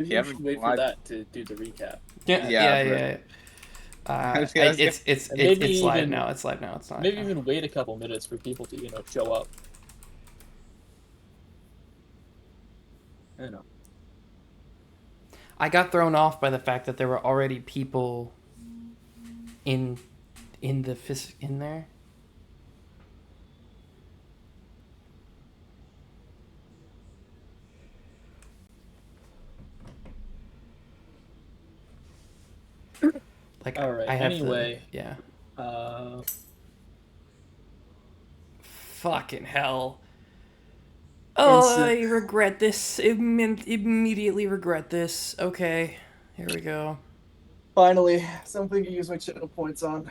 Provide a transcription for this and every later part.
Maybe you should wait for that to do the recap. Yeah, yeah, yeah. And maybe It's live even now. It's live now. It's not. maybe even wait a couple minutes for people to show up. know. I got thrown off by the fact that there were already people in in there. Like All right. I have Anyway, yeah. uh, Fucking hell. and Oh, so I regret this. Immediately regret this. Okay, here we go. finally something to use my channel points on.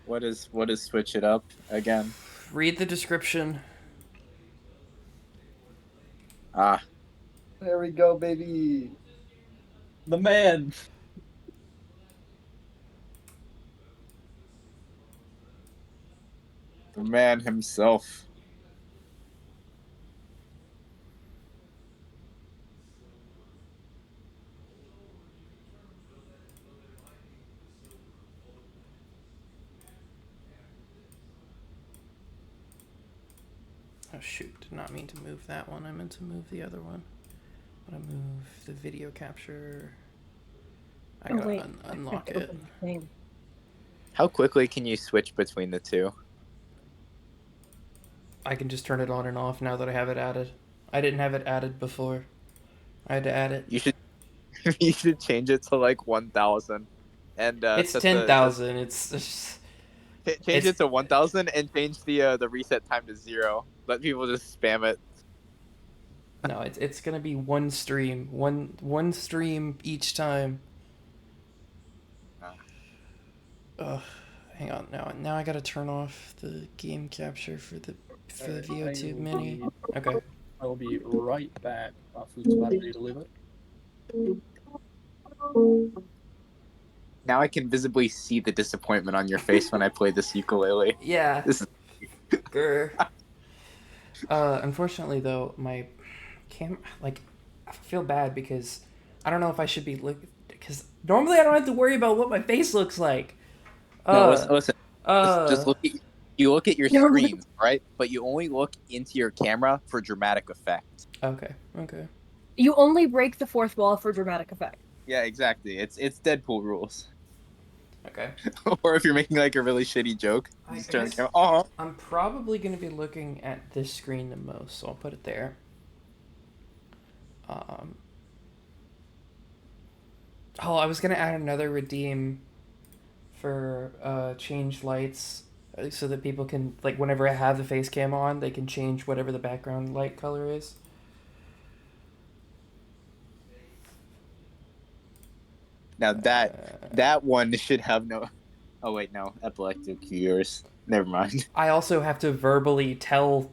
What is switch it up again? Read the description. Ah, There we go, baby. The man. the man himself. Oh shoot, did not mean to move that one. I meant to move the other one. I'm gonna move the video capture. I gotta unlock it. How quickly can you switch between the two? I can just turn it on and off now that I have it added. I didn't have it added before. I had to add it. You should you should change it to like 1,000 and It's set 10,000. It's change it to 1,000 and change the reset time to 0. Let people just spam it. No, it's gonna be one stream, one stream each time. Ugh, hang on now I gotta turn off the game capture for the VO2 mini. Okay. I will be right back. Food's about ready to leave it. Now I can visibly see the disappointment on your face when I play this ukulele. Yeah. This is unfortunately though, my like I feel bad because I don't know if I should be because normally I don't have to worry about what my face looks like. No, listen. Just look at your screens, right? But you only look into your camera for dramatic effect. Okay. You only break the fourth wall for dramatic effect. Yeah, exactly. It's Deadpool rules. Okay. Or if you're making like a really shitty joke, just turn the camera. Oh. I'm probably gonna be looking at this screen the most, so I'll put it there. Oh, I was gonna add another redeem for change lights so that people can, like, whenever I have the face cam on, they can change whatever the background light color is. Now that one should have no. Oh wait, no, epileptic viewers. Never mind. I also have to verbally tell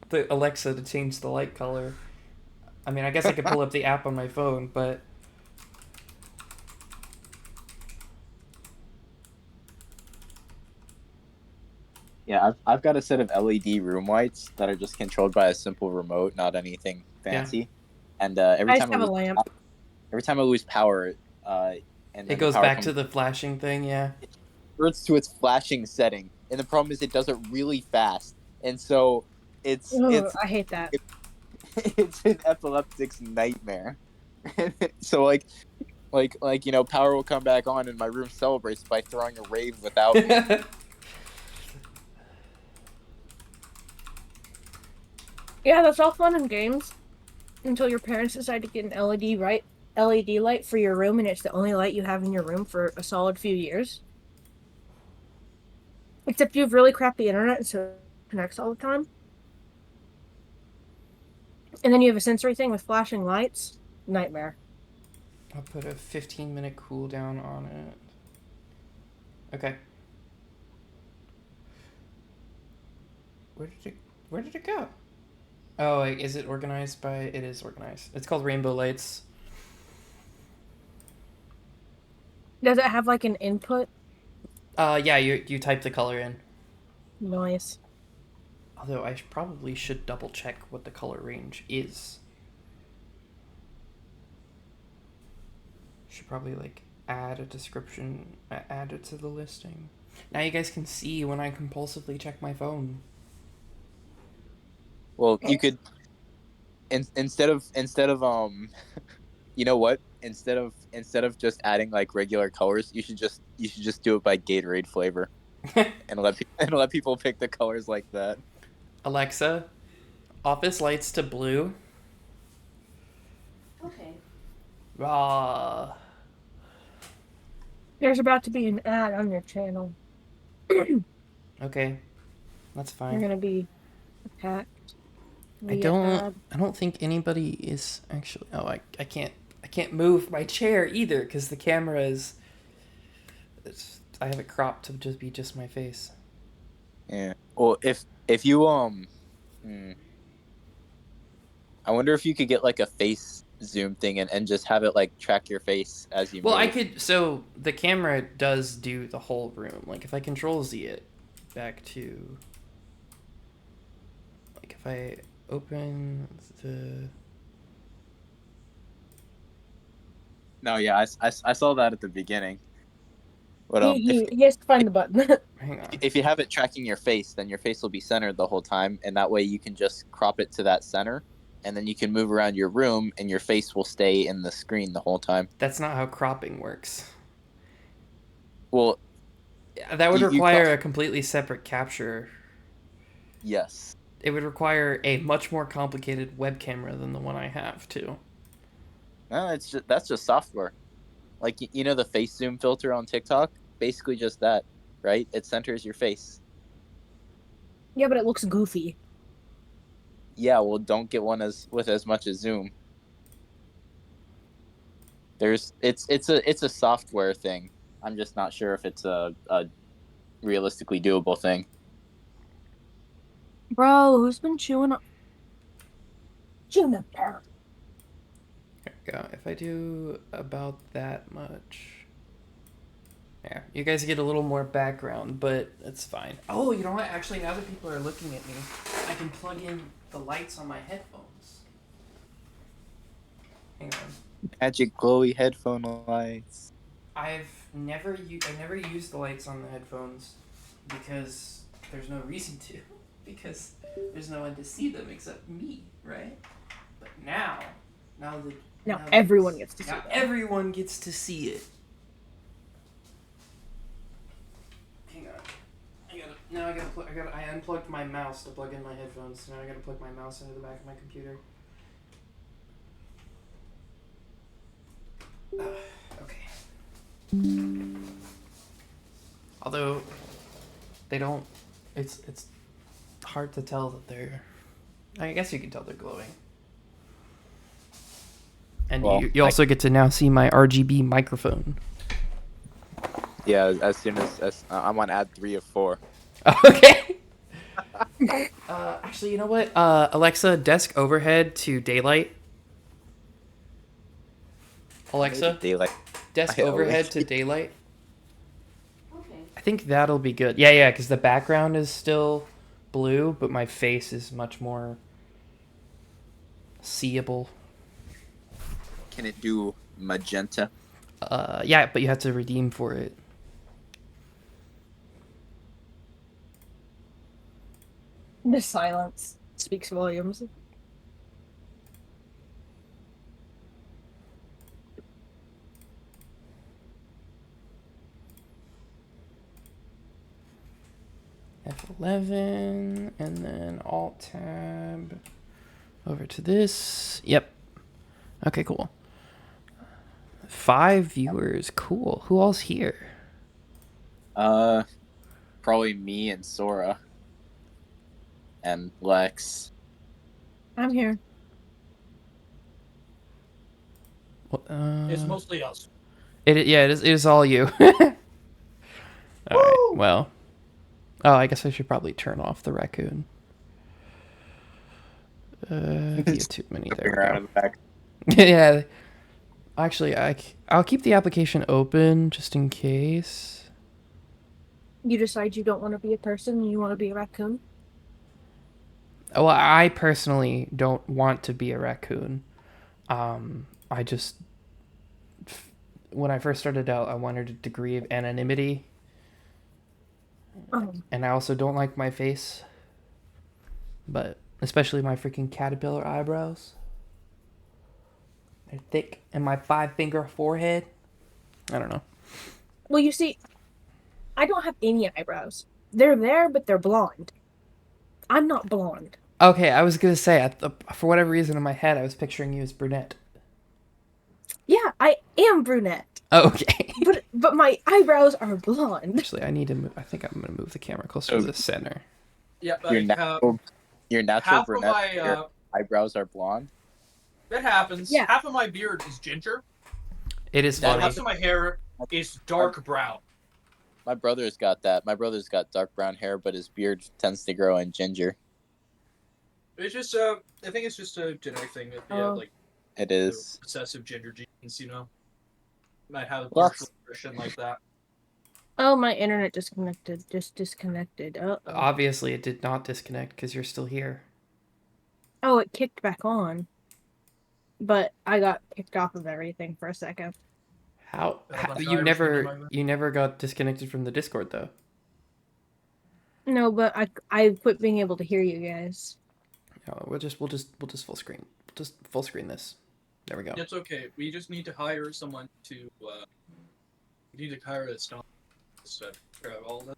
the Alexa to change the light color. I mean, I guess I could pull up the app on my phone, but Yeah, I've got a set of LED room lights that are just controlled by a simple remote, not anything fancy. Yeah. And every time I lose power, and it goes back to the flashing thing. Yeah, it reverts to its flashing setting, and the problem is it does it really fast, and so it's I hate that. It's an epileptic's nightmare. So like power will come back on, and my room celebrates by throwing a rave without me. Yeah, that's all fun and games until your parents decide to get an LED light for your room, and it's the only light you have in your room for a solid few years. Except you have really crappy internet, so it connects all the time. And then you have a sensory thing with flashing lights. Nightmare. I'll put a 15-minute cooldown on it. Okay. Where did it go? Oh, is it organized by... It is organized. It's called Rainbow Lights. Does it have, like, an input? Yeah, you type the color in. Nice. Although I probably should double check what the color range is. Should probably like add a description, add it to the listing. Now you guys can see when I compulsively check my phone. Well, you could instead of you know what? Instead of just adding like regular colors, you should just do it by Gatorade flavor and let people pick the colors like that. Alexa, office lights to blue. Okay. There's about to be an ad on your channel. Okay, that's You're fine. gonna be attacked. I don't think anybody is actually. Oh, I can't move my chair either because the camera is. I have it cropped to just be just my face. Yeah. Well, if you I wonder if you could get like a face zoom thing and just have it like track your face as you Well, move. I could. So the camera does do the whole room. Like if I Control Z it back to. Like if I open the. No, yeah, I saw that at the beginning. But He has to find the button. Hang on. if you have it tracking your face, then your face will be centered the whole time, and that way you can just crop it to that center, and then you can move around your room, and your face will stay in the screen the whole time. That's not how cropping works. Well, that would require a completely separate capture. Yes. It would require a much more complicated web camera than the one I have, too. No, that's just software. Like, you know the face zoom filter on TikTok? Basically just that, right? It centers your face. Yeah, but it looks goofy. Yeah, well, don't get one with as much as zoom. It's a software thing. I'm just not sure if it's a realistically doable thing. Bro, who's been chewing up? Juniper. There we go. If I do about that much. Yeah, you guys get a little more background, but it's fine. Oh, you know what? Actually, now that people are looking at me, I can plug in the lights on my headphones. Hang on. Magic glowy headphone lights. I've never used the lights on the headphones because there's no reason to, because there's no one to see them except me, right? But now everyone gets to see it. Everyone gets to see it. I unplugged my mouse to plug in my headphones, so now I gotta plug my mouse into the back of my computer. Okay. Although, they don't... It's hard to tell that they're... I guess you can tell they're glowing. And well, you also get to now see my RGB microphone. Yeah, as soon as I'm on ad 3 of 4. Okay. Actually, you know what? Alexa, desk overhead to daylight. Alexa, daylight. Desk overhead to daylight. Okay. I think that'll be good. Yeah, because the background is still blue, but my face is much more seeable. Can it do magenta? Yeah, but you have to redeem for it. The silence speaks volumes. F11, and then Alt-Tab over to this. Yep. Okay, cool. 5 viewers. Cool. Who all's here? Probably me and Sora. And Lex. I'm here. It's mostly us. It is all you. All right. Well. Oh, I guess I should probably turn off the raccoon. Too many there. Yeah. Actually, I'll keep the application open just in case. You decide you don't want to be a person and you want to be a raccoon? Well, I personally don't want to be a raccoon. I just when I first started out, I wanted a degree of anonymity, and I also don't like my face, but especially my freaking caterpillar eyebrows. They're thick, and my 5-finger forehead. I don't know. Well, you see, I don't have any eyebrows. They're there, but they're blonde. I'm not blonde. Okay, I was gonna say, for whatever reason in my head, I was picturing you as brunette. Yeah, I am brunette. Oh, okay. But my eyebrows are blonde. Actually, I need to move. I think I'm gonna move the camera closer to the center. Yeah, Your like, natural half brunette. of my your eyebrows are blonde. that happens. Yeah. Half of my beard is ginger. It is And funny. half of my hair is dark brown. My brother's got that. My brother's got dark brown hair, but his beard tends to grow in ginger. It's just I think it's just a genetic thing. If you have like It is recessive ginger genes, you know, might have a Well, partial nutrition like that. Oh, my internet disconnected. Just disconnected. Obviously, it did not disconnect because you're still here. Oh, it kicked back on. But I got kicked off of everything for a second. How you never got disconnected from the Discord though? No, but I quit being able to hear you guys. No, we'll just full screen. Just full screen this. There we go. It's okay. We just need to hire someone to. We need to hire a stone to grab all that.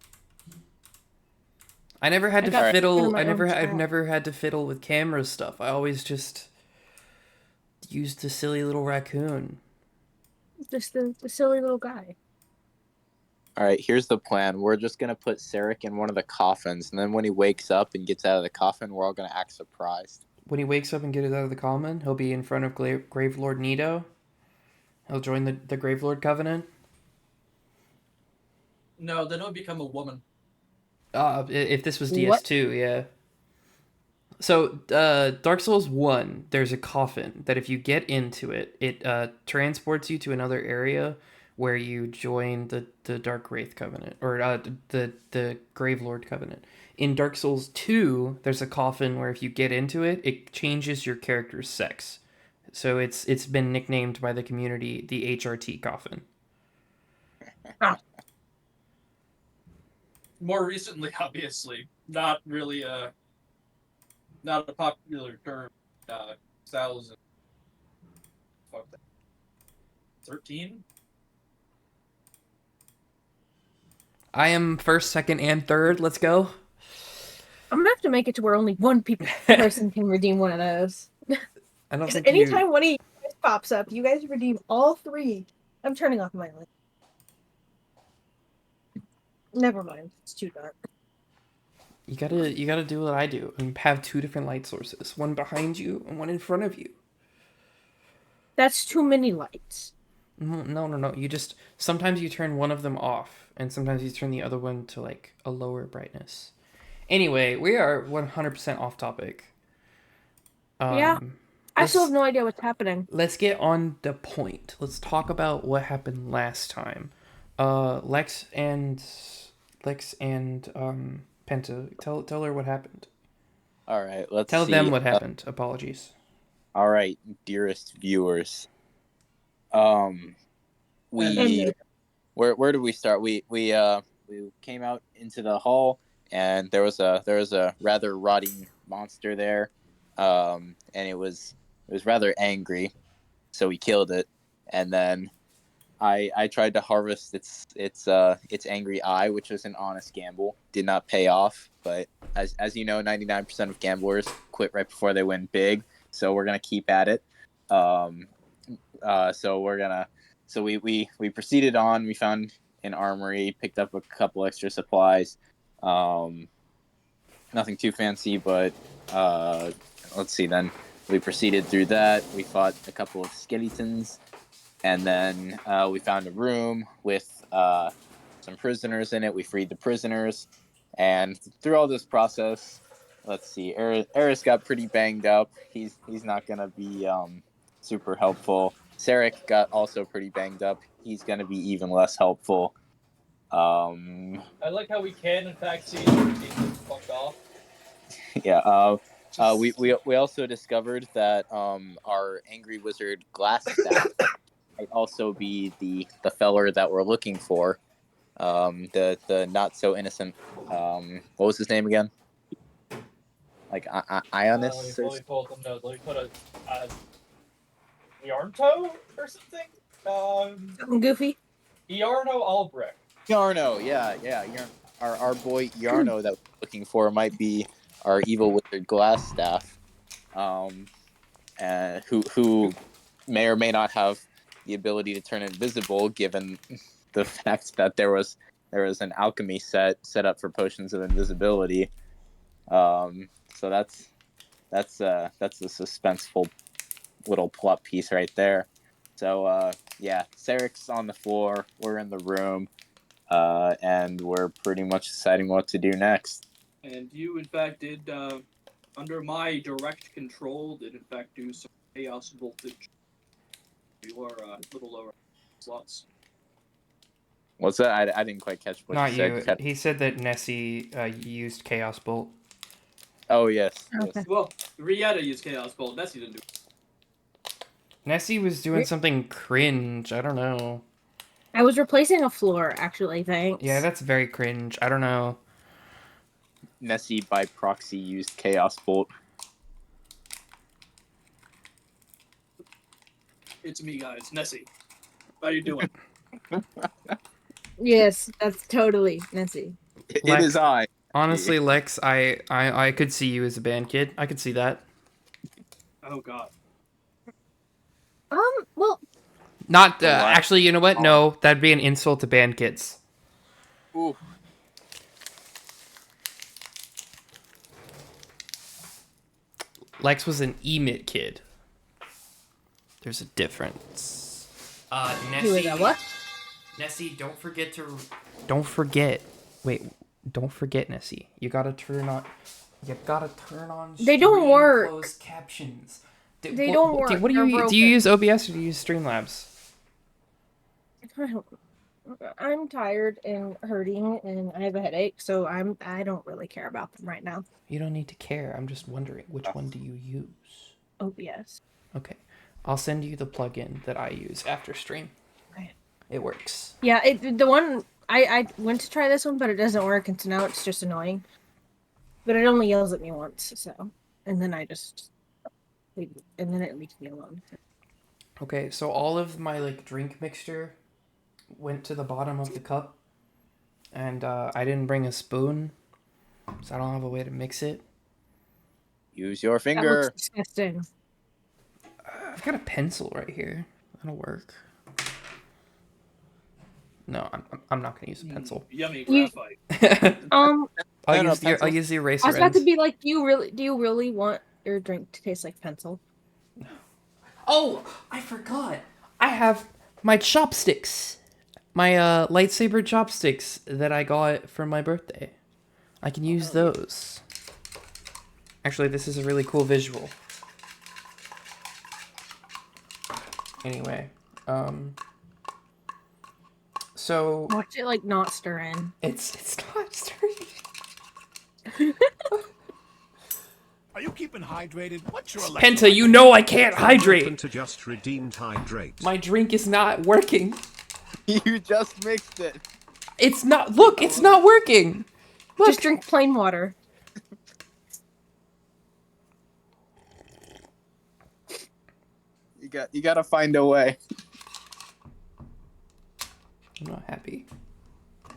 I never had to got fiddle. I've never had to fiddle with camera stuff. I always just used the silly little raccoon. Just the silly little guy. All right, here's the plan. We're just gonna put Sarek in one of the coffins, and then when he wakes up and gets out of the coffin, we're all gonna act surprised. When he wakes up and gets out of the common, he'll be in front of Gravelord Nito. He'll join the Gravelord Covenant. No, then it'll become a woman. If this was DS2, yeah. So, Dark Souls 1, there's a coffin that if you get into it, it transports you to another area where you join the Dark Wraith Covenant, or the Gravelord Covenant. In Dark Souls 2, there's a coffin where if you get into it, it changes your character's sex. So it's been nicknamed by the community the HRT coffin. More recently, obviously, not really not a popular term. 2000. Fuck that. 13. I am first, second, and third. Let's go. I'm gonna have to make it to where only one person can redeem one of those. I don't think anytime one of you guys pops up, you guys redeem all three. I'm turning off my light. Never mind. It's too dark. You gotta do what I do and have 2 different light sources, one behind you and one in front of you. That's too many lights. No. You just sometimes you turn one of them off, and sometimes you turn the other one to like a lower brightness. Anyway, we are 100% off topic. Yeah, I still have no idea what's happening. Let's get on the point. Let's talk about what happened last time. Lex and Penta, tell her what happened. All right, let's tell see. them what happened. Apologies. All right, dearest viewers. Where do we start? We came out into the hall, and there was a rather rotting monster there, and it was rather angry, so we killed it, and then I tried to harvest its angry eye, which was an honest gamble. Did not pay off, but as you know, 99% of gamblers quit right before they win big. So we're gonna keep at it. So we proceeded on. We found an armory, picked up a couple extra supplies. Nothing too fancy, but let's see. Then we proceeded through that. We fought a couple of skeletons. And then we found a room with some prisoners in it. We freed the prisoners. And through all this process, let's see, Eris got pretty banged up. He's not going to be super helpful. Sarek got also pretty banged up. He's going to be even less helpful. I like how we can, in fact, see being fucked off. Yeah. We also discovered that our angry wizard glass staff also be the feller that we're looking for. The not so innocent. What was his name again? Like Ionis. Let me pull some notes. Let me put a Yarnto or something. Something goofy. Yarno Albrecht. Yarno, yeah. Our boy Yarno that we're looking for might be our evil wizard Glassstaff, who may or may not have the ability to turn invisible, given the fact that there was an alchemy set up for potions of invisibility. So that's a suspenseful little plot piece right there. So yeah, Sarek's on the floor. We're in the room. And we're pretty much deciding what to do next. And you, in fact, did, under my direct control, did in fact do some chaos voltage. You are a little lower slots. What's that? I didn't quite catch what Not you said. you. He said that Nessie used Chaos Bolt. Oh, yes. Okay. Well, Rieta used chaos bolt. Nessie didn't do it. Nessie was doing something cringe. I don't know. I was replacing a floor, actually, thanks. Yeah, that's very cringe. I don't know. Nessie by proxy used Chaos Bolt. It's me, guys. Nessie. How you doing? Yes, that's totally Nancy. It Lex, is I. Honestly, Lex, I could see you as a band kid. I could see that. Oh, God. Well, Not, actually, you know what? No, that'd be an insult to band kids. Ooh. Lex was an EMIT kid. There's a difference. Nessie. what? Nessie, don't forget. Wait, don't forget, Nessie. You gotta turn on. They don't work. Closed captions. They don't work. What do you They're do? You broken. use OBS or do you use Streamlabs? I'm tired and hurting, and I have a headache, so I don't really care about them right now. You don't need to care. I'm just wondering, which one do you use? OBS. Okay, I'll send you the plugin that I use after stream. Okay. It works. Yeah, the one I went to try this one, but it doesn't work, and so now it's just annoying. But it only yells at me once, so, and then and then it leaves me alone. Okay, so all of my drink mixture went to the bottom of the cup, and I didn't bring a spoon, so I don't have a way to mix it. Use your That finger. looks disgusting. I've got a pencil right here. That'll work. No, I'm not gonna use a pencil. Yummy graphite. I'll use the eraser. I was about ends. to be like, do you really want your drink to taste like pencil? Oh, I forgot. I have my chopsticks. My lightsaber chopsticks that I got for my birthday. I can use those. Actually, this is a really cool visual. Anyway, so Watch it not stir in. it's not stirring. Are you keeping hydrated? What's your Penta, you know I can't hydrate. To just redeemed hydrate. My drink is not working. You just mixed it. It's not. Look, it's not working. Look. Just drink plain water. You gotta find a way. I'm not happy.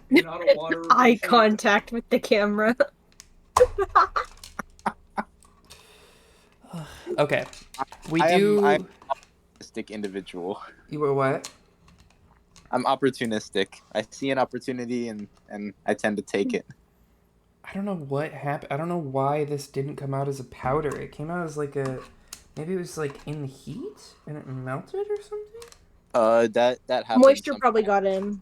You're not a water Eye patient. contact with the camera. Okay, I'm an opportunistic individual. You were what? I'm opportunistic. I see an opportunity and I tend to take it. I don't know what happened. I don't know why this didn't come out as a powder. It came out as maybe it was in the heat and it melted or something. That happens. Moisture probably got in.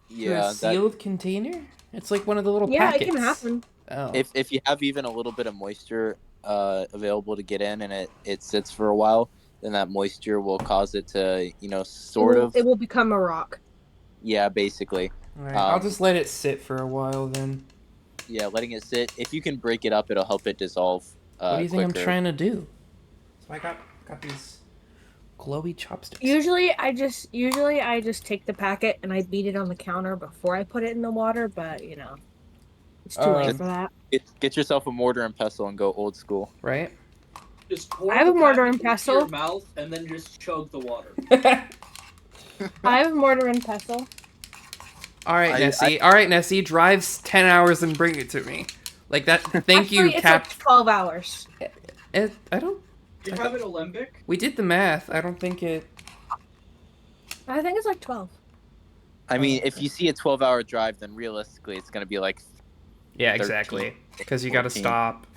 Yeah, a sealed container. It's like one of the little Yeah, packets. it can happen. Oh. If you have even a little bit of moisture available to get in and it sits for a while, then that moisture will cause it to It will become a rock. Yeah, basically. All right, I'll just let it sit for a while then. Yeah, letting it sit. If you can break it up, it'll help it dissolve. What do you think quicker. I'm trying to do? So I got these Glowy chopsticks. Usually I just take the packet and I beat it on the counter before I put it in the water, but you know, it's too late for that. Get yourself a mortar and pestle and go old school. Right? Just pour I have the a mortar packet and into pestle. your mouth and then just chug the water. I have a mortar and pestle. All right, Nessie. All right, Nessie. Drives 10 hours and bring it to me. Like that. Thank Actually, you, it's Cap. like 12 hours. I don't. You have an Olympic? We did the math. I don't think it. I think it's like 12. I mean, if you see a 12-hour drive, then realistically, it's going to be like. Yeah, 13, exactly. Because you got to 14. stop.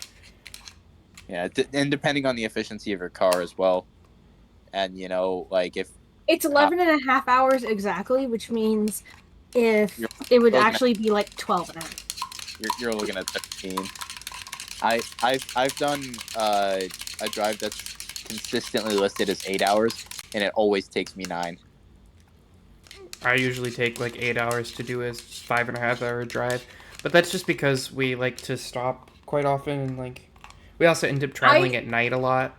Yeah, and depending on the efficiency of your car as well, and you know, like if It's 11 and a half hours exactly, which means if it would actually be like 12 and a half. you're looking at 13. I've done a drive that's consistently listed as 8 hours, and it always takes me 9. I usually take like 8 hours to do a 5.5 hour drive, but that's just because we like to stop quite often, and like we also end up traveling at night a lot.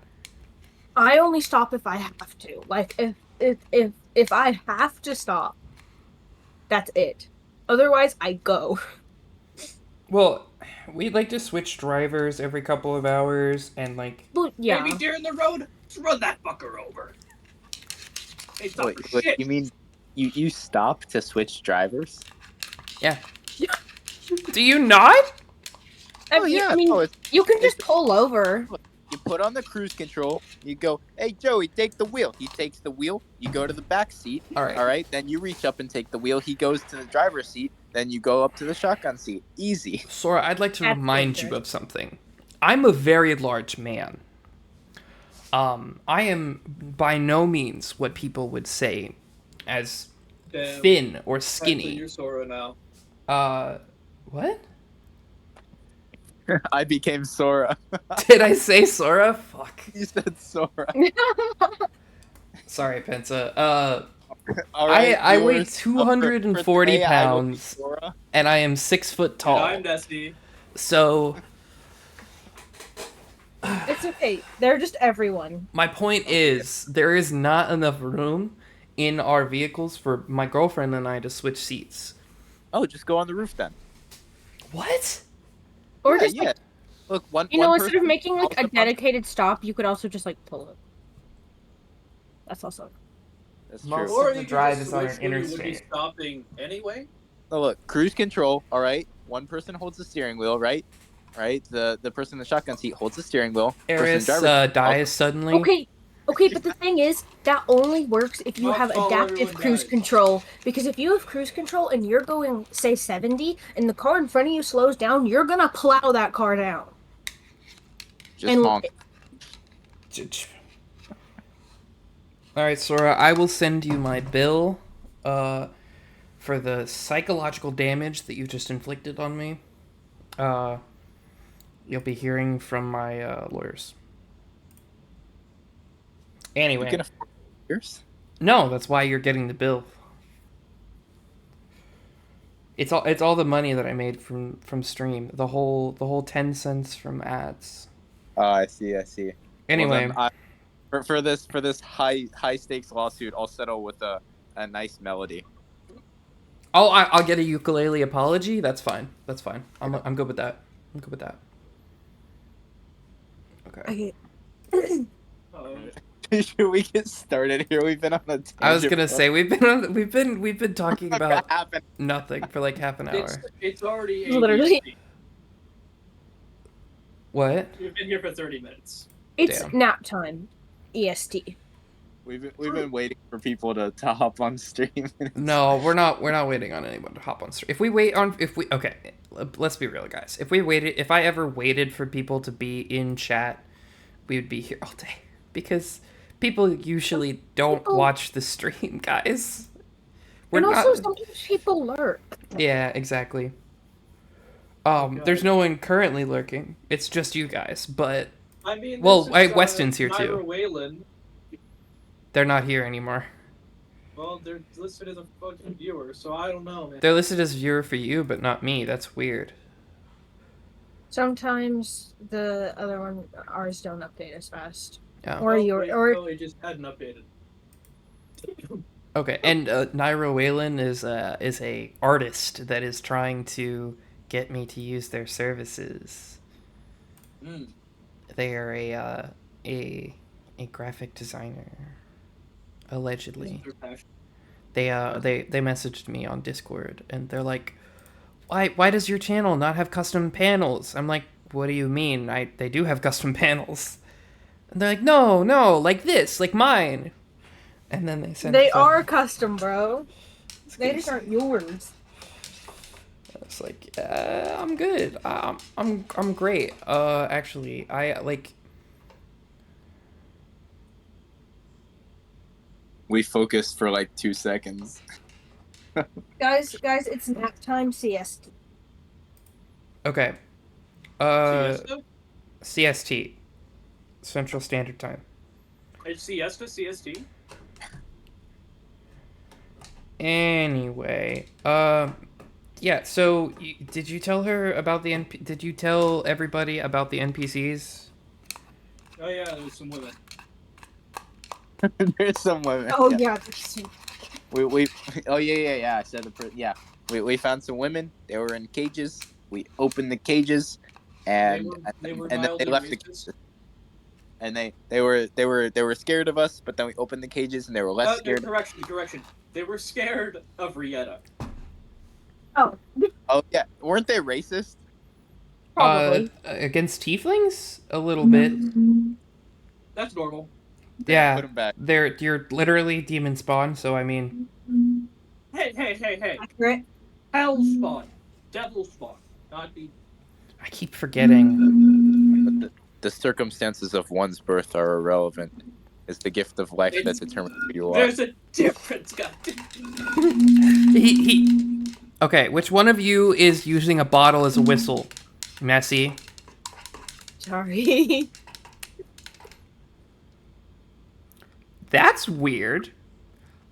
I only stop if I have to. Like if I have to stop, that's it. Otherwise, I go. Well, we like to switch drivers every couple of hours, and like. But yeah. Maybe during the road, just run that fucker over. Hey, stop for shit. You mean you stop to switch drivers? Yeah. Do you not? I mean, you can just pull over. You put on the cruise control. You go, hey Joey, take the wheel. He takes the wheel. You go to the back seat. All right. Then you reach up and take the wheel. He goes to the driver's seat. Then you go up to the shotgun seat. Easy. Sora, I'd like to remind you of something. I'm a very large man. I am by no means what people would say as thin or skinny. You're Sora now. What? I became Sora. Did I say Sora? Fuck. You said Sora. Sorry, Pensa. All right, I weigh 240 pounds, and I am 6 foot tall. And I'm Destiny. So it's okay. They're just everyone. My point is, there is not enough room in our vehicles for my girlfriend and I to switch seats. Oh, just go on the roof then. What? Or just yeah. Look, one. You know, instead of making like a dedicated stop, you could also just like pull it. That's also. That's Most true. of the drive is on an interstate. Would be stopping anyway. Oh, look, cruise control. All right, one person holds the steering wheel, right? Right. The person in the shotgun seat holds the steering wheel. Eris dies suddenly. Okay, but the thing is, that only works if you have adaptive cruise control. Because if you have cruise control and you're going, say, 70, and the car in front of you slows down, you're gonna plow that car down. Just honk. Alright, Sora, I will send you my bill for the psychological damage that you just inflicted on me. You'll be hearing from my lawyers. Anyway. You can afford yours? No, that's why you're getting the bill. It's all the money that I made from stream. The whole 10 cents from ads. Oh, I see. Anyway, well, for this high stakes lawsuit, I'll settle with a nice melody. Oh, I'll get a ukulele apology. That's fine. I'm good with that. Okay. Should we get started here? We've been on a tangent. I was gonna say we've been talking about nothing for like half an hour. It's already literally. What? We've been here for 30 minutes. It's nap time. EST. We've been waiting for people to hop on stream. No, we're not waiting on anyone to hop on stream. Okay, let's be real, guys. If I ever waited for people to be in chat, we would be here all day because people usually don't watch the stream, guys. Sometimes people lurk. Yeah, exactly. There's no one currently lurking. It's just you guys, but I mean, Weston's here too. Whalen. They're not here anymore. Well, they're listed as a fucking viewer, so I don't know, man. They're listed as viewer for you, but not me. That's weird. Sometimes the other ours don't update as fast. Yeah. It just hadn't updated. Okay, and Naira Whalen is a artist that is trying to get me to use their services. Mm. They are a graphic designer, allegedly. They messaged me on Discord and they're like, why does your channel not have custom panels? I'm like, what do you mean? They do have custom panels. And they're like, no, like this, like mine. And then they sent. They are custom, bro. They just crazy. aren't yours. I was like, I'm good. I'm great. Actually, I like. We focused for like 2 seconds. Guys, it's nap time siesta. Okay. Siesta? CST, Central Standard Time. It's siesta, CST? Anyway, yeah. So, did you tell her about the Did you tell everybody about the NPCs? Oh yeah, there's some women. There's some women. Oh yeah. We oh yeah. I said yeah. We found some women. They were in cages. We opened the cages, and They were then they mildly left the racist. cages. And they were scared of us, but then we opened the cages and they were less scared. Correction. They were scared of Rieta. Oh. Oh yeah, weren't they racist? Probably. Against tieflings, a little bit. That's normal. Yeah, put 'em back. You're literally demon spawn, so I mean. Hey. Accurate. Hell spawn. Devil spawn. Not the. I keep forgetting. But the circumstances of one's birth are irrelevant. It's the gift of life that determines who you are. There's a difference, goddamn. he. Okay, which one of you is using a bottle as a whistle? Nessie. Sorry. That's weird.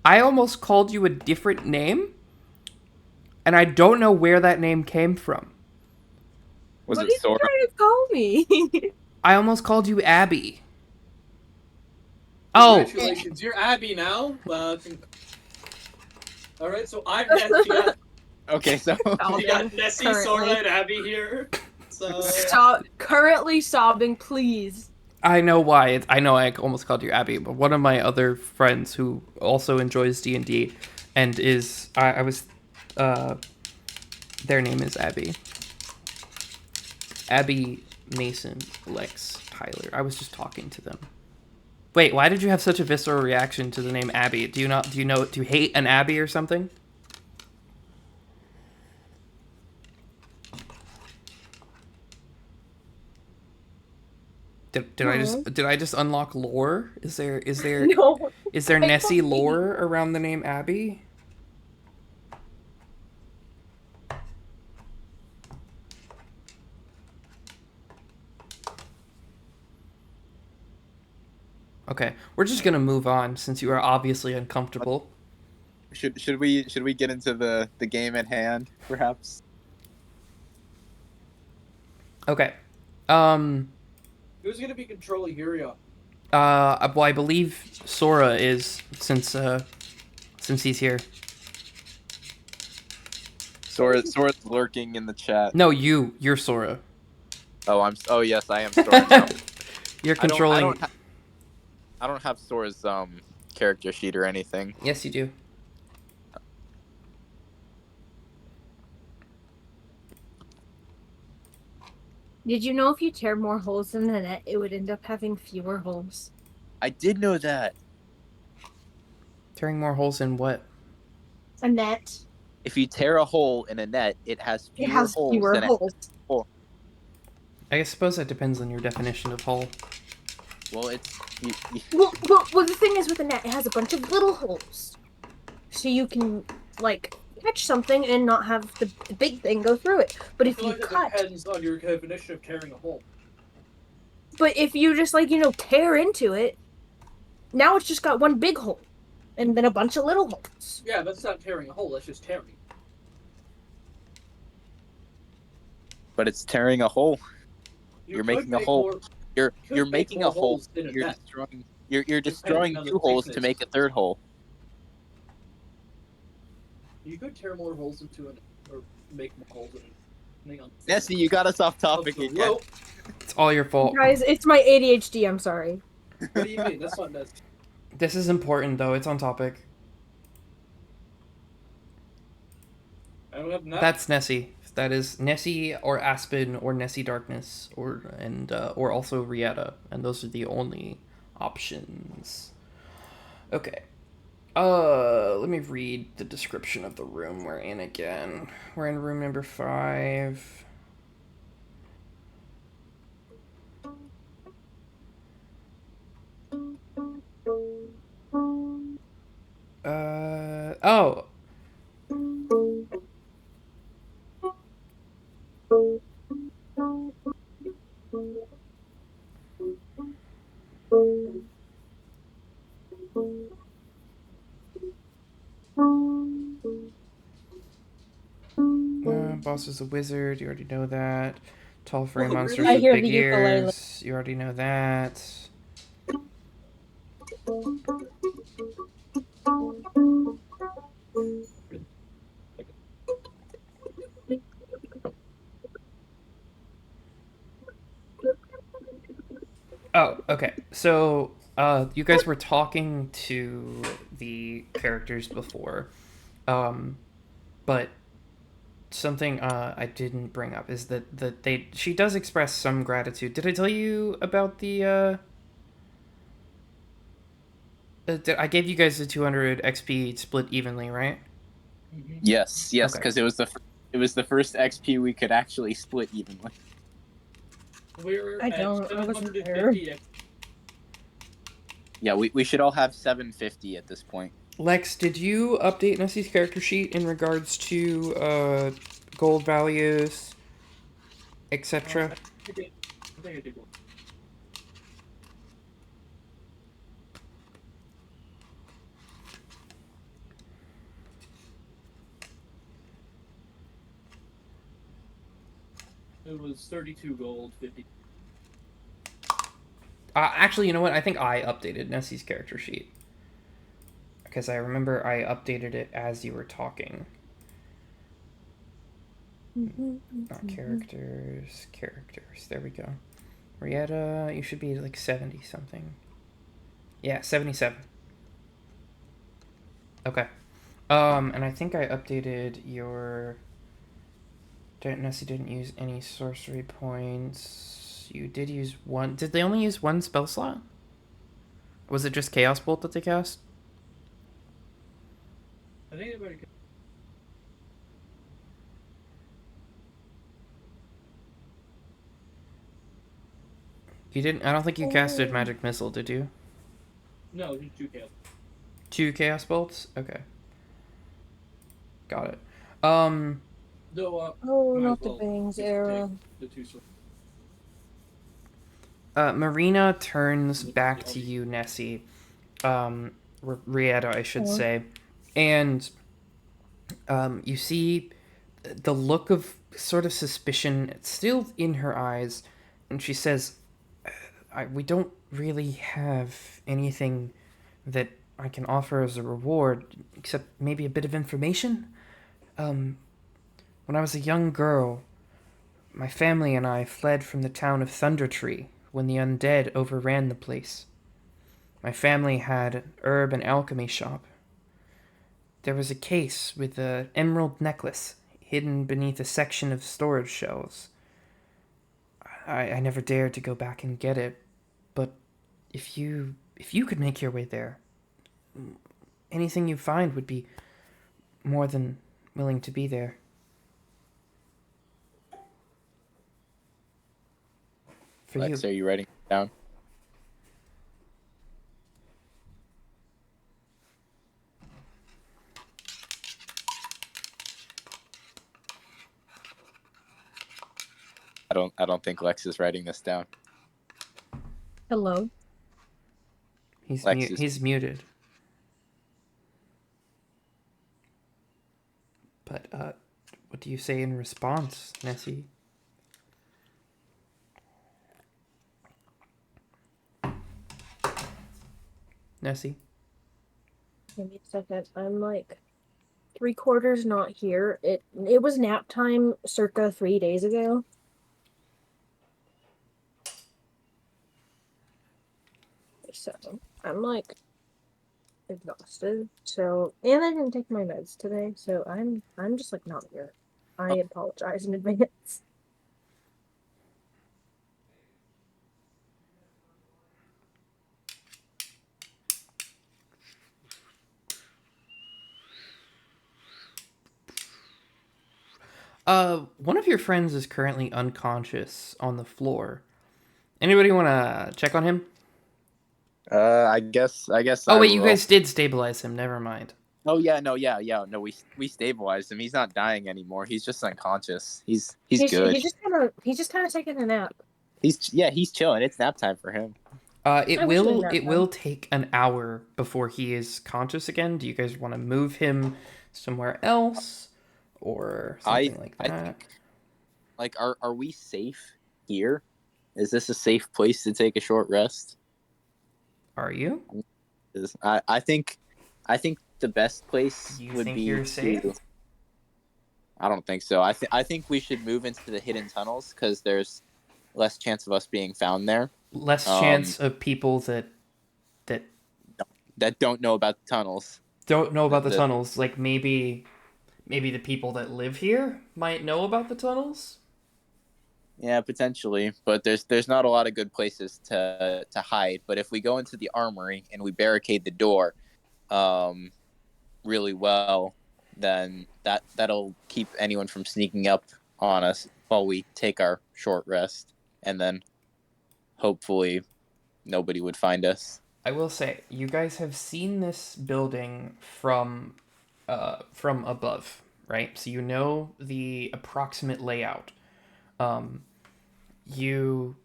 I almost called you a different name, and I don't know where that name came from. Was What it Sora? are you trying to call me? I almost called you Abby. Oh. Congratulations, you're Abby now. Alright, so I'm Nessie. Okay, so We got Nessie, Sora, and Abby here. So Stop. Currently sobbing, please. I know why. I know I almost called you Abby, but one of my other friends who also enjoys D&D and is I was their name is Abby. Abby, Mason, Lex, Tyler. I was just talking to them. Wait, why did you have such a visceral reaction to the name Abby? Do you hate an Abby or something? Did I just unlock lore? Is there No. Is there Nessie lore around the name Abby? Okay, we're just gonna move on since you are obviously uncomfortable. should we get into the game at hand, perhaps? Okay. who's gonna be controlling Yuria? Well, I believe Sora is since he's here. Sora's lurking in the chat. No, you're Sora. Oh yes, I am Sora now. You're controlling. I don't have Sora's character sheet or anything. Yes, you do. Did you know if you tear more holes in the net, it would end up having fewer holes? I did know that. Tearing more holes in what? A net. If you tear a hole in a net, it has fewer holes than holes. I suppose that depends on your definition of hole. Well, it's Well, the thing is with a net, it has a bunch of little holes, so you can like catch something and not have the big thing go through it. But if you cut, it depends on your definition of tearing a hole. But if you just tear into it, now it's just got one big hole, and then a bunch of little holes. Yeah, that's not tearing a hole. That's just tearing. But it's tearing a hole. You're making a hole. You're making a hole. You're destroying 2 holes to make a third hole. You could tear more holes into it, or make more holes in it. Nessie, you got us off topic again. Rope. It's all your fault. Guys, it's my ADHD. I'm sorry. What do you mean? That's not Nessie. This is important, though. It's on topic. I don't have that. That's Nessie. That is Nessie or Aspen or Nessie Darkness or also Rieta, and those are the only options. Okay. Let me read the description of the room we're in again. We're in room number 5. Oh. Boss is a wizard. You already know that. Tall furry monsters with big ears. You already know that. Oh, okay. So, you guys were talking to the characters before, but something I didn't bring up is that she does express some gratitude. Did I tell you about the I gave you guys the 200 XP split evenly, right? Yes, because Okay. it was the first XP we could actually split evenly. We're I at don't. I wasn't there. 750 XP. Yeah, we should all have 750 at this point. Lex, did you update Nessie's character sheet in regards to gold values, etc.? I think I did one. It was 32 gold, 50. Actually, you know what? I think I updated Nessie's character sheet. Because I remember I updated it as you were talking. Not characters. Characters. There we go. Rieta, you should be like 70 something. Yeah, 77. Okay. And I think I updated your... Nessie didn't use any sorcery points. You did use one. Did they only use one spell slot? Was it just Chaos Bolt that they cast? I think everybody. You didn't. I don't think you casted Magic Missile, did you? No, just 2 chaos. 2 Chaos Bolts. Okay. Got it. Though, Not the Bangs era. The 2 swords. Marina turns back to you, Nessie. Rieta, I should say. And you see the look of sort of suspicion still in her eyes. And she says, we don't really have anything that I can offer as a reward, except maybe a bit of information. When I was a young girl, my family and I fled from the town of Thundertree when the undead overran the place. My family had an herb and alchemy shop. There was a case with an emerald necklace hidden beneath a section of storage shelves. I never dared to go back and get it, but if you could make your way there, anything you find would be more than willing to be there. For Lex, you. are you writing it down? I don't think Lex is writing this down. Hello. He's muted. But what do you say in response, Nessie? Nessie? Give me a second. I'm like 3/4 not here. It was nap time circa 3 days ago. So I'm like exhausted. So and I didn't take my meds today, so I'm just like not here. I apologize in advance. One of your friends is currently unconscious on the floor. Anybody want to check on him? I guess Oh I wait, you will. guys did stabilize him. Never mind. Oh yeah, no, no. We stabilized him. He's not dying anymore. He's just unconscious. He's He's good. he's just kind of taking a nap. He's chilling. It's nap time for him. It I wish it was will nap it time. will take an hour before he is conscious again. Do you guys want to move him somewhere else or something like I that? think like are we safe here? Is this a safe place to take a short rest? Are you? I think the best place You would think be you're safe? to. I don't think so. I think we should move into the hidden tunnels because there's less chance of us being found there. Less Um, chance of people that that don't know about the tunnels. don't know about the The tunnels. Like maybe the people that live here might know about the tunnels. Yeah, potentially, but there's not a lot of good places to hide. But if we go into the armory and we barricade the door, um, really well, then that'll keep anyone from sneaking up on us while we take our short rest, and then hopefully nobody would find us. I will say, you guys have seen this building from above, right? So you know the approximate layout. Um, you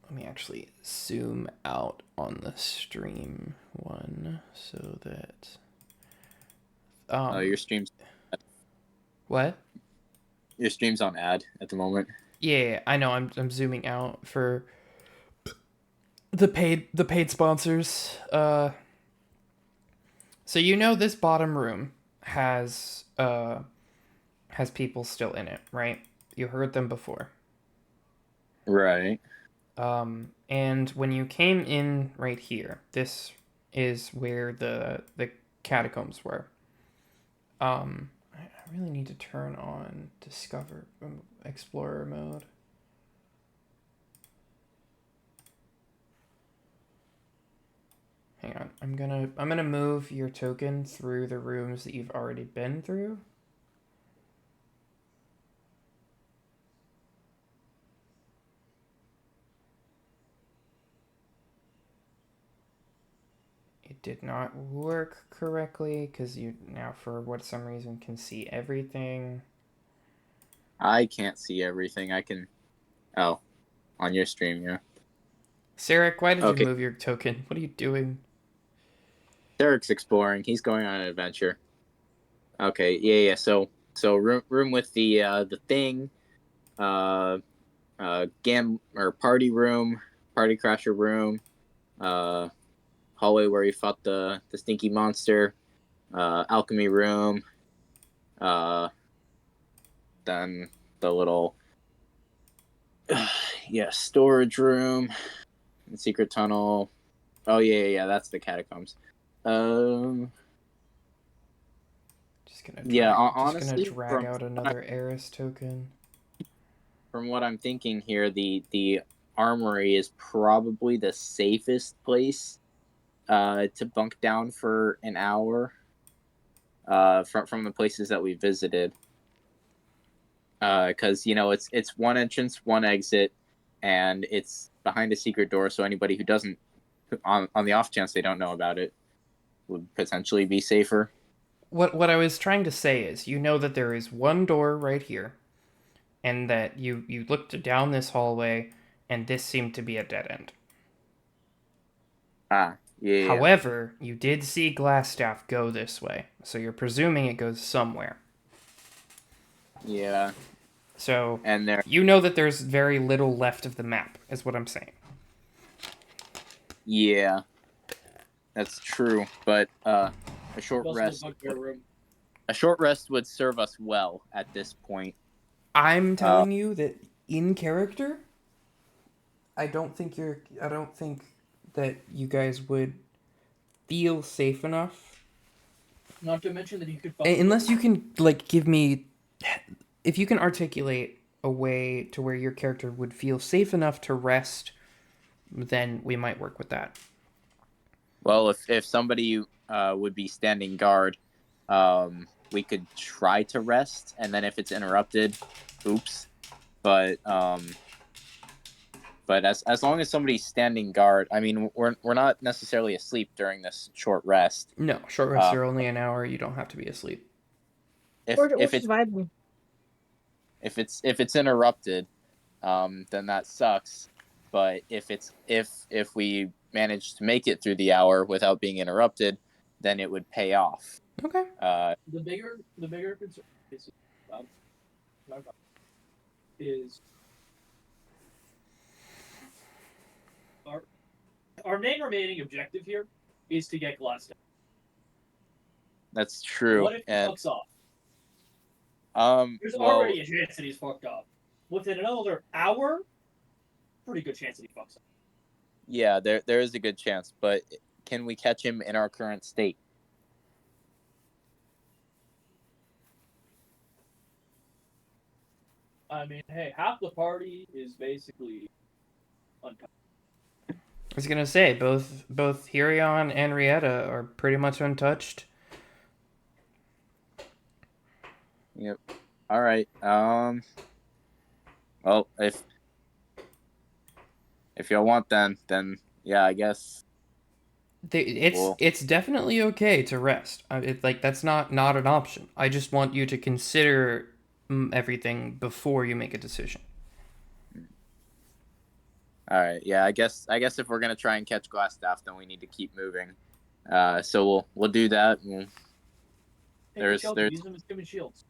let me actually zoom out on the stream one so that Oh, what? your stream's on ad at the moment. Yeah, I know. I'm zooming out for the paid sponsors. So you know this bottom room has people still in it, right? You heard them before. Right. And when you came in right here, this is where the catacombs were. I really need to turn on Discover Explorer mode. Hang on, I'm gonna move your token through the rooms that you've already been through. It did not work correctly because you now for what some reason can see everything. I can't see everything. I can. Oh, on your stream, yeah. Sarek, why did you Okay. move your token? What are you doing? Derek's exploring. He's going on an adventure. Okay, yeah. So room with the thing, gam or party crasher room, uh, hallway where he fought the stinky monster, alchemy room, uh, then the little storage room, secret tunnel. Oh yeah. That's the catacombs. Just gonna Honestly, drag out another Eris token. from what I'm thinking here, the armory is probably the safest place to bunk down for an hour from the places that we visited. Because it's one entrance, one exit, and it's behind a secret door. So anybody who doesn't, on the off chance they don't know about it, would potentially be safer. What I was trying to say is, you know that there is one door right here, and that you looked down this hallway, and this seemed to be a dead end. Ah, yeah. However, you did see Glassstaff go this way, so you're presuming it goes somewhere. Yeah. So And there. you know that there's very little left of the map, is what I'm saying. Yeah. That's true, but a short Also rest. the bugbear room. a short rest would serve us well at this point. I'm telling you that in character, I don't think that you guys would feel safe enough. Not to mention that you could. Unless you can like give me, if you can articulate a way to where your character would feel safe enough to rest, then we might work with that. Well, if somebody would be standing guard, we could try to rest, and then if it's interrupted, oops. But as long as somebody's standing guard, I mean, we're not necessarily asleep during this short rest. No, short rests are only an hour. You don't have to be asleep. If it's interrupted, then that sucks. But if we manage to make it through the hour without being interrupted, then it would pay off. Okay. The bigger concern is our main remaining objective here is to get glass down. That's true. What if he fucks off? There's already a chance that he's fucked up. Within another hour, pretty good chance that he fucks up. Yeah, there is a good chance, but can we catch him in our current state? I mean, hey, half the party is basically untouched. I was gonna say both Hirion and Rieta are pretty much untouched. Yep. All right. Well, if y'all want, then yeah, I guess. It's definitely okay to rest. That's not an option. I just want you to consider everything before you make a decision. All right. Yeah, I guess if we're gonna try and catch Glassstaff, then we need to keep moving. So we'll do that. There's use them as human shields.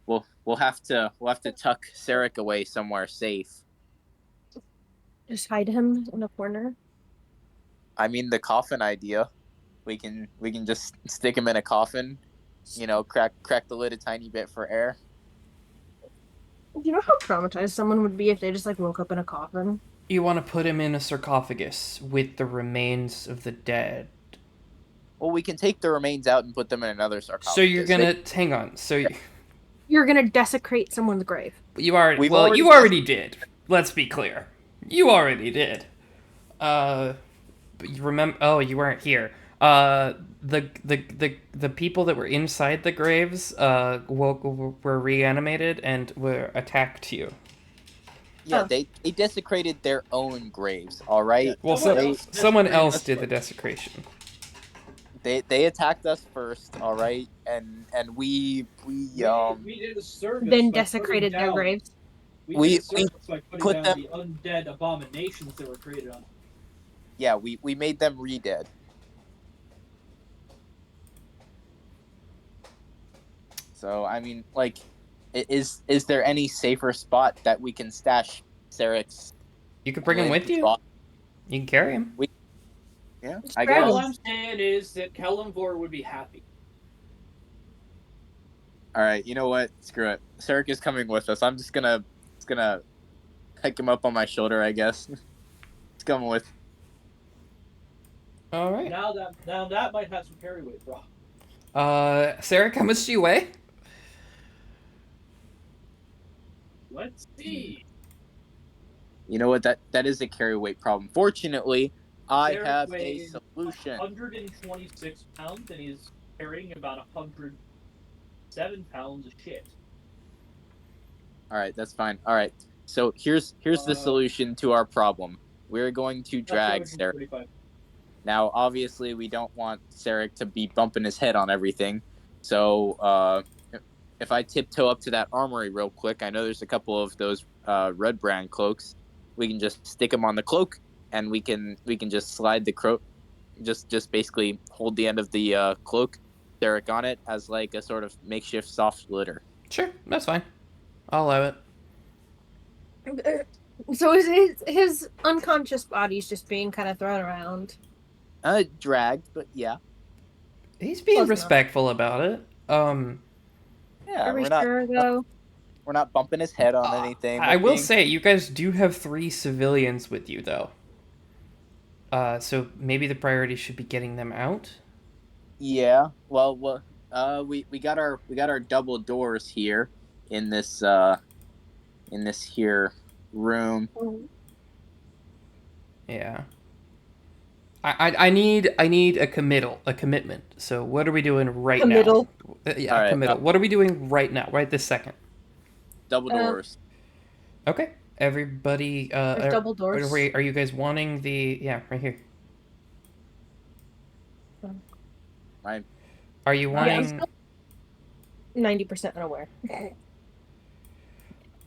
We'll have to tuck Sarek away somewhere safe. Just hide him in a corner. I mean, the coffin idea. We can just stick him in a coffin. You know, crack the lid a tiny bit for air. Do you know how traumatized someone would be if they just like woke up in a coffin? You want to put him in a sarcophagus with the remains of the dead. Well, we can take the remains out and put them in another sarcophagus. So you're gonna hang on. So you're gonna desecrate someone's grave. You already did. Let's be clear. You already did. But you remember? Oh, you weren't here. The people that were inside the graves were reanimated and were attacked you. Yeah, they desecrated their own graves. All right. Yeah. Well, someone else did the desecration. They attacked us first, all right, and we did a service. Then desecrated their graves. We put down the undead abominations that were created on. Yeah, we made them re-dead. So I mean, like, is there any safer spot that we can stash Sarek's? You could bring him with you. You can carry him. Yeah, I guess. All I'm saying is that Phandver would be happy. All right, you know what? Screw it. Sarek is coming with us. I'm just gonna pick him up on my shoulder, I guess. He's coming with. All right. Now that might have some carry weight, bro. Sarek, how much do you weigh? Let's see. You know what? That is a carry weight problem. Fortunately, I Sarek have a solution. 126 pounds, and he's carrying about 107 pounds of shit. All right, that's fine. All right, so here's the solution to our problem. We're going to drag Sarek. Now, obviously, we don't want Sarek to be bumping his head on everything. So, if I tiptoe up to that armory real quick, I know there's a couple of those red brand cloaks. We can just stick them on the cloak, and we can just slide the cloak, just basically hold the end of the cloak, Sarek on it as like a sort of makeshift soft litter. Sure, that's fine. I'll allow it. So is his unconscious body's just being kind of thrown around? Dragged, but yeah. He's being Close enough. respectful about it. Yeah, Are we sure though? we're not bumping his head on anything. I will say, you guys do have 3 civilians with you, though. So maybe the priority should be getting them out. Yeah. Well, we got our double doors here in this here room. Yeah. I need a commitment. So what are we doing right Committal. now? Yeah, All right, committal. What are we doing right now? Right this second. Double doors. Okay. Everybody. There's double doors. Are you guys wanting the? Yeah, right here. Are you wanting? 90% unaware.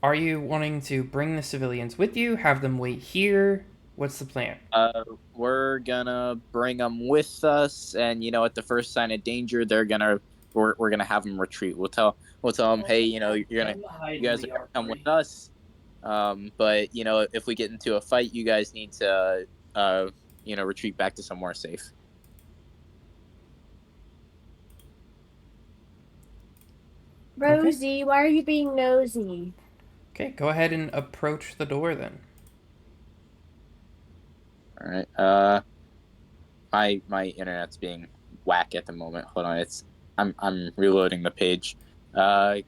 Are you wanting to bring the civilians with you? Have them wait here? What's the plan? We're gonna bring them with us, and at the first sign of danger, we're gonna have them retreat. We'll tell them, hey, you guys are gonna come with us. But if we get into a fight, you guys need to retreat back to somewhere safe. Rosie, why are you being nosy? Okay, go ahead and approach the door then. All right. My internet's being whack at the moment. Hold on, I'm reloading the page. Can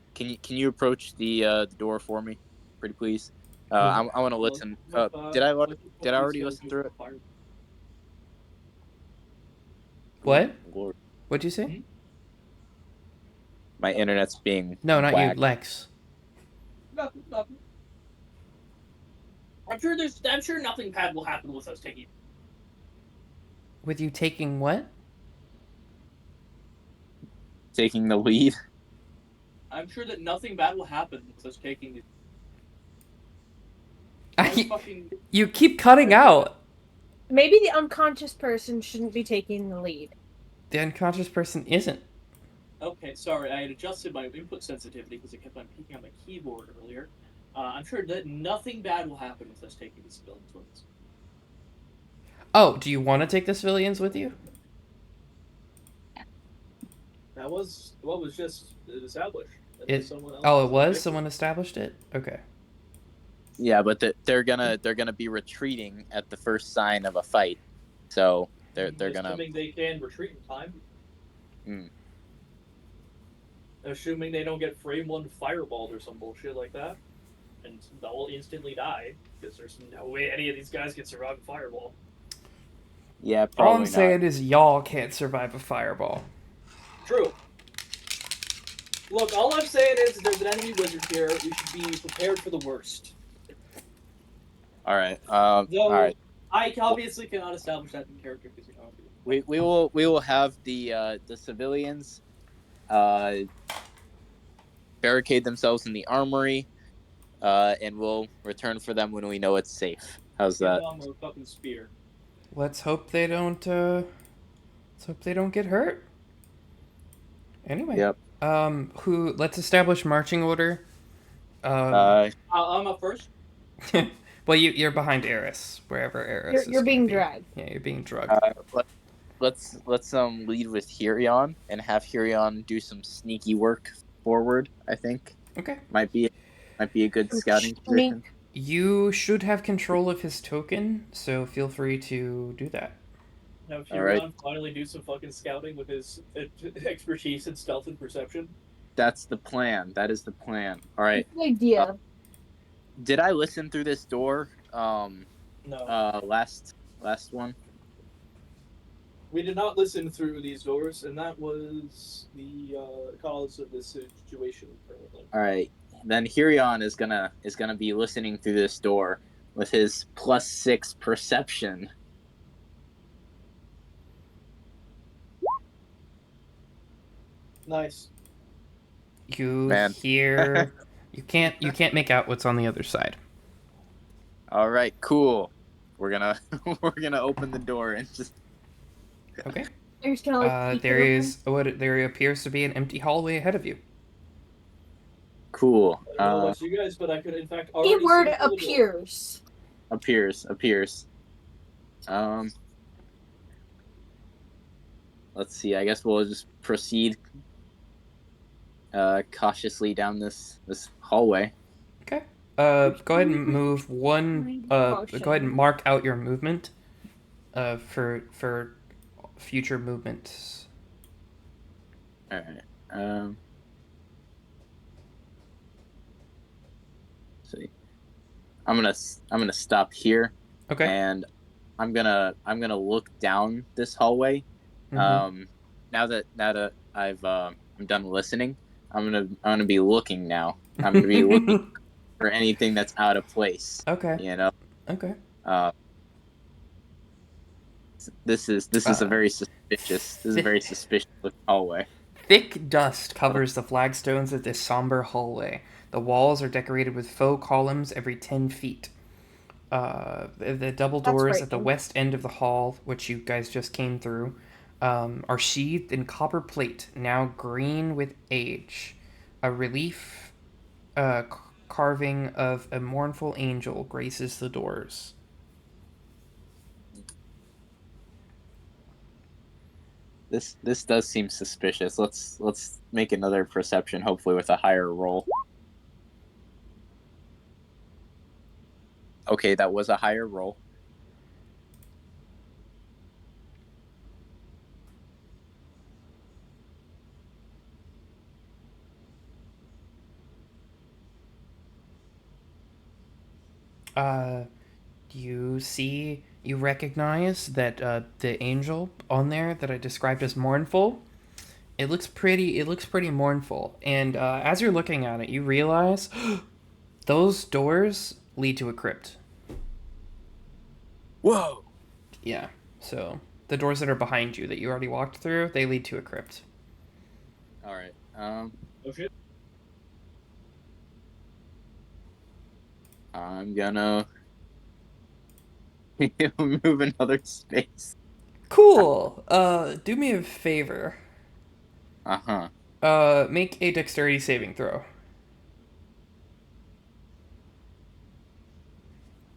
you approach the door for me, pretty please? I want to listen. Did I already listen through it? What? Lord. What'd you say? My internet's being No, not whack. you, Lex. Nothing. I'm sure nothing bad will happen with us taking. With you taking what? Taking the lead. I'm sure that nothing bad will happen with us taking. You keep cutting out. Maybe the unconscious person shouldn't be taking the lead. The unconscious person isn't. Okay, sorry, I had adjusted my input sensitivity because it kept on peeking on my keyboard earlier. I'm sure that nothing bad will happen with us taking the civilians with us. Oh, do you want to take the civilians with you? That was what was just established. Someone established it? Okay. Yeah, but they're gonna be retreating at the first sign of a fight, so they're gonna. Assuming they can retreat in time. Assuming they don't get frame one fireballed or some bullshit like that, and they'll instantly die because there's no way any of these guys can survive a fireball. Yeah, probably All I'm not. saying is y'all can't survive a fireball. True. Look, all I'm saying is there's an enemy wizard here. We should be prepared for the worst. All right. Though, all right. I obviously cannot establish that in character because we will have the civilians barricade themselves in the armory, and we'll return for them when we know it's safe. How's that? A fucking spear. Let's hope they don't. Let's hope they don't get hurt. Anyway. Yep. Let's establish marching order. I'm up first. Well, you're behind Eris, wherever Eris is. You're being dragged. Yeah, you're being drugged. Let's lead with Hirion and have Hirion do some sneaky work forward. I think. Okay. Might be a good scouting position. You should have control of his token, so feel free to do that. Now, Hirion finally do some fucking scouting with his expertise in stealth and perception. That's the plan. That is the plan. All right. Good idea. Did I listen through this door? No. Last one. We did not listen through these doors, and that was the cause of this situation currently. All right. Then Hirion is gonna be listening through this door with his +6 perception. Nice. You hear? You can't make out what's on the other side. All right, cool. We're gonna open the door and just. Okay. There appears to be an empty hallway ahead of you. Cool. I don't know about you guys, but I could in fact already keyword see appears. Appears. let's see. I guess we'll just proceed cautiously down this hallway. Okay. Go ahead and move one. Go ahead and mark out your movement. For future movements. All right. See. I'm gonna stop here. Okay. And I'm gonna look down this hallway. Mm-hmm. Now that I've I'm done listening, I'm gonna be looking now. I'm gonna be looking for anything that's out of place. Okay. You know. Okay. This is a very suspicious. This is a very suspicious looking hallway. Thick dust covers the flagstones of this somber hallway. The walls are decorated with faux columns every 10 feet. The double doors at the west end of the hall, which you guys just came through, are sheathed in copper plate, now green with age. A relief carving of a mournful angel graces the doors. This does seem suspicious. Let's make another perception, hopefully with a higher roll. Okay, that was a higher roll. You recognize that the angel on there that I described as mournful, it looks pretty mournful. And as you're looking at it, you realize those doors lead to a crypt. Whoa! Yeah, so the doors that are behind you that you already walked through, they lead to a crypt. All right. Oh shit. I'm gonna move another space. Cool. Do me a favor. Uh-huh. Make a dexterity saving throw.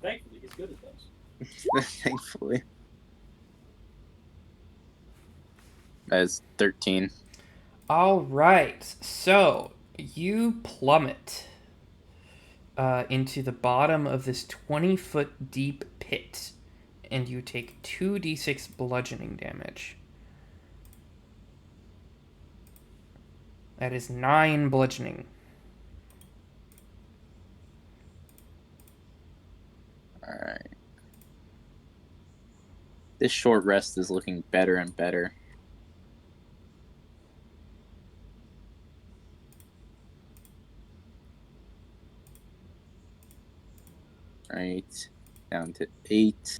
Thankfully, he's good at those. Thankfully. That is 13. All right. So you plummet into the bottom of this 20-foot deep pit, and you take 2d6 bludgeoning damage. That is 9 bludgeoning. All right. This short rest is looking better and better. Right. Down to 8.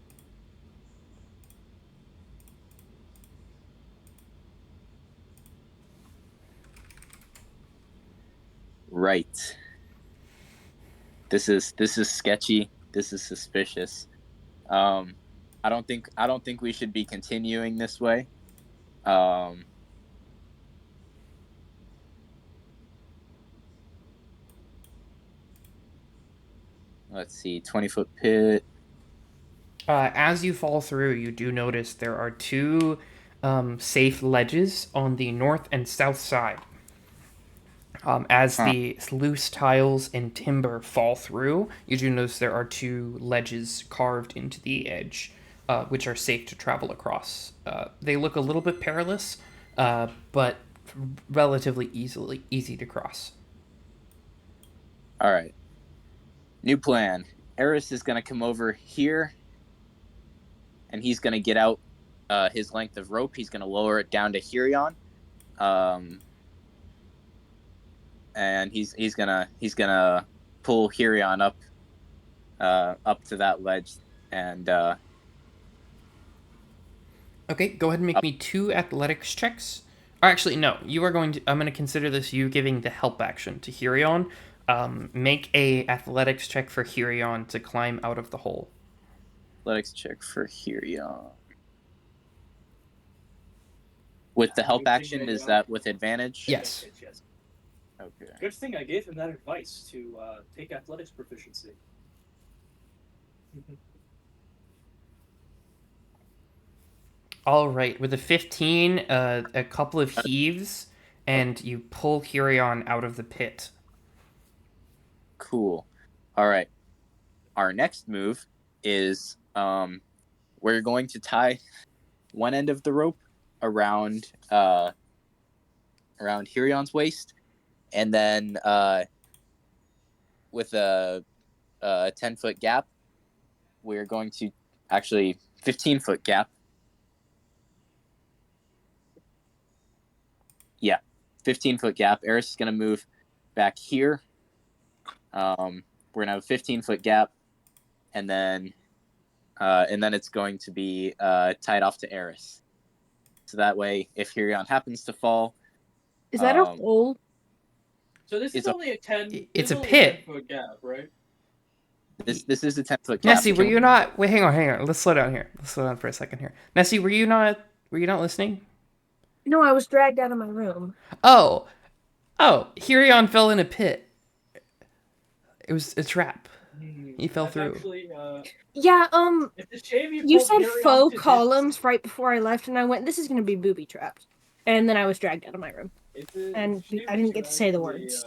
Right. This is sketchy. This is suspicious. I don't think we should be continuing this way. Let's see. 20-foot pit. As you fall through, you do notice there are 2 safe ledges on the north and south side. As the loose tiles and timber fall through, you do notice there are 2 ledges carved into the edge, which are safe to travel across. They look a little bit perilous, but relatively easy to cross. All right. New plan. Eris is going to come over here, and he's going to get out his length of rope. He's going to lower it down to Hirion. And he's gonna pull Hirion up to that ledge, and okay, go ahead and make me 2 athletics checks. Or actually, no, you are going to. I'm going to consider this you giving the help action to Hirion. Make a athletics check for Hirion to climb out of the hole. Athletics check for Hirion. With the help action, is that with advantage? Yes. Okay. Good thing I gave him that advice to take athletics proficiency. All right, with a 15, a couple of heaves, and you pull Hurion out of the pit. Cool. All right. Our next move is we're going to tie one end of the rope around Hurion's waist, and then with a 10-foot gap, we're going to actually 15-foot gap. Yeah, 15-foot gap. Eris is going to move back here. We're going to have a 15-foot gap, and then it's going to be tied off to Eris. So that way, if Hurion happens to fall, Is that a hole? So this is only a 10. It's a only pit. 10-foot gap, right? This is a 10-foot gap. Nessie, were you not? Wait, hang on. Let's slow down here. Let's slow down for a second here. Nessie, were you not listening? No, I was dragged out of my room. Oh, Hurion fell in a pit. It was a trap. He fell through. Actually, Yeah, if the shave you said Hurion faux to columns right before I left, and I went, this is going to be booby trapped. And then I was dragged out of my room. And I didn't get to say the words.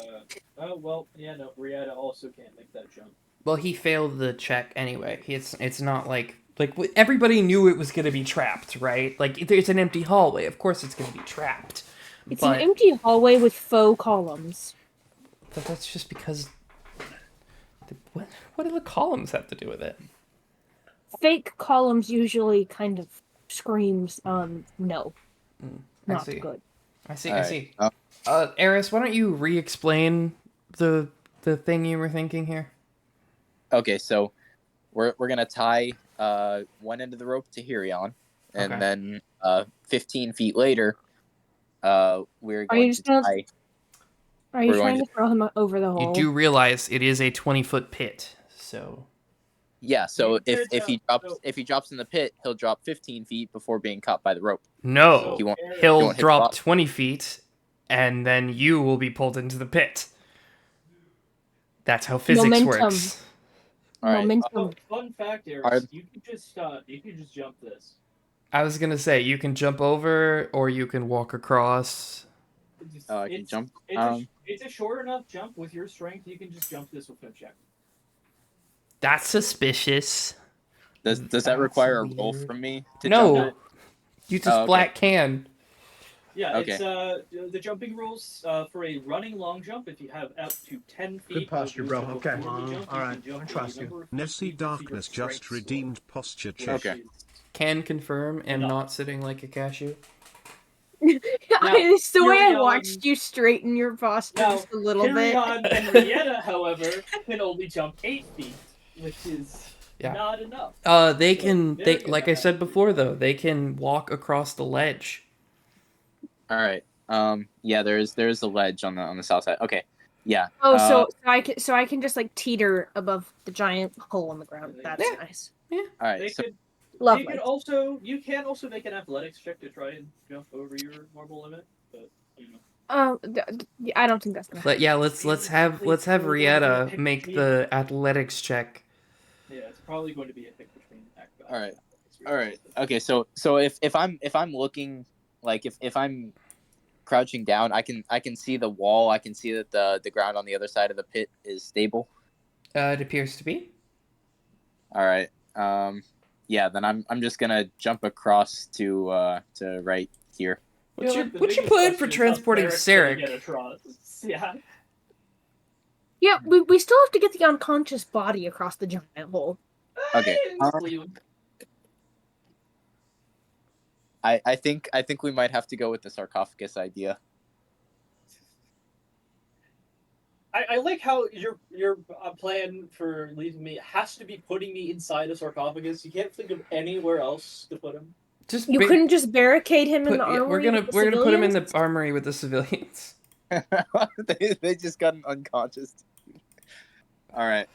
Oh, well, yeah, no, Rihanna also can't make that jump. Well, he failed the check anyway. It's not like everybody knew it was going to be trapped, right? Like, it's an empty hallway. Of course it's going to be trapped. It's an empty hallway with faux columns. But that's just because... What do the columns have to do with it? Fake columns usually kind of screams, no. Not see. good. I see. All I right. see. Eris, why don't you re-explain the thing you were thinking here? Okay, so we're gonna tie one end of the rope to Hurion, and Okay. then 15 feet later, we're going to tie. Are you We're trying going to throw him over the hole? You do realize it is a 20-foot pit, so... Yeah, so Yeah, if he drops in the pit, he'll drop 15 feet before being caught by the rope. No, He won't- he'll won't hit the drop bottom. 20 feet, and then you will be pulled into the pit. That's how physics Momentum. works. All right. Momentum. Oh, fun fact, Eris, you can just jump this. I was gonna say, you can jump over, or you can walk across. I can jump. It's a short enough jump with your strength. You can just jump this with no check. That's suspicious. Does that require a roll from me to No, jump it? you just okay. flat can. Yeah, Okay. it's the jumping rules for a running long jump. If you have up to 10 feet, Good posture, bro. Okay. All Alright, I trust you. Nessie Darkness just redeemed posture check. Okay. Can confirm, am not sitting like a cashew. It's the way I Hurion- watched you straighten your posture just a little bit. Hurion and Rihanna, however, can only jump 8 feet, which is not enough. They can. They like I said before, though, they can walk across the ledge. All right. Yeah, there's a ledge on the south side. Okay. Yeah. Oh, so I can just like teeter above the giant hole in the ground. That's nice. All right. They So could, Lovely. you can also make an athletics check to try and jump over your marble limit, but you know. I don't think that's gonna happen. But yeah, let's have Rietta make the athletics check. Yeah, it's probably going to be a pick between acrobatics. All right. All right. Okay. So if I'm looking, like if I'm crouching down, I can see the wall. I can see that the ground on the other side of the pit is stable. It appears to be. All right. Yeah. Then I'm just gonna jump across to right here. What's your plan for transporting Sarek? Yeah. Yeah, we still have to get the unconscious body across the giant hole. Okay. I think we might have to go with the sarcophagus idea. I like how your plan for leaving me has to be putting me inside a sarcophagus. You can't think of anywhere else to put him. You couldn't just barricade him in the armory. We're gonna put him in the armory with the civilians. they just got unconscious. All right.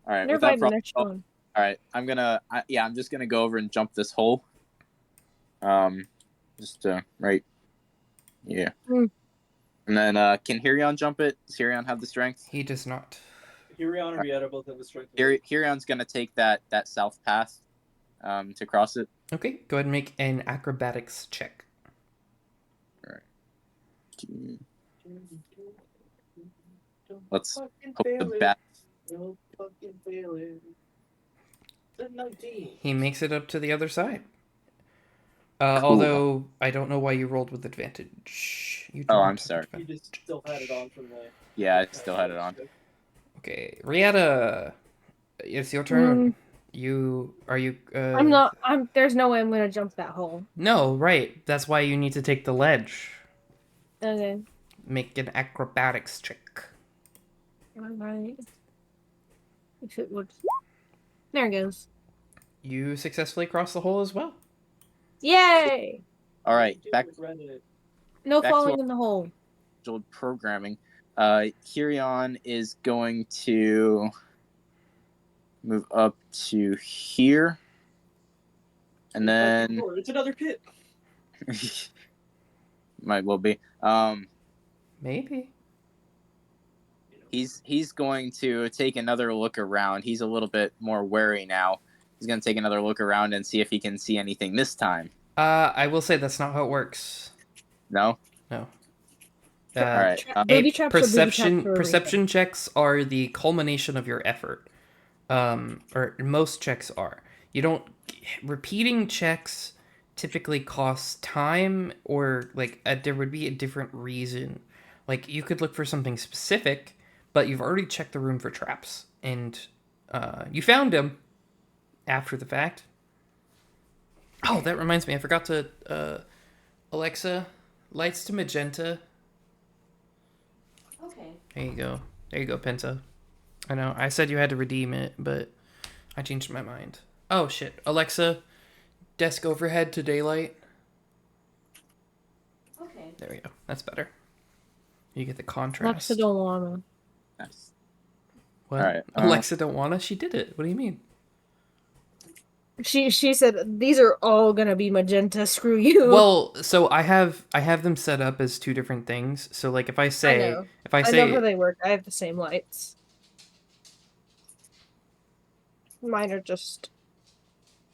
Never mind the next one. All right. I'm just gonna go over and jump this hole. Just right. Yeah. And then can Hurion jump it? Does Hurion have the strength? He does not. Hurion and Rietta both have the strength. Hurion's gonna take that south path to cross it. Okay, go ahead and make an acrobatics check. Let's Fucking hope the fail it. bat. Don't fucking fail it. It's a 19. He makes it up to the other side. Cool. Although I don't know why you rolled with advantage. You Oh, don't I'm have sorry. You just still had it on from the. Yeah, I still had it on. Okay, Rieta, it's your turn. You are you? I'm not. There's no way I'm gonna jump that hole. No, right. That's why you need to take the ledge. Okay. Make an acrobatics check. Alright. If it would. There it goes. You successfully cross the hole as well. Yay! All right, back No back to falling our in the hole. scheduled programming. Hirion is going to move up to here, and then It's another pit. might well be. Maybe. He's going to take another look around. He's a little bit more wary now. He's going to take another look around and see if he can see anything this time. I will say that's not how it works. No? No. All right. Booby traps are booby traps for a reason. Perception checks are the culmination of your effort. Or most checks are. You don't repeating checks typically costs time, or like there would be a different reason. Like you could look for something specific, but you've already checked the room for traps, and you found him after the fact. Oh, that reminds me, I forgot to Alexa, lights to magenta. Okay. There you go. There you go, Penta. I know, I said you had to redeem it, but I changed my mind. Oh, shit. Alexa, desk overhead to daylight. Okay. There we go. That's better. You get the contrast. Alexa don't wanna. Nice. What? All right. Alexa don't wanna? She did it. What do you mean? She said these are all gonna be magenta. Screw you. Well, so I have them set up as two different things. So like if I say I know how they work. I have the same lights. Mine are just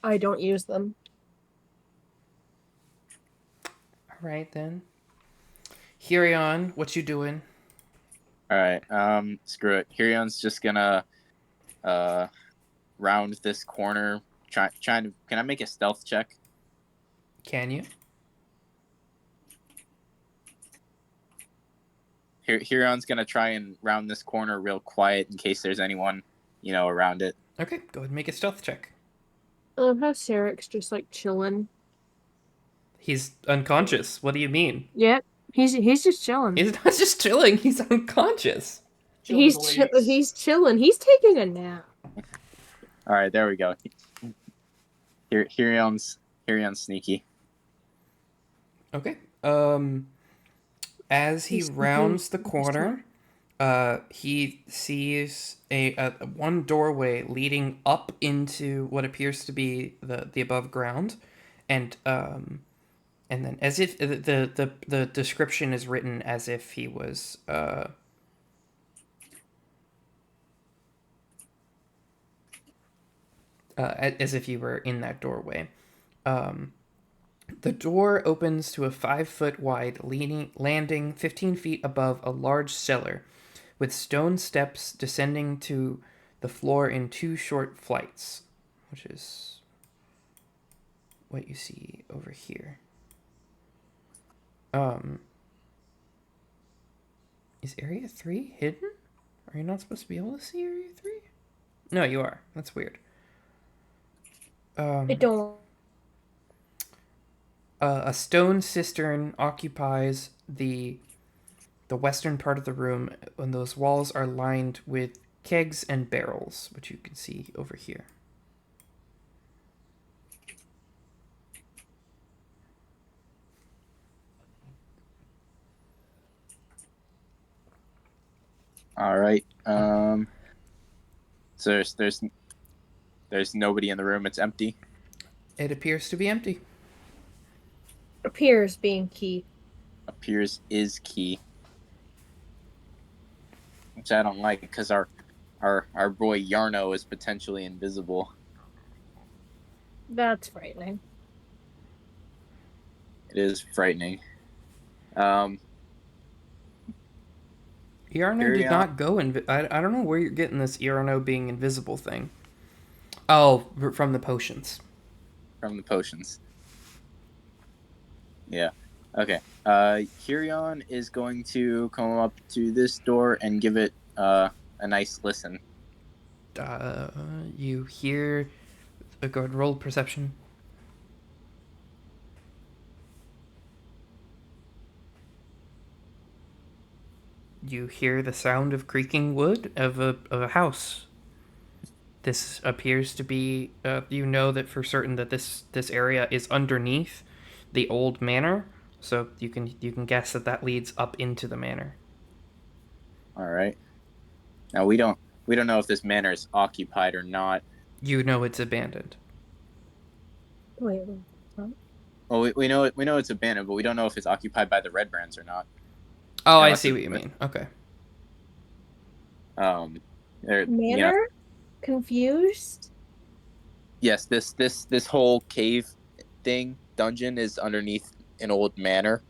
I don't use them. All right then. Hirion, what you doing? All right. Screw it. Hirion's just gonna round this corner. Trying to. Can I make a stealth check? Can you? Hirion's gonna try and round this corner real quiet in case there's anyone, around it. Okay, go ahead and make a stealth check. I love how Sarek's just like chilling. He's unconscious. What do you mean? Yep, he's just chilling. He's not just chilling. He's unconscious. He's chilling. He's taking a nap. All right, there we go. Hirion's sneaky. Okay. As he rounds the corner, he sees a one doorway leading up into what appears to be the above ground, and then as if the description is written as if he was as if you were in that doorway. The door opens to a 5-foot wide landing 15 feet above a large cellar, with stone steps descending to the floor in 2 short flights, which is what you see over here. Is Area 3 hidden? Are you not supposed to be able to see Area 3? No, you are. That's weird. It don't. A stone cistern occupies the western part of the room, and those walls are lined with kegs and barrels, which you can see over here. All right. So there's nobody in the room. It's empty. It appears to be empty. Appears being key. Appears is key. Which I don't like because our boy Yarno is potentially invisible. That's frightening. It is frightening. Iarno Carry did on. not go I don't know where you're getting this Iarno being invisible thing. Oh, from the potions. From the potions. Yeah. Okay. Hirion is going to come up to this door and give it a nice listen. You hear... go ahead, roll perception. You hear the sound of creaking wood of a house. This appears to be... you know that for certain that this area is underneath the old manor, so you can guess that leads up into the manor. All right. Now we don't know if this manor is occupied or not. You know it's abandoned. Wait. Huh? Well, we know it's abandoned, but we don't know if it's occupied by the Red Brands or not. Oh, I see what you mean. Okay. Manor? Confused? Yes, this whole cave dungeon is underneath an old manor.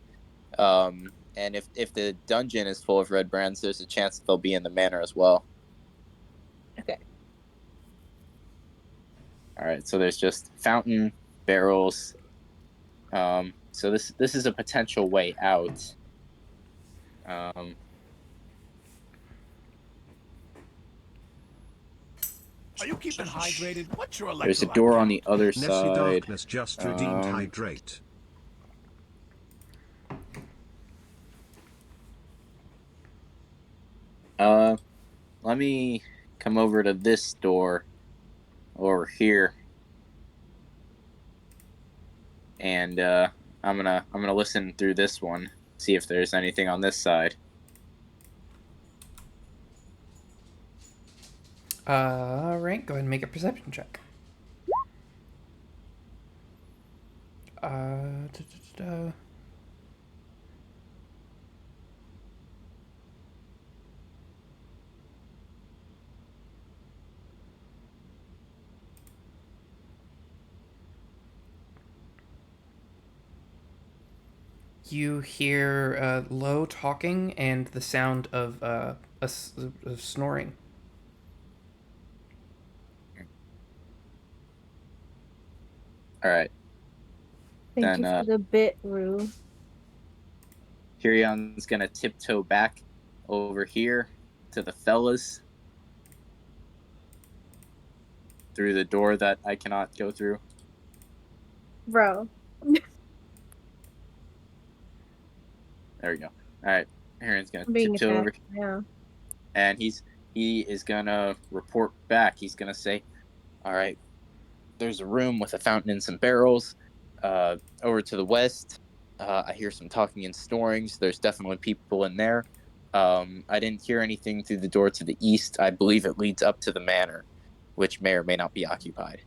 And if the dungeon is full of Red Brands, there's a chance that they'll be in the manor as well. Okay. All right, so there's just fountain, barrels. So this is a potential way out. Are you keeping hydrated? What's your electrolyte There's a door on the count? other Nessie side. Darkness just redeemed hydrate. Let me come over to this door over here, and I'm gonna listen through this one, see if there's anything on this side. Right. Go ahead and make a perception check. You hear low talking and the sound of snoring. All right. Thank you for the bit, Rue. Kirion's gonna tiptoe back over here to the fellas through the door that I cannot go through. Bro. There we go. All right. Kirion's gonna Being tiptoe over, yeah. and he is gonna report back. He's gonna say, "All right, there's a room with a fountain and some barrels. Over to the west, I hear some talking and snoring. So there's definitely people in there. I didn't hear anything through the door to the east. I believe it leads up to the manor, which may or may not be occupied."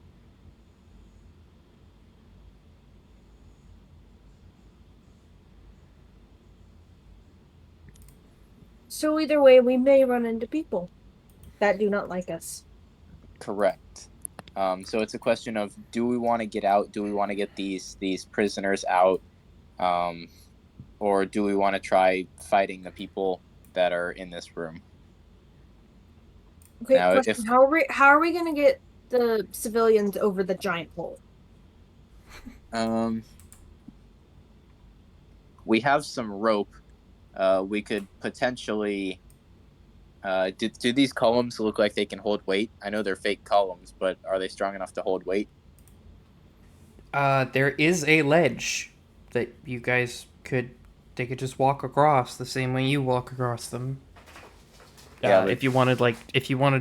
So either way, we may run into people that do not like us. Correct. So it's a question of, do we want to get out? Do we want to get these prisoners out? Or do we want to try fighting the people that are in this room? Okay, now, question. How are we going to get the civilians over the giant hole? We have some rope. We could potentially... do these columns look like they can hold weight? I know they're fake columns, but are they strong enough to hold weight? There is a ledge that you guys they could just walk across the same way you walk across them. Yeah, if you wanted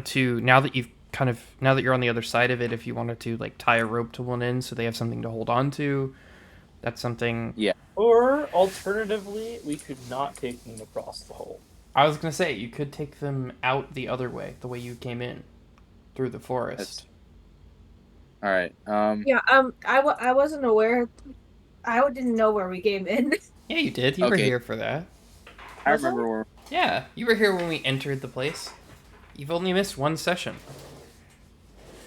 to, now that you're on the other side of it, if you wanted to like tie a rope to one end so they have something to hold on to, that's something. Yeah. Or alternatively, we could not take them across the hole. I was gonna say you could take them out the other way, the way you came in, through the forest. All right. Yeah. I wasn't aware. I didn't know where we came in. Yeah, you did. You were here for that. I remember where. Yeah, you were here when we entered the place. You've only missed one session.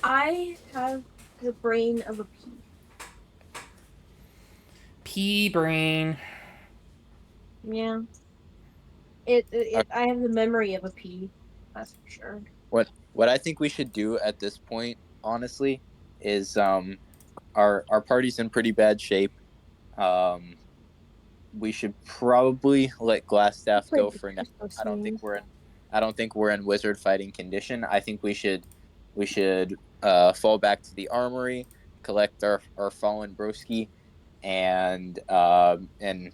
I have the brain of a pea. pea brain. Yeah. I have the memory of a pea. That's for sure. What I think we should do at this point, honestly, is our party's in pretty bad shape. Um, we should probably let Glassstaff Played go the for now. Christmas I don't theme. think we're in wizard fighting condition. I think we should fall back to the armory, collect our fallen broski, and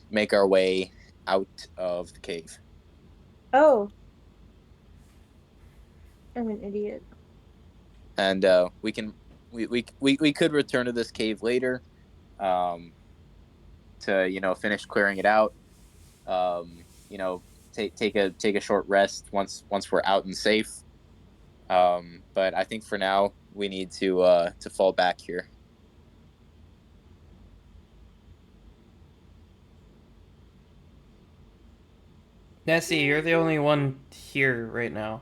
make our way out of the cave. Oh, I'm an idiot. And we could return to this cave later, um, to finish clearing it out. Um, you know, take a short rest once we're out and safe. But I think for now we need to fall back here. Nessie, you're the only one here right now,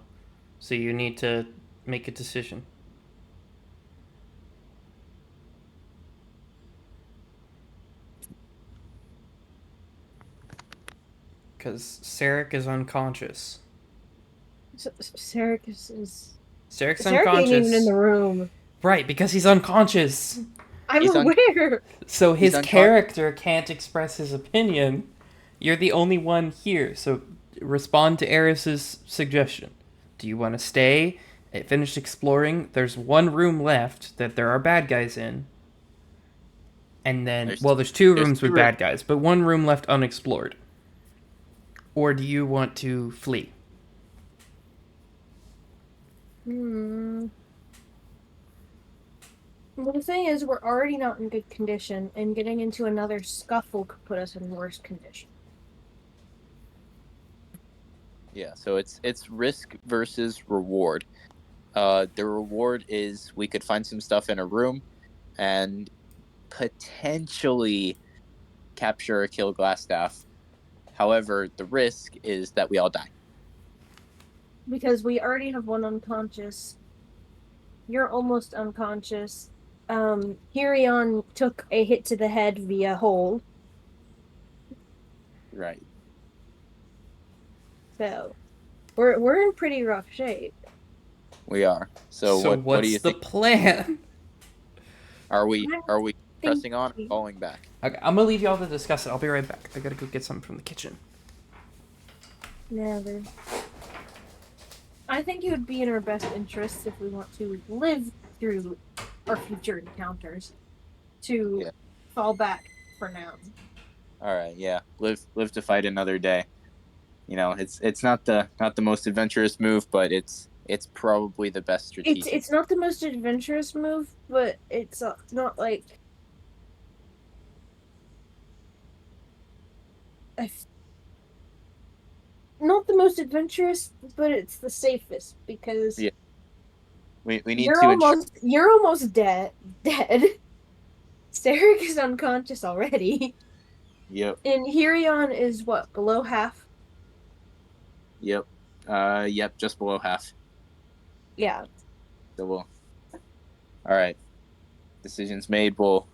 so you need to make a decision. Because Sarek is unconscious. Sarek is. Sarek's Sarek ain't even in unconscious. the room. Right, because he's unconscious. I'm He's aware. So his uncon- character can't express his opinion. You're the only one here, so respond to Eris's suggestion. Do you want to stay? Finish exploring. There's one room left that there are bad guys in. And then, there's two rooms with bad guys, but one room left unexplored. Or do you want to flee? Well, the thing is, we're already not in good condition, and getting into another scuffle could put us in worse condition. Yeah, so it's risk versus reward. The reward is we could find some stuff in a room and potentially capture or kill Glassstaff. However, the risk is that we all die. Because we already have one unconscious. You're almost unconscious. Hirion took a hit to the head via hold. Right. So we're in pretty rough shape. We are. So what do you what's the think? plan? Are we pressing on or falling back? Okay, I'm gonna leave y'all to discuss it. I'll be right back. I gotta go get something from the kitchen. Never. I think it would be in our best interests if we want to live through our future encounters to fall back for now. All right, yeah. Live to fight another day. It's not the most adventurous move, but it's probably the best strategic. It's not the most adventurous move, but it's not like not the most adventurous, but it's the safest because we need to you're almost dead. Sarek is unconscious already. Yep. And Hirion is what, below half? Yep. Yep, just below half. Yeah. So we'll. All right. Decisions made. We'll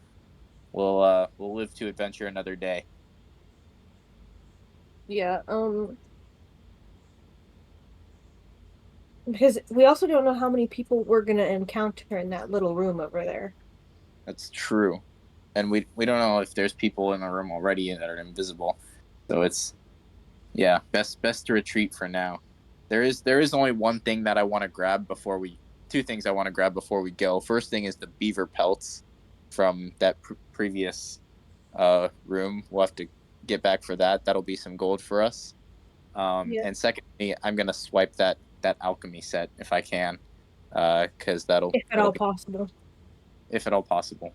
live to adventure another day. Yeah. Because we also don't know how many people we're gonna encounter in that little room over there. That's true, and we don't know if there's people in the room already that are invisible. So it's best to retreat for now. There is only one thing that I want to grab before we. Two things I want to grab before we go. First thing is the beaver pelts from that previous room. We'll have to get back for that. That'll be some gold for us. And secondly, I'm gonna swipe that alchemy set if I can, because that'll if at all possible. If at all possible.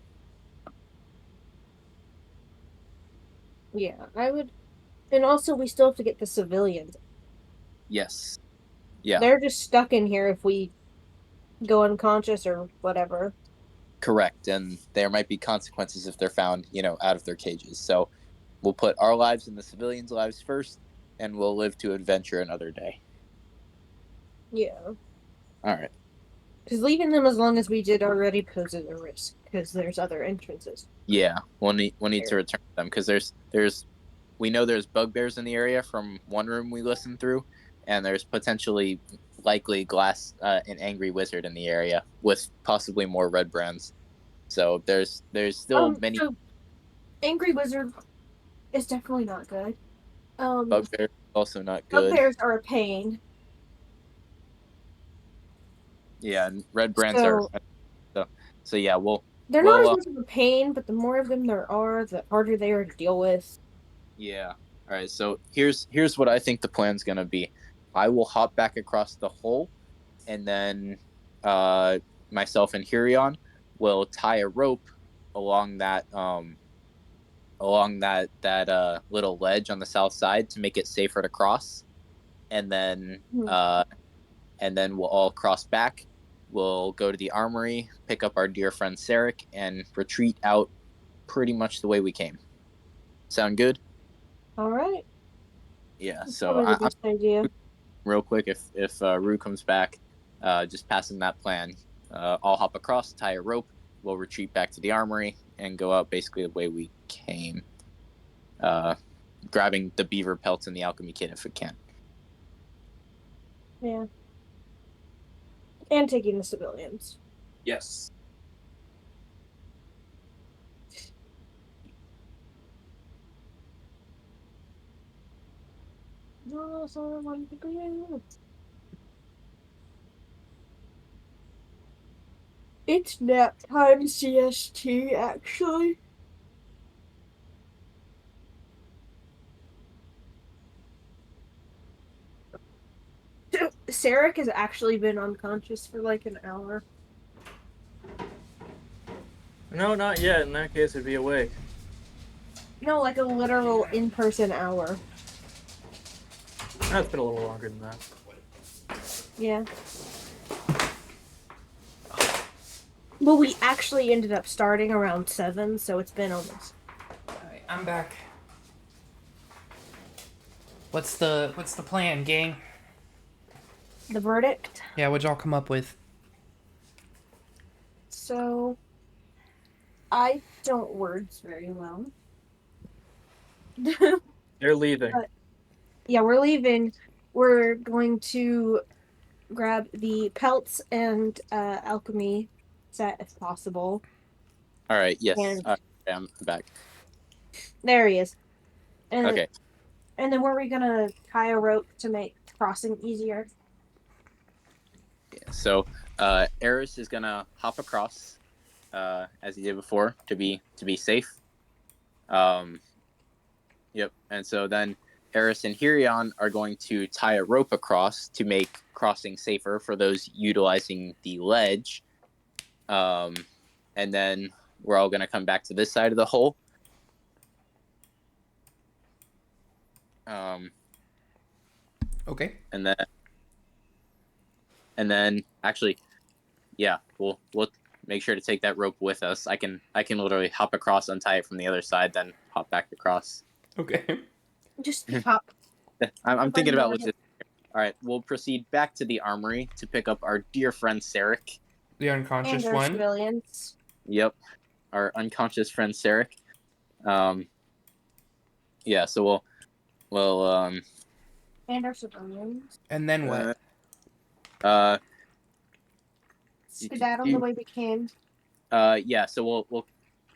Yeah, I would. And also, we still have to get the civilians. Yes. Yeah. They're just stuck in here if we go unconscious or whatever. Correct, and there might be consequences if they're found, out of their cages. So we'll put our lives and the civilians' lives first, and we'll live to adventure another day. Yeah. All right. Because leaving them as long as we did already poses a risk, because there's other entrances. Yeah, we'll need to return them because we know there's bugbears in the area from one room we listened through, and there's potentially likely an angry wizard in the area with possibly more red brands. So there's still many. So Angry Wizard is definitely not good. Bugbears also not good. Bugbears are a pain. Yeah, and red brands are so yeah. They're not as much of a pain, but the more of them there are, the harder they are to deal with. Yeah. All right. So here's what I think the plan's gonna be. I will hop back across the hole, and then myself and Hurion will tie a rope along that little ledge on the south side to make it safer to cross, and then we'll all cross back. We'll go to the armory, pick up our dear friend Sarek, and retreat out pretty much the way we came. Sound good? All right. Yeah. That's So probably the best idea. real quick, if Rue comes back, just passing that plan, I'll hop across, tie a rope. We'll retreat back to the armory and go out basically the way we came, grabbing the beaver pelts and the alchemy kit if we can. Yeah. And taking the civilians. Yes. No, someone to be. It's nap time CST, actually. Sarek has actually been unconscious for like an hour. No, not yet. In that case, it'd be awake. No, like a literal in-person hour. That's been a little longer than that. Yeah. Well, we actually ended up starting around 7, so it's been almost. Alright, I'm back. What's the plan, gang? The verdict? Yeah, what'd y'all come up with? So, I don't words very well. They're leaving. Yeah, we're leaving. We're going to grab the pelts and alchemy set if possible. All right. Yes. And I'm back. there he is. And, Okay. And then were we gonna tie a rope to make crossing easier? Yeah, so Eris is gonna hop across, as he did before, to be safe. Yep. And so then Eris and Hirion are going to tie a rope across to make crossing safer for those utilizing the ledge. And then we're all going to come back to this side of the hole. Okay. And then actually, yeah, we'll make sure to take that rope with us. I can literally hop across, untie it from the other side, then hop back across. Okay. Just hop. I'm thinking about logistics. All right, we'll proceed back to the armory to pick up our dear friend Sarek. The unconscious and our one. Civilians. Yep, our unconscious friend Sarek. Yeah, so we'll and our civilians. And then what? Skedaddle the way we came. Yeah, so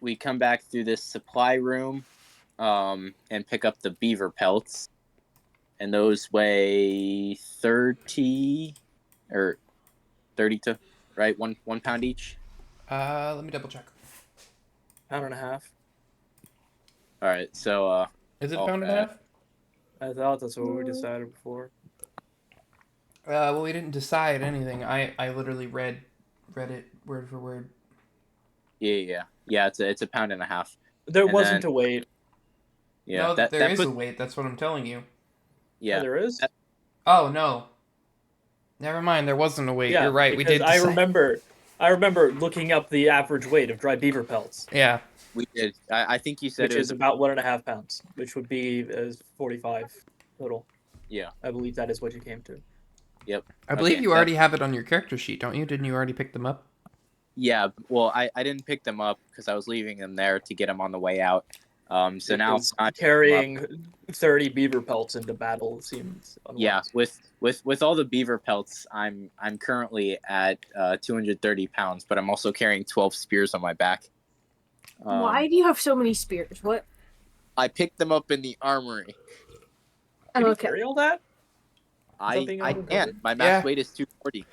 we come back through this supply room, and pick up the beaver pelts, and those weigh 30 or 32, right? One pound each. Let me double check. Pound and a half. All right, so is it a pound and a half? I thought that's what we decided before. Well, we didn't decide anything. I literally read it word for word. Yeah. It's a pound and a half. There wasn't a weight. Yeah, no, there is a weight. That's what I'm telling you. Yeah, there is. Oh no. Never mind. There wasn't a weight. Yeah, you're right. We did. I remember looking up the average weight of dry beaver pelts. Yeah. We did. I think you said which is about 1.5 pounds, which would be 45 total. Yeah, I believe that is what you came to. Yep. I believe Okay, you already have it on your character sheet, don't you? Didn't you already pick them up? Yeah, well, I didn't pick them up because I was leaving them there to get them on the way out. So now I picked them up. Carrying 30 beaver pelts into battle seems unwise. Yeah, with all the beaver pelts, I'm currently at 230 pounds, but I'm also carrying 12 spears on my back. Why do you have so many spears? What? I picked them up in the armory. Can you Okay. carry all that? I being can. uncovered? My max weight is 240.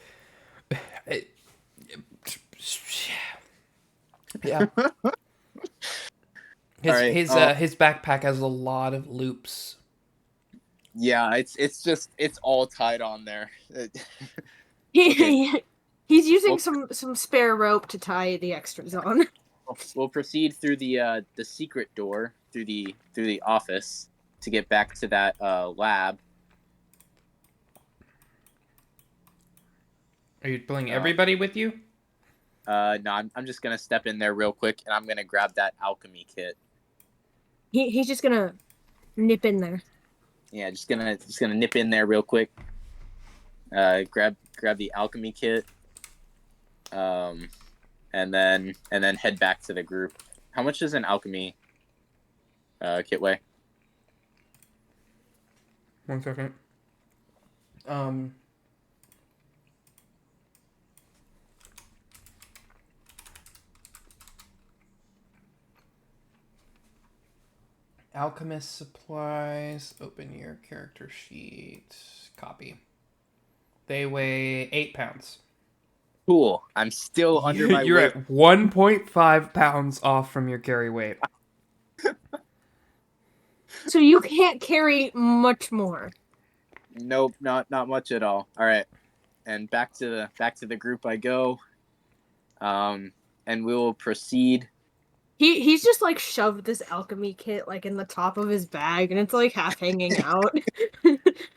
Yeah. His backpack has a lot of loops. Yeah, it's all tied on there. He's using some spare rope to tie the extras on. We'll proceed through the secret door through the office to get back to that lab. Are you pulling everybody with you? No, I'm just gonna step in there real quick, and I'm gonna grab that alchemy kit. He's just gonna nip in there. Yeah, just gonna nip in there real quick. Grab the alchemy kit. And then head back to the group. How much does an alchemy kit weigh? 1 second. Alchemist supplies. Open your character sheet. Copy. They weigh 8 pounds. Cool. I'm still under my You're weight. at 1.5 pounds off from your carry weight. So you can't carry much more. Nope, not much at all. All right, and back to the group I go. And we will proceed. He's just like shoved this alchemy kit like in the top of his bag, and it's like half hanging out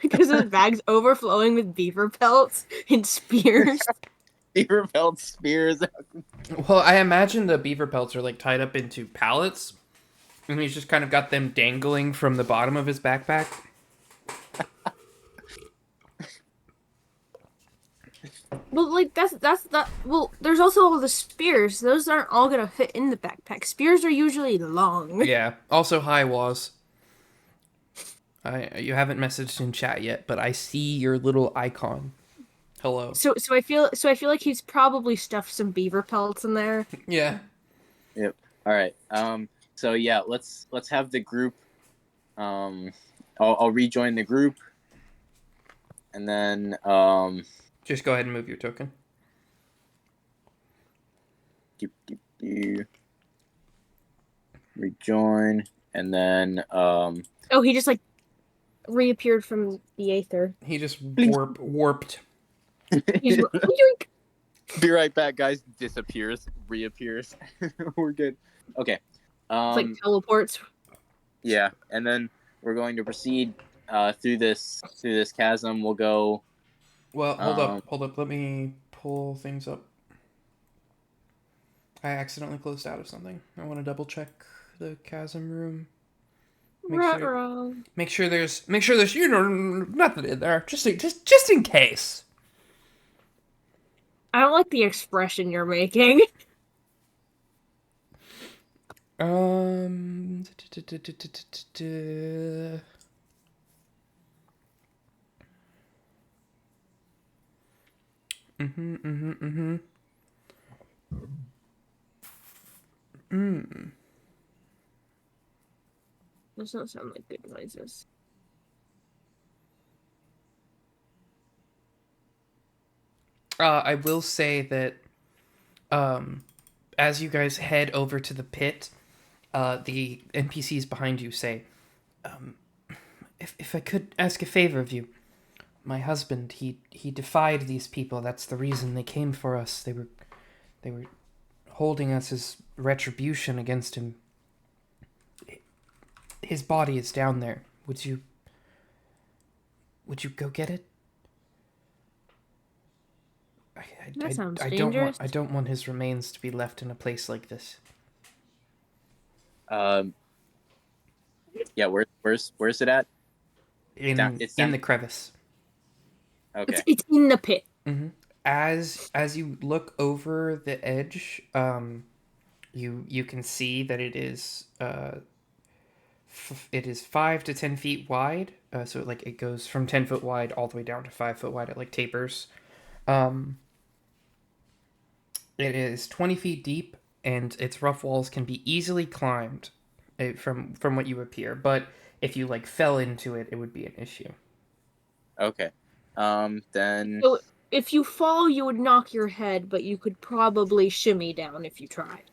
because his bag's overflowing with beaver pelts and spears. Beaver pelts, spears. Well, I imagine the beaver pelts are like tied up into pallets, and he's just kind of got them dangling from the bottom of his backpack. Well, like that's that. Well, there's also all the spears. Those aren't all gonna fit in the backpack. Spears are usually long. Yeah. Also, hi, Waz. You haven't messaged in chat yet, but I see your little icon. Hello. So I feel like he's probably stuffed some beaver pelts in there. Yeah. Yep. All right. So yeah, let's have the group. I'll rejoin the group, and then just go ahead and move your token. Rejoin, and then Oh, he just like reappeared from the aether. He just warped. He's Be right back, guys. Disappears, reappears. We're good. Okay. It's like teleports. Yeah, and then we're going to proceed through this chasm. We'll go. Well, hold up. Let me pull things up. I accidentally closed out of something. I want to double check the chasm room. Make sure there's nothing in there. Just in case. I don't like the expression you're making. Those don't sound like good noises. I will say that as you guys head over to the pit, the NPCs behind you say, if I could ask a favor of you, my husband, he defied these people. That's the reason they came for us. They were holding us as retribution against him. His body is down there. Would you go get it? That sounds dangerous. I don't want his remains to be left in a place like this. Yeah, where's it at? In the crevice. Okay. It's in the pit. Mm-hmm. As you look over the edge, you can see that it is it is 5 to 10 feet wide. So like it goes from 10 foot wide all the way down to 5 foot wide. It like tapers. Um, it is 20 feet deep, and its rough walls can be easily climbed from what you appear. But if you like fell into it, it would be an issue. Okay. Then. So if you fall, you would knock your head, but you could probably shimmy down if you tried.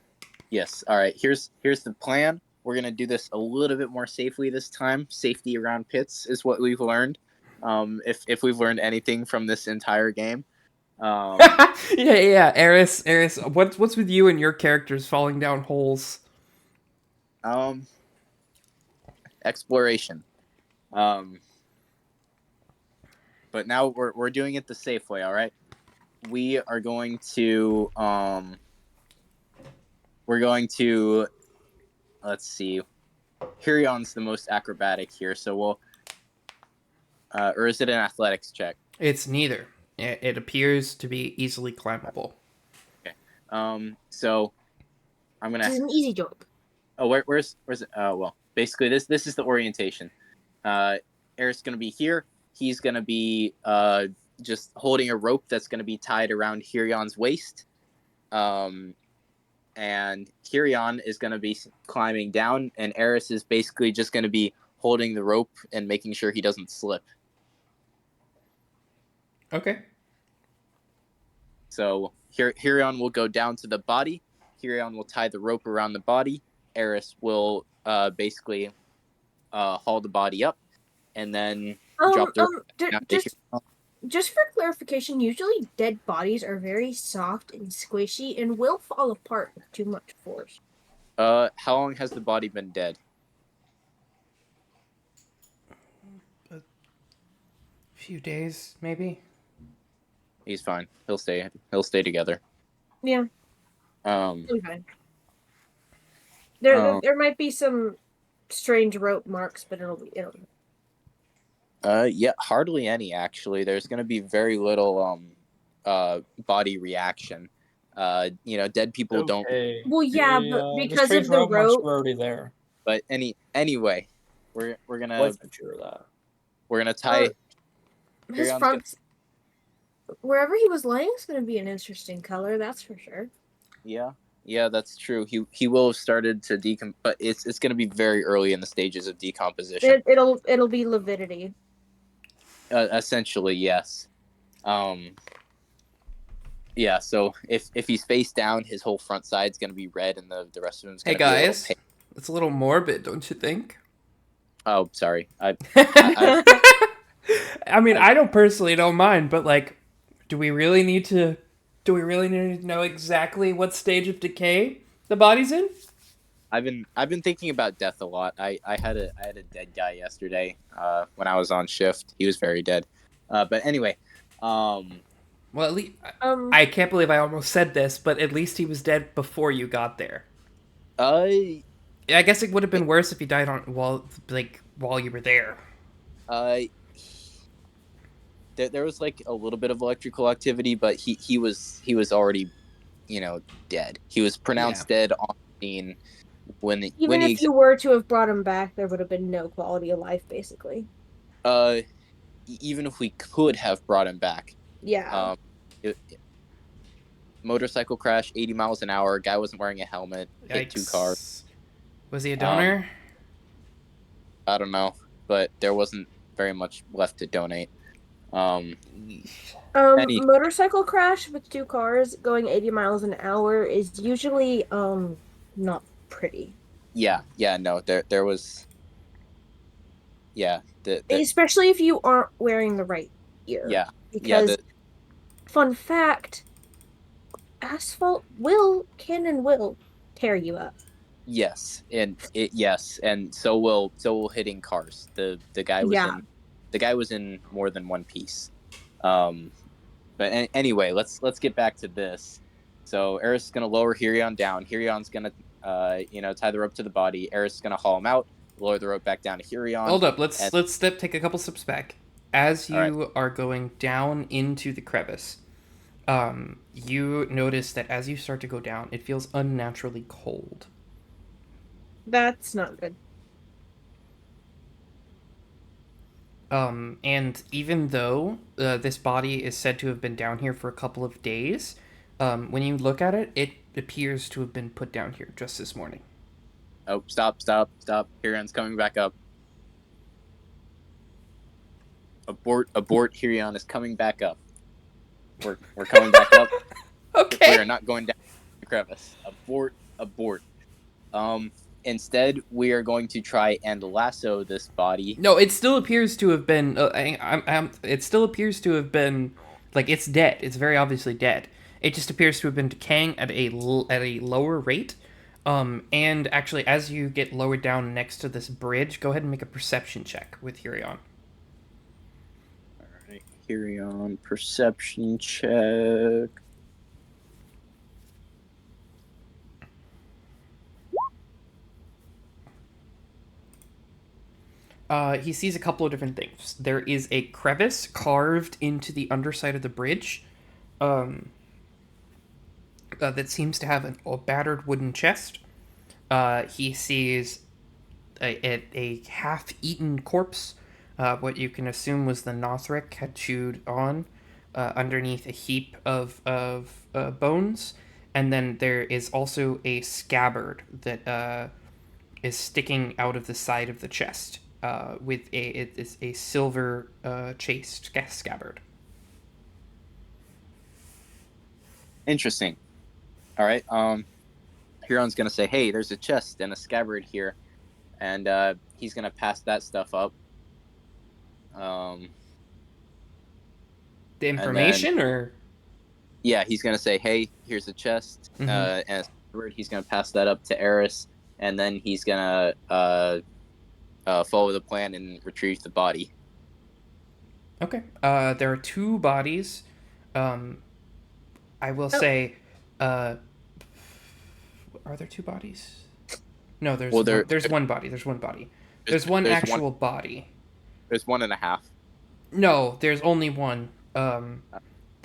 Yes. All right. Here's the plan. We're gonna do this a little bit more safely this time. Safety around pits is what we've learned. If we've learned anything from this entire game. Yeah. Eris, what's with you and your characters falling down holes? Exploration. But now we're doing it the safe way. All right. We are going to we're going to let's see. Hirion's the most acrobatic here, so we'll or is it an athletics check? It's neither. It appears to be easily climbable. Okay. So I'm gonna. This is an easy jump. Oh, where's it? Well, basically this is the orientation. Eric's gonna be here. He's gonna be just holding a rope that's gonna be tied around Hirion's waist. And Hirion is gonna be climbing down, and Eris is basically just gonna be holding the rope and making sure he doesn't slip. Okay. So Hirion will go down to the body. Hirion will tie the rope around the body. Eris will basically haul the body up, and then drop the rope. Just for clarification, usually dead bodies are very soft and squishy and will fall apart with too much force. How long has the body been dead? A few days, maybe. He's fine. He'll stay together. Yeah. It'll be fine. There might be some strange rope marks, but it'll be. Yeah, hardly any actually. There's gonna be very little body reaction. Dead people don't. Well, yeah, but because of the rope, we're already there. But anyway, we're gonna. Wasn't sure of that. We're gonna tie. His front, wherever he was laying, is gonna be an interesting color. That's for sure. Yeah, that's true. He will have started to decompose, but it's gonna be very early in the stages of decomposition. It'll be lividity. Essentially, yes. Yeah, so if he's face down, his whole front side's gonna be red, and the rest of him's gonna be guys, it's a little morbid, don't you think? Oh, sorry. I mean, I don't mind, but like, do we really need to know exactly what stage of decay the body's in? I've been thinking about death a lot. I had a dead guy yesterday when I was on shift. He was very dead. But anyway, well, at least I can't believe I almost said this, but at least he was dead before you got there. I guess it would have been worse if he died while you were there. There was like a little bit of electrical activity, but he was already, dead. He was pronounced dead on the scene Even if you were to have brought him back, there would have been no quality of life, basically. Even if we could have brought him back. Yeah. Motorcycle crash, 80 miles an hour. Guy wasn't wearing a helmet. Yikes. Hit 2 cars. Was he a donor? I don't know, but there wasn't very much left to donate. Motorcycle crash with 2 cars going 80 miles an hour is usually not pretty. Yeah, no, there was. Yeah, especially if you aren't wearing the right gear. Yeah, because fun fact, asphalt can and will tear you up. Yes, and so will hitting cars. The guy was in more than one piece. But anyway, let's get back to this. So Eris is gonna lower Hirion down. Hirion's gonna tie the rope to the body. Eris is gonna haul him out, lower the rope back down to Hirion. Hold up, let's take a couple steps back. as All right. you are going down into the crevice, you notice that as you start to go down, it feels unnaturally cold. That's not good. And even though this body is said to have been down here for a couple of days, when you look at it, it appears to have been put down here just this morning. Oh, stop, stop, stop. Hirion's coming back up. Abort, abort. Hirion is coming back up. We're coming back up. Okay. We are not going down the crevice. Abort, abort. Instead, we are going to try and lasso this body. No, it still appears to have been. It still appears to have been, like, it's dead. It's very obviously dead. It just appears to have been decaying at a lower rate. And actually, as you get lowered down next to this bridge, go ahead and make a perception check with Hirion. All right, Hirion, perception check. He sees a couple of different things. There is a crevice carved into the underside of the bridge, that seems to have a battered wooden chest. He sees a half-eaten corpse, what you can assume was the Nothric had chewed on, underneath a heap of bones. And then there is also a scabbard that is sticking out of the side of the chest, with it is a silver chased scabbard. Interesting. All right. Huron's gonna say, "Hey, there's a chest and a scabbard here," and he's gonna pass that stuff up. The information, or yeah, he's gonna say, "Hey, here's a chest and a scabbard." He's gonna pass that up to Eris, and then he's gonna follow the plan and retrieve the body. Okay. There are two bodies. I will say, are there two bodies? No, there's there's one body. There's one body. There's one actual body. There's 1.5. No, there's only one. The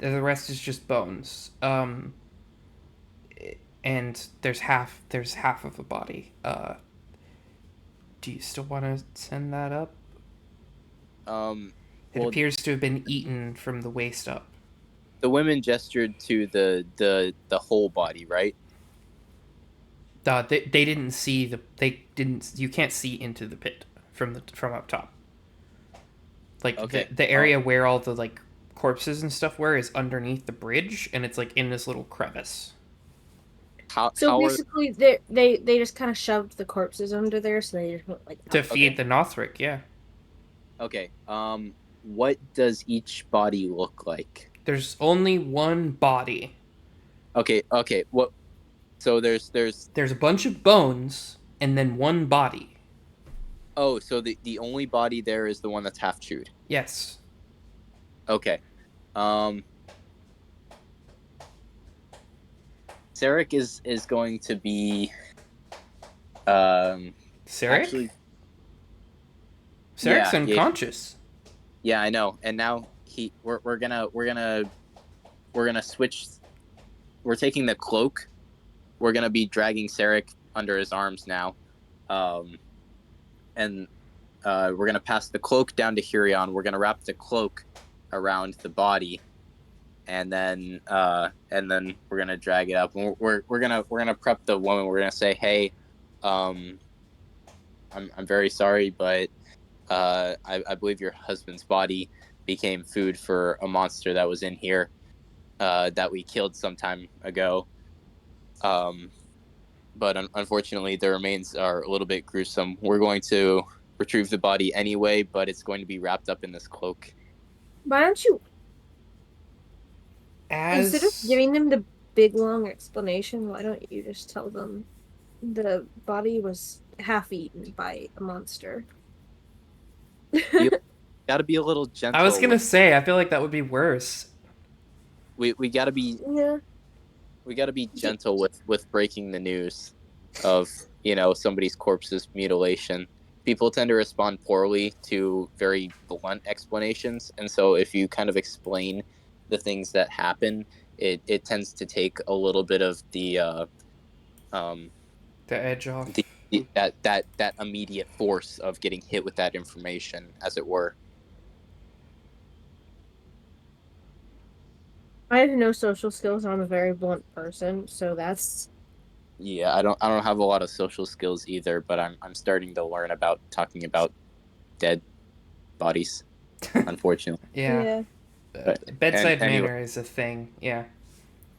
rest is just bones. And there's half of a body. Do you still want to send that up? It appears to have been eaten from the waist up. The women gestured to the whole body, right? They didn't see you can't see into the pit from up top. Like, okay. the area where all the, like, corpses and stuff were is underneath the bridge, and it's, like, in this little crevice. So basically, they just kind of shoved the corpses under there, so they just went, like, to feed the Nothric, yeah. Okay. What does each body look like? There's only one body. Okay. What? So there's a bunch of bones and then one body. Oh, so the only body there is the one that's half chewed. Yes. Okay. Sarek is going to be Sarek? Actually, Sarek's unconscious. Yeah, I know. And now we're gonna switch. We're taking the cloak. We're gonna be dragging Sarek under his arms now. And we're gonna pass the cloak down to Hirion. We're gonna wrap the cloak around the body, and then we're gonna drag it up. And we're gonna prep the woman. We're gonna say, "Hey, I'm very sorry, but I believe your husband's body became food for a monster that was in here that we killed some time ago. But unfortunately, the remains are a little bit gruesome. We're going to retrieve the body anyway, but it's going to be wrapped up in this cloak." Why don't you, instead of giving them the big long explanation, why don't you just tell them the body was half eaten by a monster? You gotta be a little gentle. I was gonna say, I feel like that would be worse. We gotta be we gotta be gentle with breaking the news of somebody's corpse's mutilation. people tend to respond poorly to very blunt explanations, and so if you kind of explain the things that happen, it tends to take a little bit of the edge off. That immediate force of getting hit with that information, as it were. I have no social skills. I'm a very blunt person, so that's. Yeah, I don't have a lot of social skills either, but I'm starting to learn about talking about dead bodies, unfortunately. Yeah. Bedside manner is a thing. Yeah.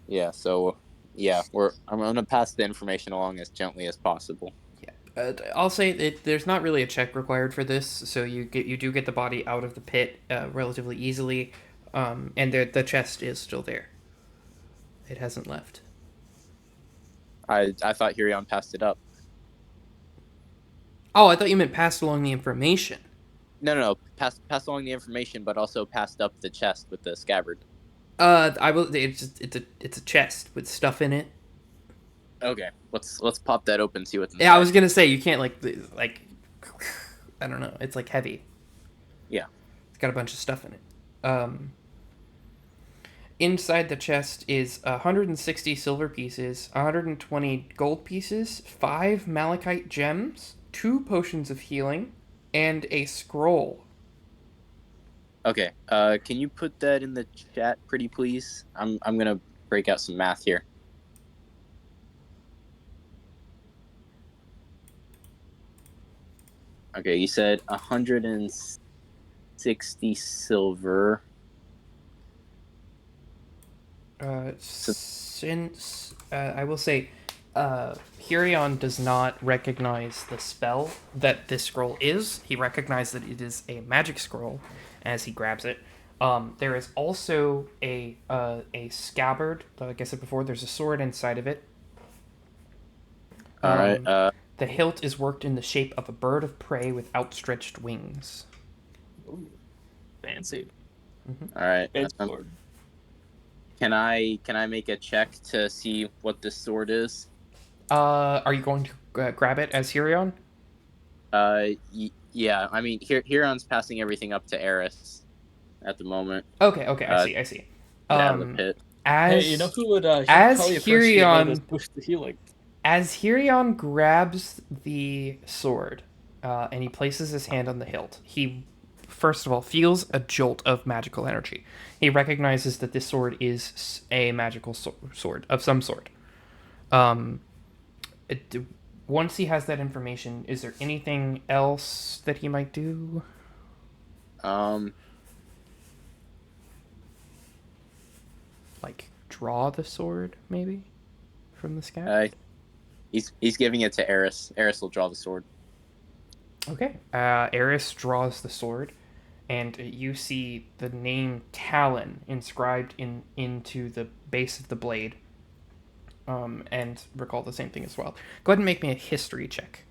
Yeah. So I'm gonna pass the information along as gently as possible. Yeah. I'll say there's not really a check required for this, so you do get the body out of the pit relatively easily, and the chest is still there. It hasn't left. I thought Hirion passed it up. Oh, I thought you meant passed along the information. No. Passed along the information, but also passed up the chest with the scabbard. I will. It's a chest with stuff in it. Okay, let's pop that open, see what's inside. Yeah, I was gonna say you can't like I don't know. It's like heavy. Yeah, it's got a bunch of stuff in it. Inside the chest is 160 silver pieces, 120 gold pieces, 5 malachite gems, 2 potions of healing, and a scroll. Okay. Can you put that in the chat, pretty please? I'm gonna break out some math here. Okay, you said 160 silver. Since I will say, Hirion does not recognize the spell that this scroll is. He recognizes that it is a magic scroll as he grabs it. There is also a scabbard. Like I said before, there's a sword inside of it. All right. The hilt is worked in the shape of a bird of prey with outstretched wings. Ooh, fancy. Mm-hmm. All right. Can I make a check to see what this sword is? Are you going to grab it as Hirion? Yeah. I mean, Hirion's passing everything up to Eris at the moment. Okay. I see. Out of the pit. As hey, you know who would as Hirion push the healing? As Hirion grabs the sword, and he places his hand on the hilt, he first of all feels a jolt of magical energy. He recognizes that this sword is a magical sword of some sort. Once he has that information, is there anything else that he might do? Like draw the sword, maybe, from the scabbard? He's giving it to Eris. Eris will draw the sword. Okay. Eris draws the sword, and you see the name Talon inscribed into the base of the blade. And recall the same thing as well. Go ahead and make me a history check.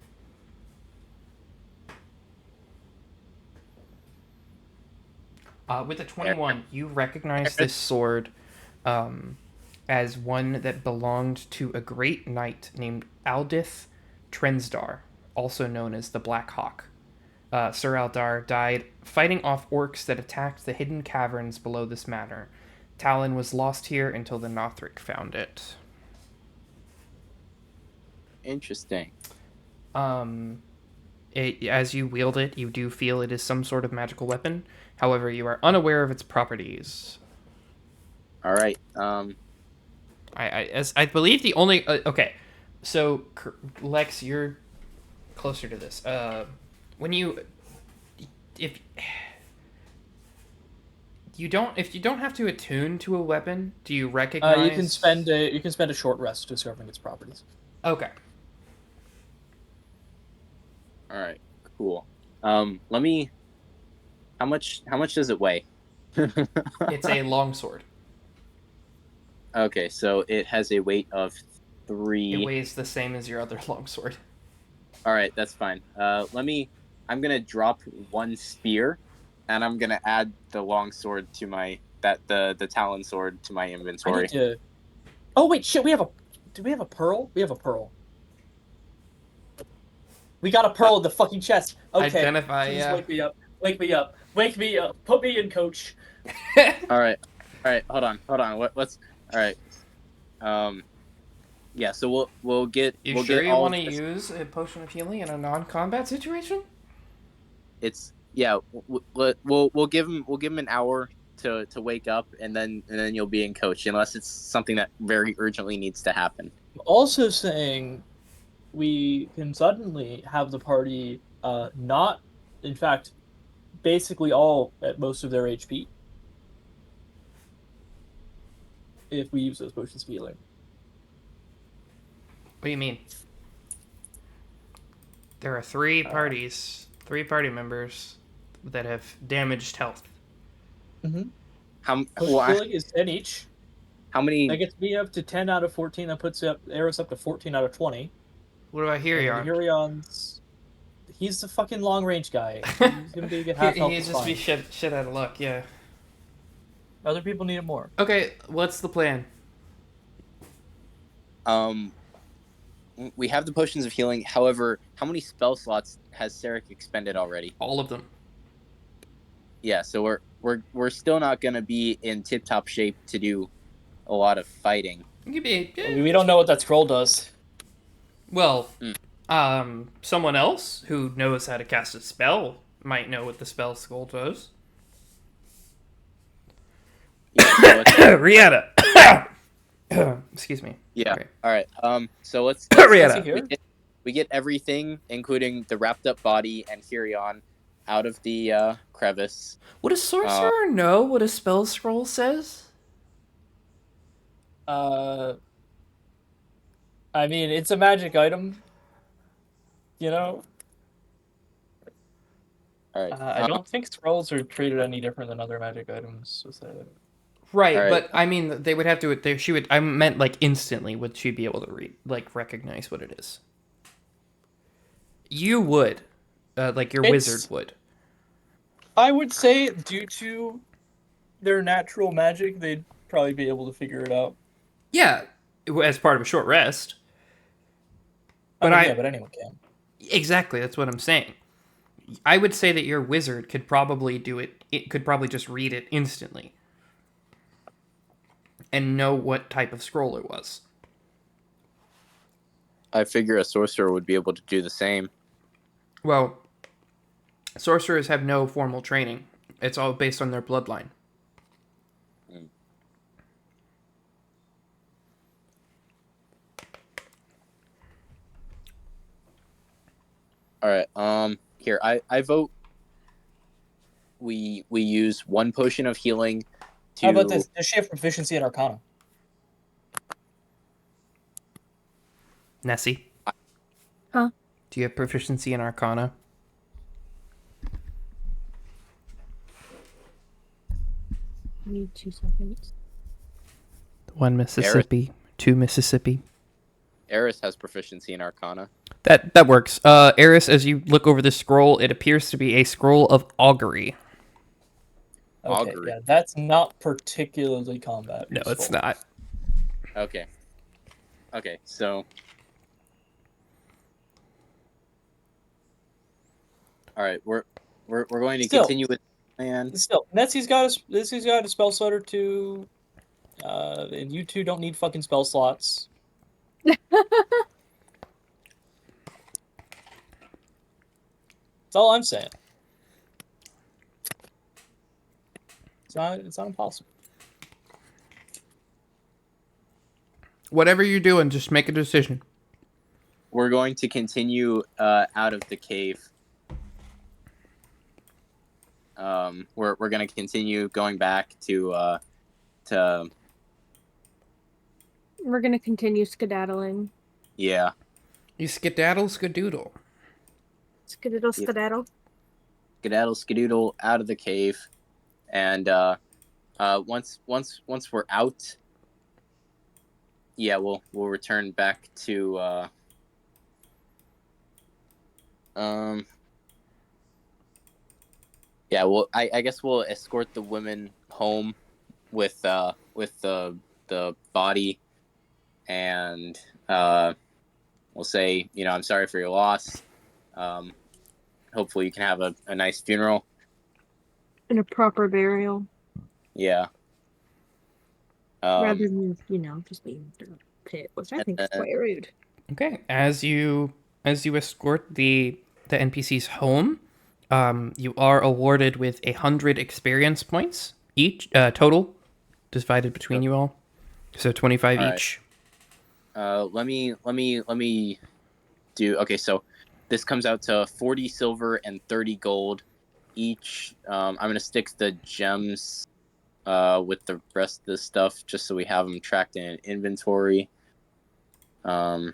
With a 21, you recognize this sword as one that belonged to a great knight named Aldith Trensdar, also known as the Black Hawk. Sir Aldar died fighting off orcs that attacked the hidden caverns below this manor. Talon was lost here until the Nothric found it. Interesting. As you wield it, you do feel it is some sort of magical weapon. However, you are unaware of its properties. All right. I believe the only okay, so Lex, you're closer to this. If you don't have to attune to a weapon, do you recognize? You can spend a short rest discovering its properties. Okay. All right. Cool. Let me. How much does it weigh? It's a longsword. Okay, so it has a weight of 3. It weighs the same as your other longsword. All right, that's fine. I'm gonna drop 1 spear, and I'm gonna add the longsword to the talon sword to my inventory. Oh wait, shit! Do we have a pearl? We have a pearl. We got a pearl in the fucking chest. Okay. Identify, Please yeah. wake me up. Wake me up. Wake me up. Put me in, coach. All right. Hold on. What's all right? Yeah. So we'll get You we'll sure get you all want of to this. use a potion of healing in a non-combat situation? It's yeah. We'll give him an hour to wake up, and then you'll be in coach, unless it's something that very urgently needs to happen. I'm also saying we can suddenly have the party not, in fact, basically all at most of their HP if we use those potions of healing. What do you mean? There are three party members that have damaged health. Mm-hmm. How Potion of healing is 10 each. How many? That gets me up to 10 out of 14. That puts Eris up to 14 out of 20. What about And Hirion? Hirion's... He's the fucking long-range guy. He's gonna be at half health. He's just be shit out of luck, yeah. Other people need it more. Okay, what's the plan? We have the potions of healing. However, how many spell slots has Sarek expended already? All of them. Yeah, so we're still not gonna be in tip-top shape to do a lot of fighting. We don't know what that scroll does. Well, someone else who knows how to cast a spell might know what the spell scroll does. Yeah, Rihanna. Excuse me. Yeah. Okay. All right. So let's we get everything, including the wrapped up body and Hirion, out of the crevice. Would a sorcerer know what a spell scroll says? I mean, it's a magic item. You know. All right. I don't think scrolls are treated any different than other magic items. Right, but I mean, they would have to. She would. I meant like instantly. Would she be able to recognize what it is? You would, like your wizard would. I would say, due to their natural magic, they'd probably be able to figure it out. Yeah, as part of a short rest. But but anyone can. Exactly, that's what I'm saying. I would say that your wizard could probably do it. It could probably just read it instantly and know what type of scroll it was. I figure a sorcerer would be able to do the same. Well, sorcerers have no formal training. It's all based on their bloodline. All right. Here, I vote we use one potion of healing to... How about this? Does she have proficiency in Arcana? Nessie? Huh? Do you have proficiency in Arcana? I need 2 seconds. 1 Mississippi, 2 Mississippi. Eris has proficiency in Arcana. That works. Eris, as you look over this scroll, it appears to be a scroll of augury. Okay, yeah, that's not particularly combat. No, it's not. Okay. Okay, so... All right, we're going to continue with plan. Still, Nessie's got a spell slotter too, and you two don't need fucking spell slots. That's all I'm saying. It's not impossible. Whatever you're doing, just make a decision. We're going to continue out of the cave. We're going to continue going back to We're gonna continue skedaddling. Yeah. You skedaddle, skadoodle. Skedaddle, skedaddle. Skedaddle, skadoodle out of the cave, and once we're out, yeah, we'll return back to yeah, well, I guess we'll escort the women home with the body, and we'll say, I'm sorry for your loss. hopefully you can have a nice funeral. And a proper burial. Yeah. Rather than, just being in the pit, which I think is quite rude. Okay, as you escort the NPCs home, you are awarded with 100 experience points each total, divided between you all, so 25 all right. each. Let me do. Okay, so this comes out to 40 silver and 30 gold each. I'm gonna stick the gems with the rest of the stuff just so we have them tracked in an inventory. What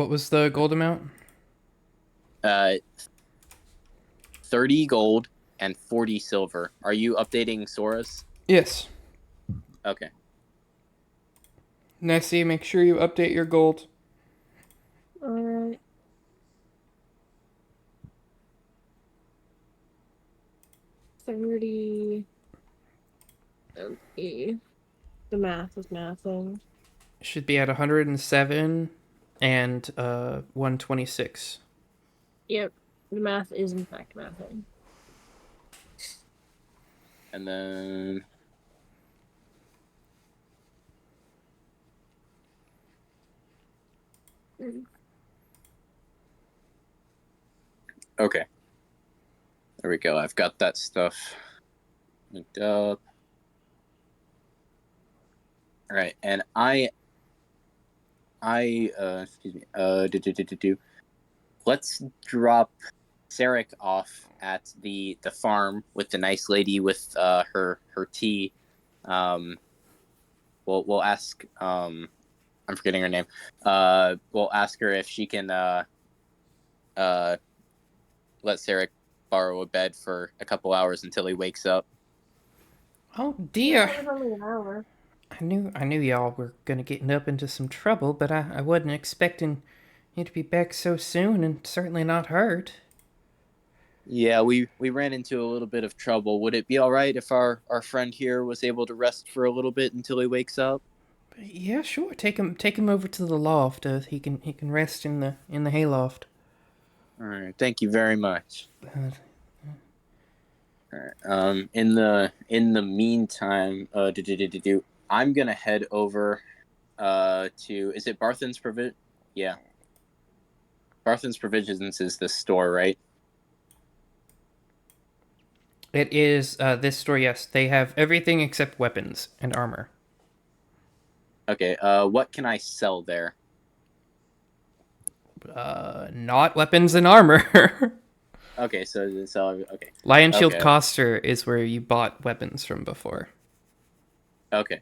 was the gold amount? 30 gold and 40 silver. Are you updating Sora's? Yes. Okay. Nessie, make sure you update your gold. Alright. $30. Okay. The math is mathing. Should be at 107 and 126. Yep. The math is in fact mathing. And then okay. There we go. I've got that stuff linked up. All right, and excuse me. Let's drop Sarek off at the farm with the nice lady with her tea. We'll ask I'm forgetting her name. We'll ask her if she can let Sarek borrow a bed for a couple hours until he wakes up. Oh dear. It was only an hour. I knew y'all were gonna get up into some trouble, but I wasn't expecting you to be back so soon, and certainly not hurt. Yeah, we ran into a little bit of trouble. Would it be all right if our friend here was able to rest for a little bit until he wakes up? Yeah, sure. Take him over to the loft. He can rest in the hayloft. All right, thank you very much. Uh, All right. In the meantime, I'm gonna head over to, is it Barthen's Provision? Yeah, Barthen's Provisions is the store, right? It is this store. Yes, they have everything except weapons and armor. Okay. What can I sell there? Not weapons and armor. Okay, so sell. Okay. Lion Shield Okay. Coster is where you bought weapons from before. Okay.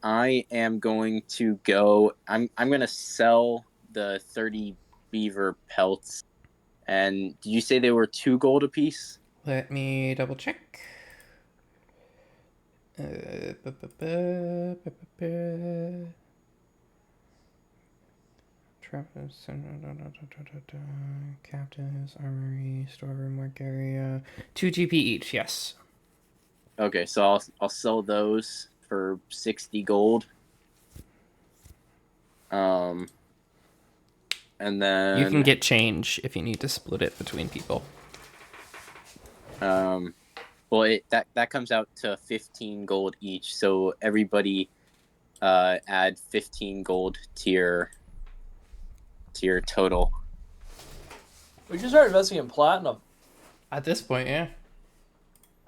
I am going to go. I'm gonna sell the 30 beaver pelts. And did you say they were 2 gold apiece? Let me double check. Captives, armory, storeroom, work area. 2 GP each, yes. Okay, so I'll sell those for 60 gold. And then You can get change if you need to split it between people. well, that comes out to 15 gold each. So everybody add 15 gold to your total. We should start investing in platinum. At this point, yeah.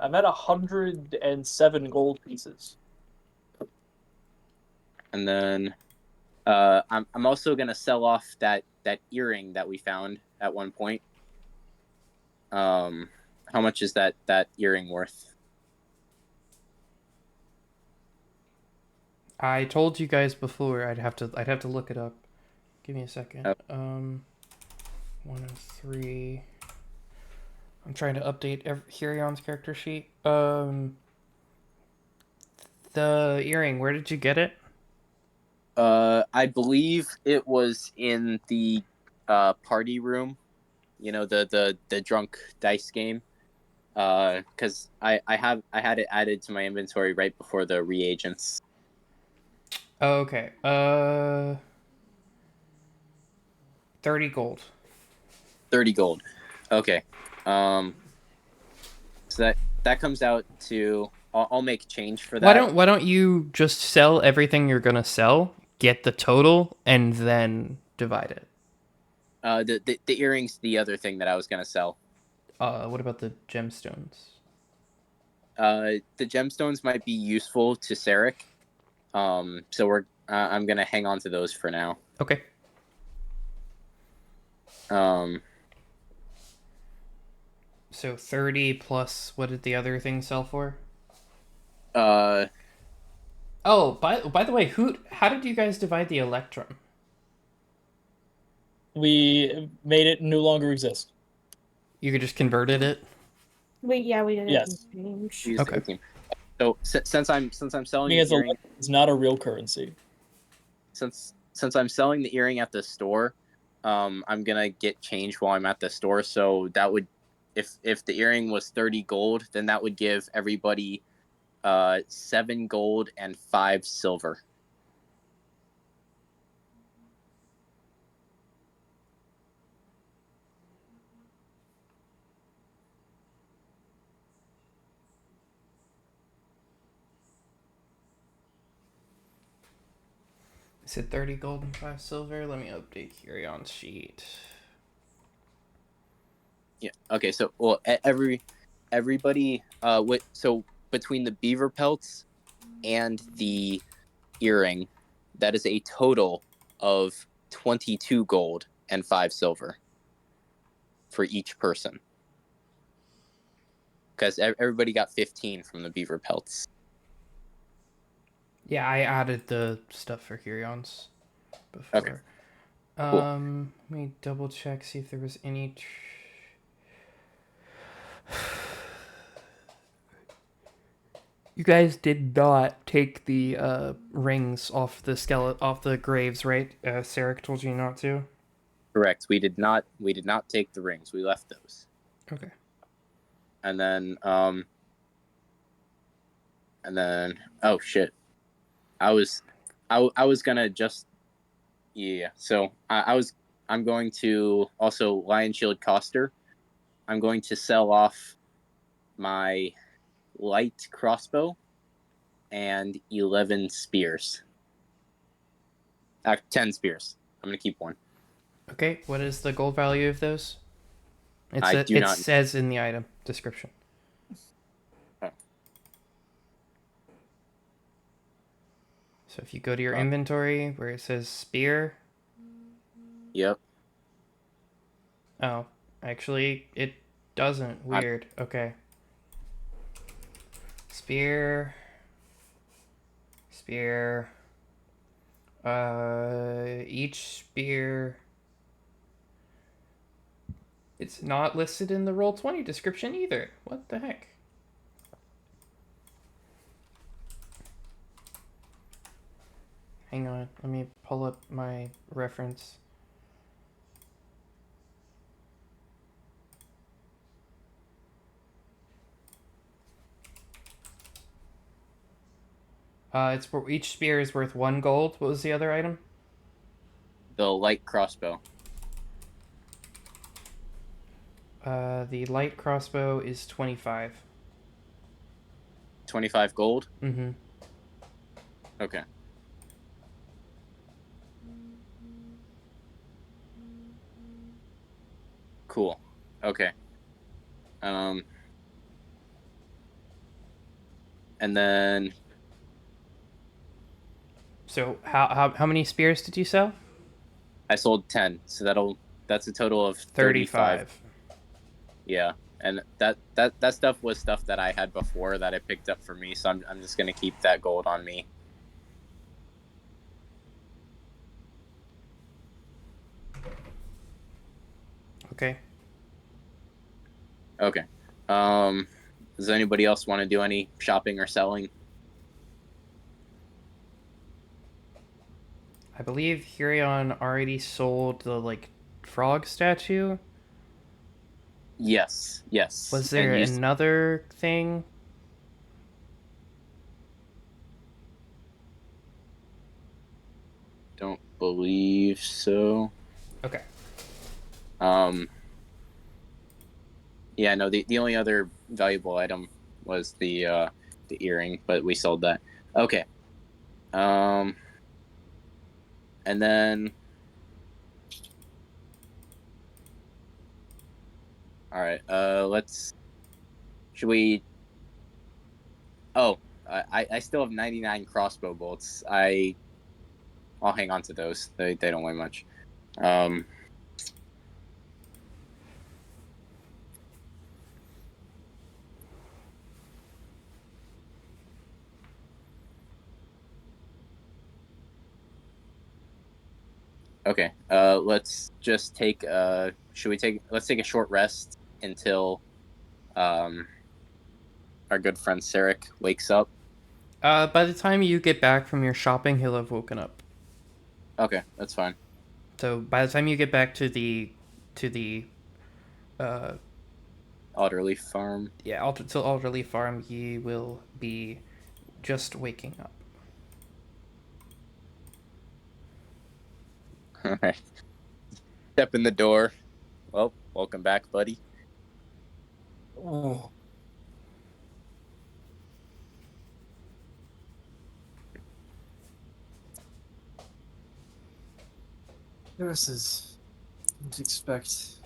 I'm at 107 gold pieces. And then I'm also gonna sell off that earring that we found at one point. How much is that earring worth? I told you guys before I'd have to look it up. Give me a second. 103. I'm trying to update Hirion's character sheet. The earring, where did you get it? I believe it was in the party room. You know, the drunk dice game. Because I had it added to my inventory right before the reagents. Okay. 30 gold. 30 gold. Okay. So that comes out to I'll make change for that. Why don't you just sell everything you're gonna sell, get the total, and then divide it? The earrings, the other thing that I was gonna sell. What about the gemstones? The gemstones might be useful to Sarek. So I'm gonna hang on to those for now. Okay. So 30 plus what did the other thing sell for? Oh, by the way, how did you guys divide the electrum? We made it no longer exist. You just converted it? We did it. Yes. Okay. 18. So since I'm selling Because the earring, it's not a real currency. since I'm selling the earring at the store, I'm gonna get change while I'm at the store. So that would, if the earring was 30 gold, then that would give everybody 7 gold and 5 silver. Is it 30 gold and 5 silver? Let me update Curion's sheet. Yeah. Okay. So everybody so between the beaver pelts and the earring, that is a total of 22 gold and 5 silver for each person. Because everybody got 15 from the beaver pelts. Yeah, I added the stuff for Curion's before. Okay. Cool. Let me double check, see if there was any. You guys did not take the rings off the graves, right? Sarek told you not to. Correct. We did not take the rings. We left those. Okay. And then oh shit. I was gonna just so I'm going to also Lion Shield Coster. I'm going to sell off my light crossbow and 11 spears. 10 spears. I'm gonna keep one. Okay, what is the gold value of those? It says in the item description. Oh. So if you go to your inventory where it says spear. Yep. Oh, actually, it doesn't. Weird. Okay. Spear. Each spear. It's not listed in the Roll20 description either. What the heck? Hang on, let me pull up my reference. It's each spear is worth 1 gold. What was the other item? The light crossbow. The light crossbow is 25. 25 gold? Mm-hmm. Okay. Cool. Okay. And then So how many spears did you sell? I sold 10, so that's a total of 35. Yeah. And that stuff was stuff that I had before that I picked up for me, so I'm just gonna keep that gold on me. Okay. Okay. Does anybody else want to do any shopping or selling? I believe Hurion already sold the frog statue. Yes. Was there another thing? Don't believe so. Okay. Yeah, no. The only other valuable item was the earring, but we sold that. Okay. And then. All right. Should we? Oh, I still have 99 crossbow bolts. I'll hang on to those. They don't weigh much. Um. Okay. Let's just take. Should we take? Let's take a short rest until our good friend Sarek wakes up. By the time you get back from your shopping, he'll have woken up. Okay, that's fine. So by the time you get back to the uh Alderleaf Farm. yeah, Alderley Farm, he will be just waking up. All right. Step in the door. Well, welcome back, buddy. Oh. Nurses, didn't expect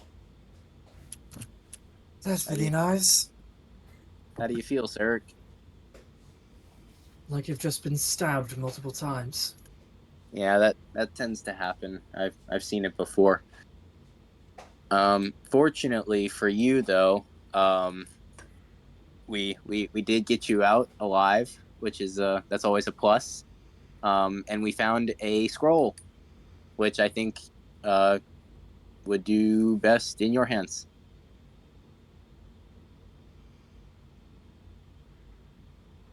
that many knives. How do you feel, Sarek? Like you've just been stabbed multiple times. Yeah, that tends to happen. I've seen it before. Fortunately for you, though, we did get you out alive, which is that's always a plus. And we found a scroll, which I think would do best in your hands.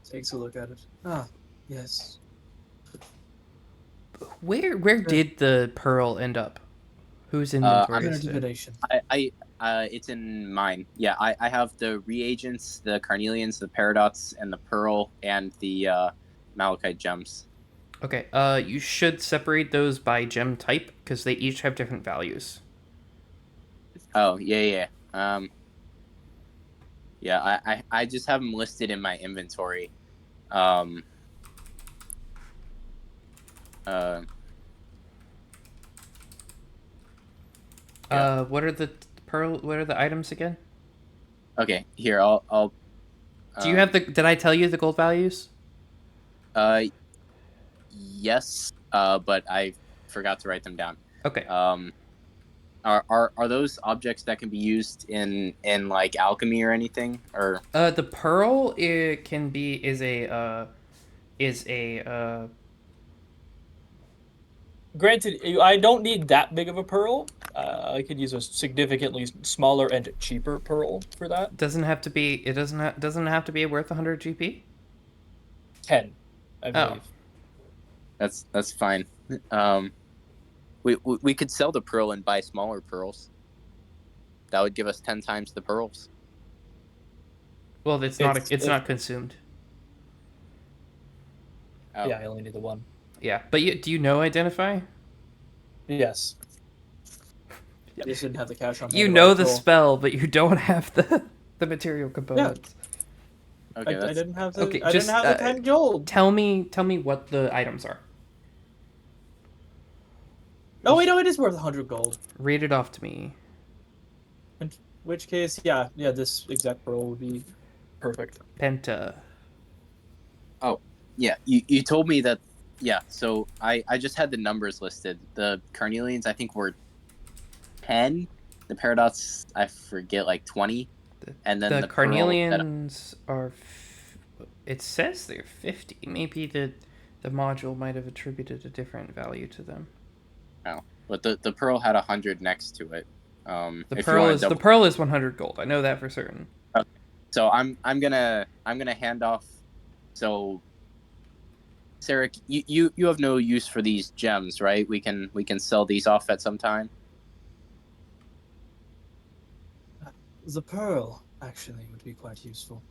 Takes a look at it. Ah, yes. Where did the pearl end up? Whose inventory is it? Divination. It's in mine. Yeah, I have the reagents, the carnelians, the paradox, and the pearl, and the malachite gems. Okay, you should separate those by gem type because they each have different values. Oh, yeah. Yeah, I just have them listed in my inventory. Um. Yeah. What are the pearl? What are the items again? Okay, here I'll. Do you have the? Did I tell you the gold values? Yes. But I forgot to write them down. Okay. Are those objects that can be used in like alchemy or anything, or? The pearl it can be is a Granted, I don't need that big of a pearl. I could use a significantly smaller and cheaper pearl for that. doesn't have to be. It doesn't have to be worth 100 GP. 10, I believe. That's fine. We could sell the pearl and buy smaller pearls. That would give us 10 times the pearls. Well, it's not consumed. Oh. Yeah, I only need the one. Yeah, but do you know identify? Yes. I just didn't have the cash on hand. You know the spell, but you don't have the material components. Yeah. Okay, I didn't have the. Okay, I just, didn't have the 10 gold. Tell me what the items are. Oh wait, no, it is worth 100 gold. Read it off to me. In which case, yeah, this exact pearl would be perfect. Penta. Oh, yeah. You told me that. Yeah. So I just had the numbers listed. The carnelians I think were 10. The paradox I forget, like 20. And then the carnelians are. It says they're 50. Maybe the module might have attributed a different value to them. Oh, but the pearl had 100 next to it. The pearl is 100 gold. I know that for certain. Okay. So I'm gonna hand off. So, Sarek, you have no use for these gems, right? We can sell these off at some time. The pearl actually would be quite useful.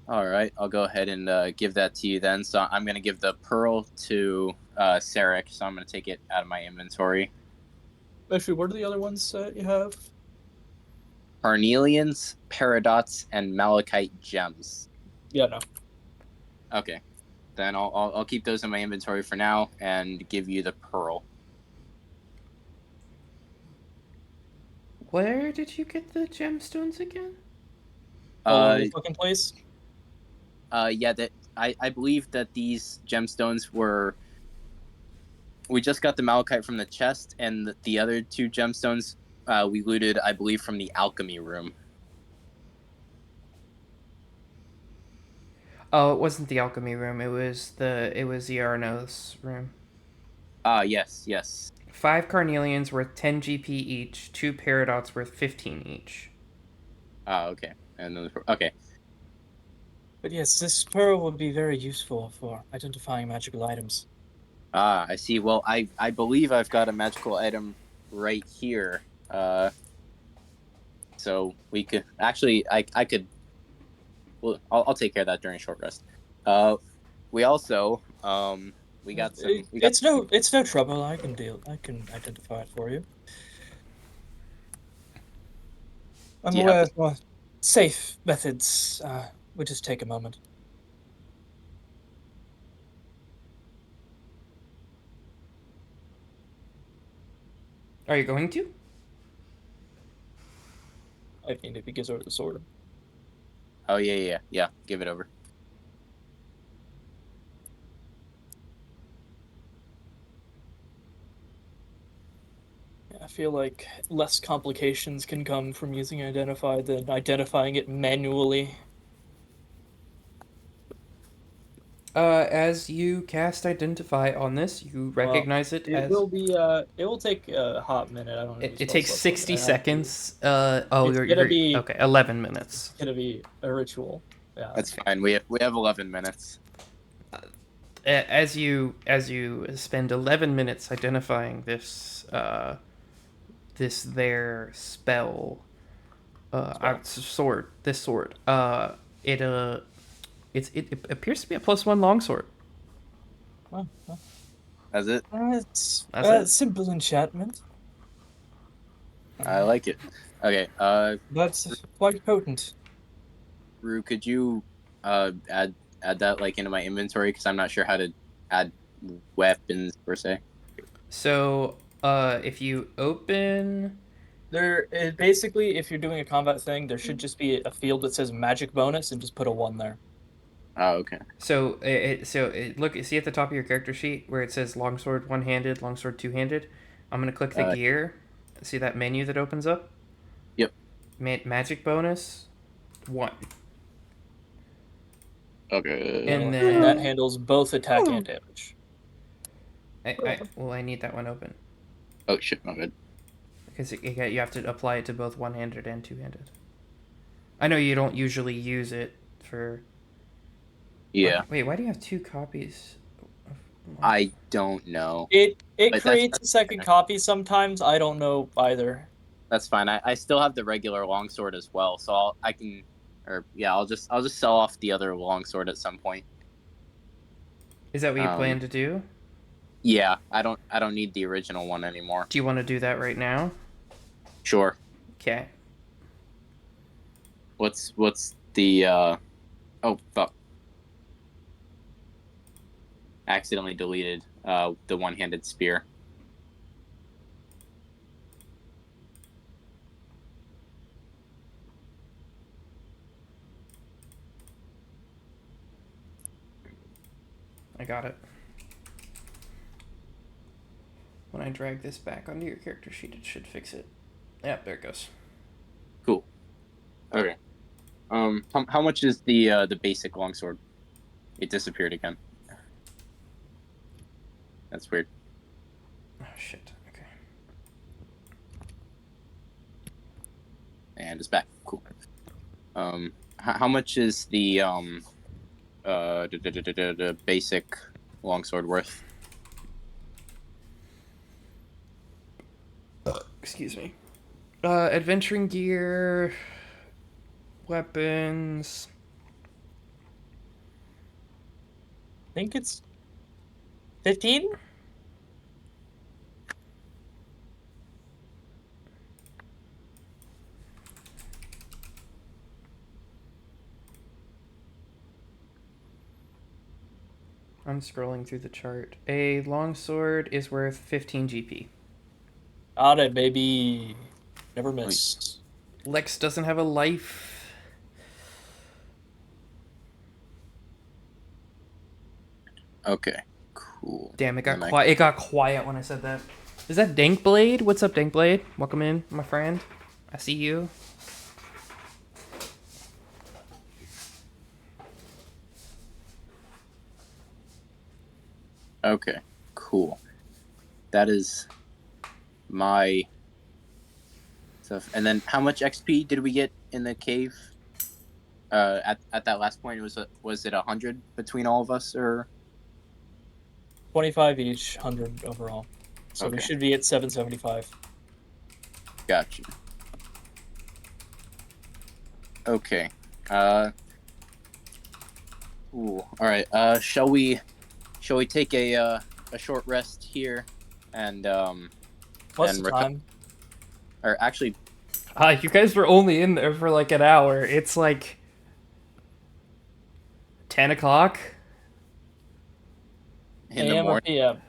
All right, I'll go ahead and give that to you then. So I'm gonna give the pearl to Sarek. So I'm gonna take it out of my inventory. Actually, what are the other ones that you have? Carnelians, Paradots, and Malachite gems. Yeah, no. Okay, then I'll keep those in my inventory for now and give you the pearl. Where did you get the gemstones again? All over the fucking place. Yeah, that I believe that these gemstones were. We just got the malachite from the chest, and the other 2 gemstones we looted, I believe, from the alchemy room. Oh, it wasn't the alchemy room. It was Yarno's room. Yes. 5 carnelians worth 10 GP each. 2 paradots worth 15 each. Okay. And then okay. But yes, this pearl would be very useful for identifying magical items. I see. Well, I believe I've got a magical item right here. So we could actually I could. Well, I'll take care of that during short rest. We also we got some. It's no trouble. I can identify it for you. I'm aware of more safe methods. Would just take a moment. Are you going to? I mean, if he gives over the sword. Oh yeah. Give it over. I feel like less complications can come from using identify than identifying it manually. As you cast identify on this, you recognize it as. Will be. It will take a hot minute. I don't know. It takes 60 seconds. It's gonna be okay. 11 minutes. It's gonna be a ritual. Yeah, that's fine. We have 11 minutes. As you spend 11 minutes identifying this their spell, sword. This sword. It appears to be a +1 longsword. Well, That's it. It's That's it. Simple enchantment. I like it. Okay. That's quite potent. Rue, could you add that like into my inventory, because I'm not sure how to add weapons per se. So if you open. Basically, if you're doing a combat thing, there should just be a field that says magic bonus and just put a 1 there. Oh, okay. So look, see at the top of your character sheet where it says longsword one-handed, longsword two-handed. I'm gonna click the gear. See that menu that opens up? Yep. Magic bonus 1. Okay. And then that handles both attack and damage. I need that one open. Oh shit, my bad. Because you have to apply it to both one-handed and two-handed. I know you don't usually use it for. Yeah. Wait, why do you have 2 copies? I don't know. It creates a second copy sometimes. I don't know either. That's fine. I still have the regular longsword as well, so I'll just sell off the other longsword at some point. Is that what you plan to do? Yeah, I don't need the original one anymore. Do you want to do that right now? Sure. Okay. What's the oh fuck. Accidentally deleted the one-handed spear. I got it. When I drag this back onto your character sheet, it should fix it. Yep, there it goes. Cool. Okay. How much is the basic longsword? It disappeared again. That's weird. Oh shit. Okay. And it's back. Cool. How much is the basic longsword worth? Excuse me. Adventuring gear, weapons. I think it's 15? I'm scrolling through the chart. A longsword is worth 15 GP. Got it, baby. Never miss. Lex doesn't have a life. Okay, cool. Damn, it got quiet. It got quiet when I said that. Is that Dankblade? What's up, Dankblade? Welcome in, my friend. I see you. Okay, cool. That is my stuff. And then, how much XP did we get in the cave? At that last point, was it 100 between all of us, or 25 each, 100 overall. So we should be at 775. Gotcha. Okay. Ooh. All right. Shall we take a short rest here, and What's the time? Or actually, you guys were only in there for like an hour. It's like 10 o'clock. In the morning. PM.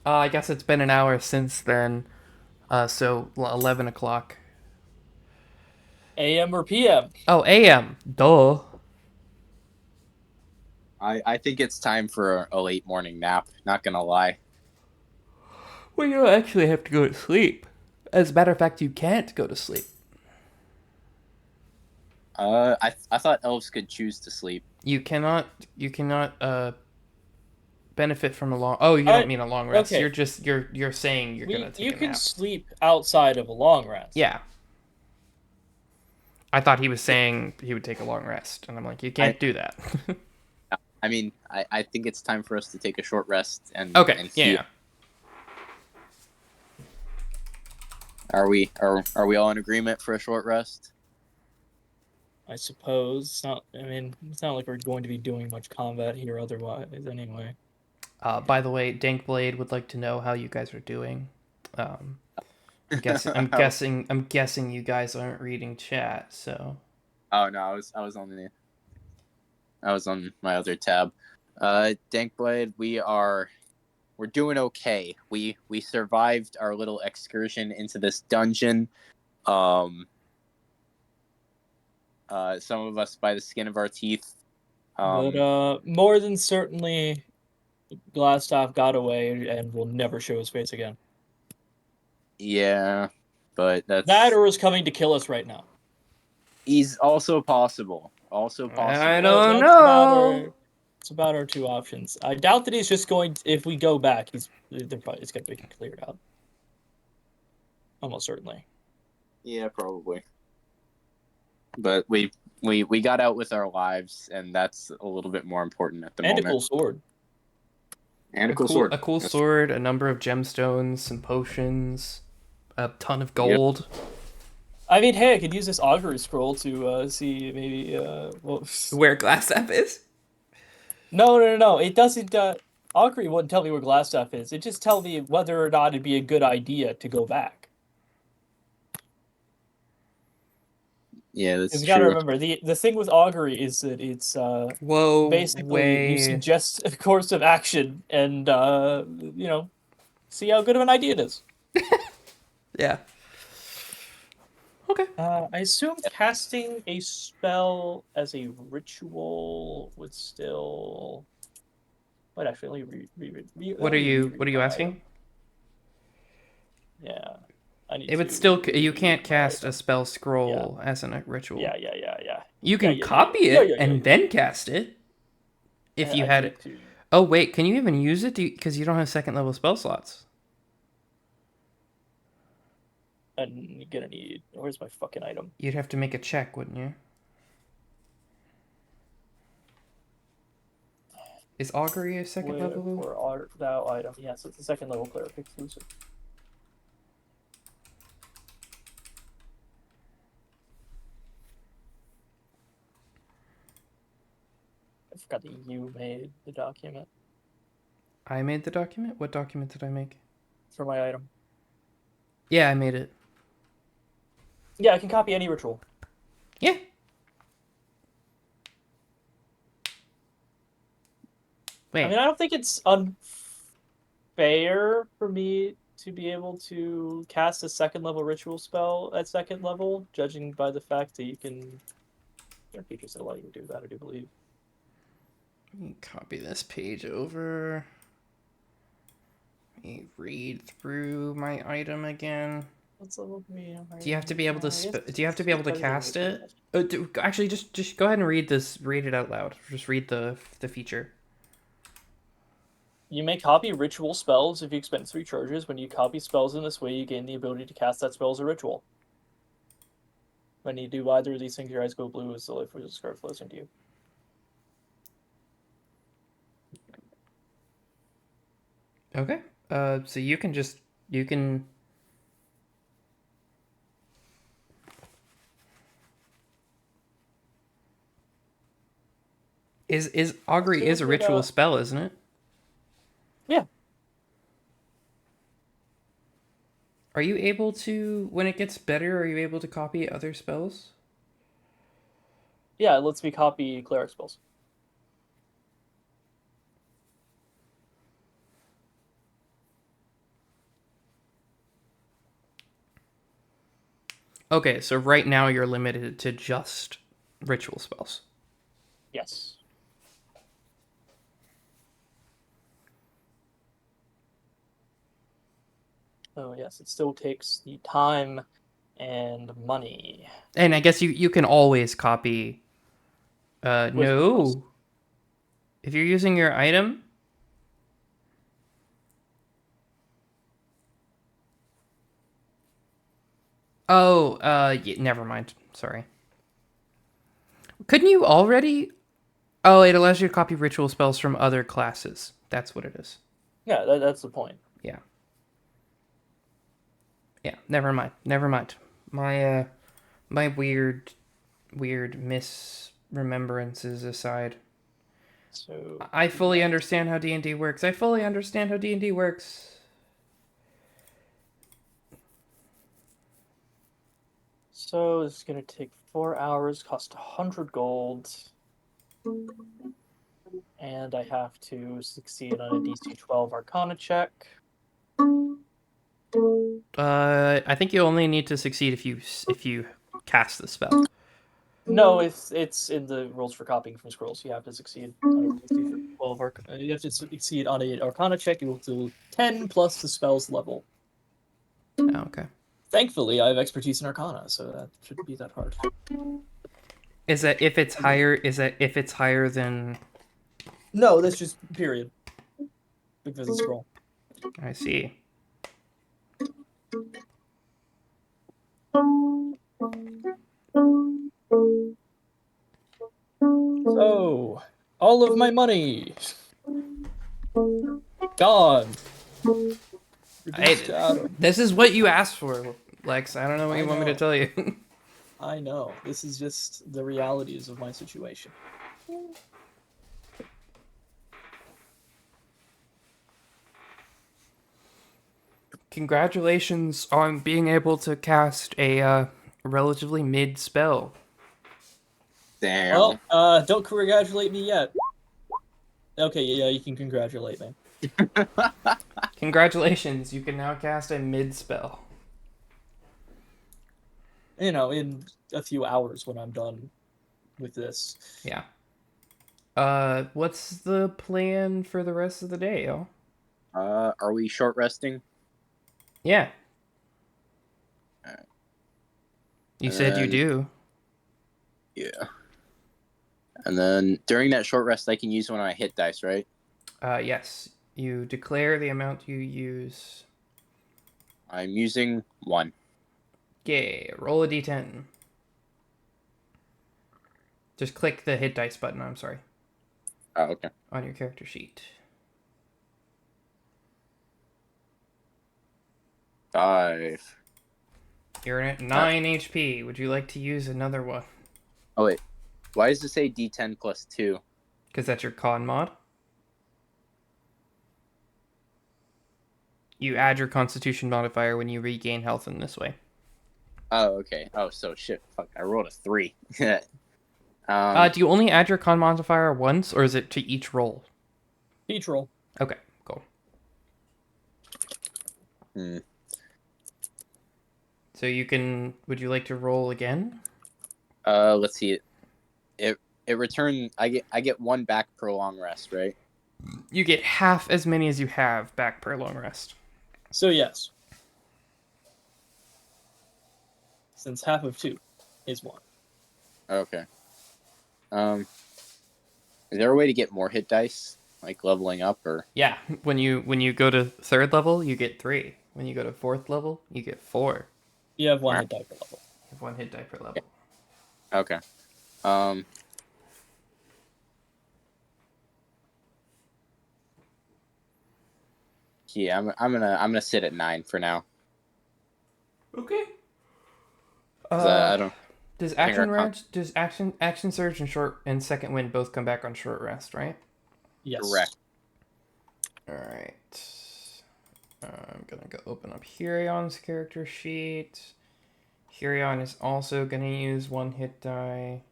I guess it's been an hour since then. So 11 o'clock. AM or PM? Oh, AM. Duh. I think it's time for a late morning nap. Not gonna lie. Well, you don't actually have to go to sleep. As a matter of fact, you can't go to sleep. I thought elves could choose to sleep. You cannot benefit from a long. Oh, you don't mean a long rest. Okay. You're saying you're gonna take a nap. You can sleep outside of a long rest. Yeah. I thought he was saying he would take a long rest, and I'm like, you can't do that. I mean, I think it's time for us to take a short rest and okay. And heal. Are we all in agreement for a short rest? I suppose. It's not like we're going to be doing much combat here otherwise anyway. By the way, Dankblade would like to know how you guys are doing. I'm guessing you guys aren't reading chat, so. Oh no, I was on my other tab. Dankblade, we're doing okay. We survived our little excursion into this dungeon. Some of us by the skin of our teeth. But more than certainly, Glassstaff got away and will never show his face again. Yeah, but that or is coming to kill us right now. He's also possible. I don't know. It's about our two options. I doubt that he's just going to, if we go back, it's going to be cleared out. Almost certainly. Yeah, probably. But we got out with our lives, and that's a little bit more important at the moment. And a cool sword. And a cool sword. A cool sword, a number of gemstones, some potions, a ton of gold. Yep. I mean, hey, I could use this augury scroll to see maybe where Glassstaff is. No. It doesn't. Augury wouldn't tell me where Glassstaff is. It just tell me whether or not it'd be a good idea to go back. Yeah, that's true. You gotta remember the thing with augury is that it's basically you suggest a course of action and see how good of an idea it is. Yeah. Okay. I assume casting a spell as a ritual would still. What actually? What are you asking? Yeah. It would still. You can't cast a spell scroll as a ritual. Yeah. You can copy it and then cast it. If you had it. Oh wait, can you even use it? Because you don't have second level spell slots. I'm gonna need. Where's my fucking item? You'd have to make a check, wouldn't you? Is augury a second level? For thou item, yes, it's a second level cleric exclusive. I forgot that you made the document. I made the document? What document did I make? For my item. Yeah, I made it. Yeah, I can copy any ritual. Yeah. Wait. I mean, I don't think it's unfair for me to be able to cast a second level ritual spell at second level, judging by the fact that you can. There are features that allow you to do that, I do believe. Let me copy this page over. Let me read through my item again. What's level 3? Do you have to be able to do you have to be able to cast it? Actually, just go ahead and read this. Read it out loud. Just read the feature. You may copy ritual spells if you expend 3 charges. When you copy spells in this way, you gain the ability to cast that spell as a ritual. When you do either of these things, your eyes go blue as the life force scar flows into you. Okay. So you can is augury is a ritual spell, isn't it? Yeah. Are you able to, when it gets better, are you able to copy other spells? Yeah, it lets me copy cleric spells. Okay, so right now you're limited to just ritual spells. Yes. So yes, it still takes the time and money. And I guess you can always copy. No. If you're using your item. Oh, yeah, never mind. Sorry. Couldn't you already? Oh, it allows you to copy ritual spells from other classes. That's what it is. Yeah, that's the point. Yeah. Yeah, never mind. Never mind. My my weird misremembrances aside. So I fully understand how D&D works. I fully understand how D&D works. So this is gonna take 4 hours, cost 100 gold. And I have to succeed on a DC 12 Arcana check. I think you only need to succeed if you cast the spell. No, it's in the rules for copying from scrolls. You have to succeed on a DC 12 you have to succeed on an Arcana check equal to 10 plus the spell's level. Oh, okay. Thankfully, I have expertise in Arcana, so that shouldn't be that hard. Is that if it's higher? Is that if it's higher than? No, that's just period. Because it's scroll. I see. So, all of my money gone. This is what you asked for, Lex. I don't know what you want me to tell you. I know. This is just the realities of my situation. Congratulations on being able to cast a relatively mid spell. Damn. Well, don't congratulate me yet. Okay, yeah, you can congratulate me. Congratulations, you can now cast a mid spell. You know, in a few hours when I'm done with this. Yeah. What's the plan for the rest of the day, y'all? Are we short resting? Yeah. Alright. You said you do. Yeah. And then during that short rest, I can use one of my hit dice, right? Yes. You declare the amount you use. I'm using 1. Okay, roll a d10. Just click the hit dice button, I'm sorry. Oh, okay. On your character sheet. 5. You're at 9 HP. Would you like to use another one? Oh, wait. Why does it say D10 plus 2? Because that's your con mod. You add your constitution modifier when you regain health in this way. Oh, okay. Oh, so shit. Fuck, I rolled a 3. Do you only add your con modifier once, or is it to each roll? Petrol. Okay, cool. So you can. Would you like to roll again? Let's see. It returned. I get 1 back per long rest, right? You get half as many as you have back per long rest. So yes. Since half of 2 is 1. Okay. Is there a way to get more hit dice, like leveling up, or? Yeah, when you go to 3rd level, you get 3. When you go to 4th level, you get 4. You have 1 hit die per level. You have 1 hit die per level. Okay. Yeah, I'm gonna sit at 9 for now. Okay. I don't. Does I think our action surge and second wind both come back on short rest, right? Yes. Correct. All right. I'm gonna go open up Hurion's character sheet. Hurion is also gonna use 1 hit die.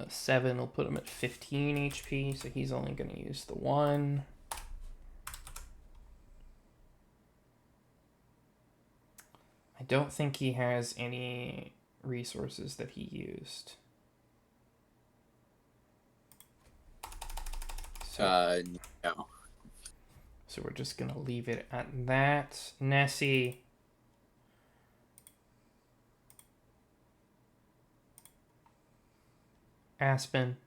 7 will put him at 15 HP, so he's only gonna use the 1. I don't think he has any resources that he used. So, no. So we're just gonna leave it at that. Nessie. Aspen.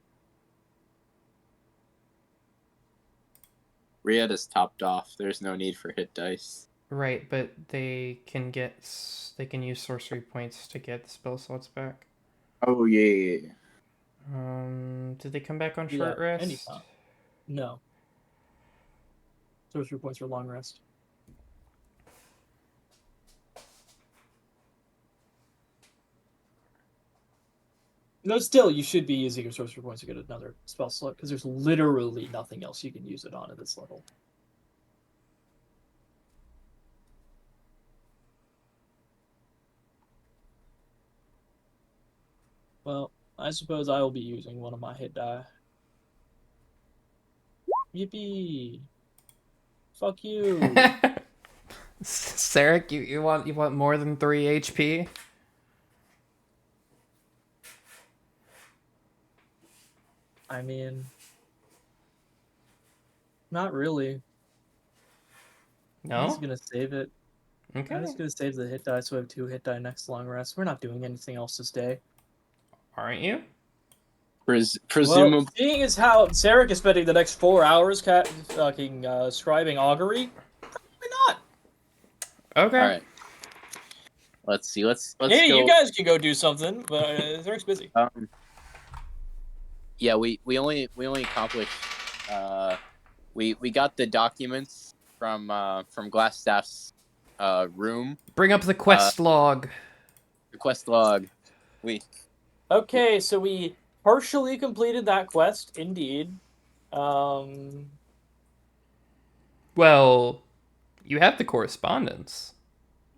Riad is topped off. There's no need for hit dice. Right, but they can use sorcery points to get the spell slots back. Oh yeah. Did they come back on short rest? Anytime. No. Sorcery points for long rest. No, still, you should be using your sorcery points to get another spell slot, because there's literally nothing else you can use it on at this level. Well, I suppose I will be using one of my hit die. Yippee! Fuck you! Sarek, you want more than 3 HP? I mean, not really. No? I'm just gonna save it. Okay. I'm just gonna save the hit die so I have 2 hit die next long rest. We're not doing anything else this day. Aren't you? Presumably. Well, seeing as how Sarek is spending the next 4 hours fucking scribing augury, probably not. Okay. All right. Let's see. Let's Maybe go. you guys can go do something, but Sarek's busy. Yeah, we only accomplished. We got the documents from Glassstaff's room. Bring up the quest log. The quest log. Okay, so we partially completed that quest, indeed. Well, you have the correspondence.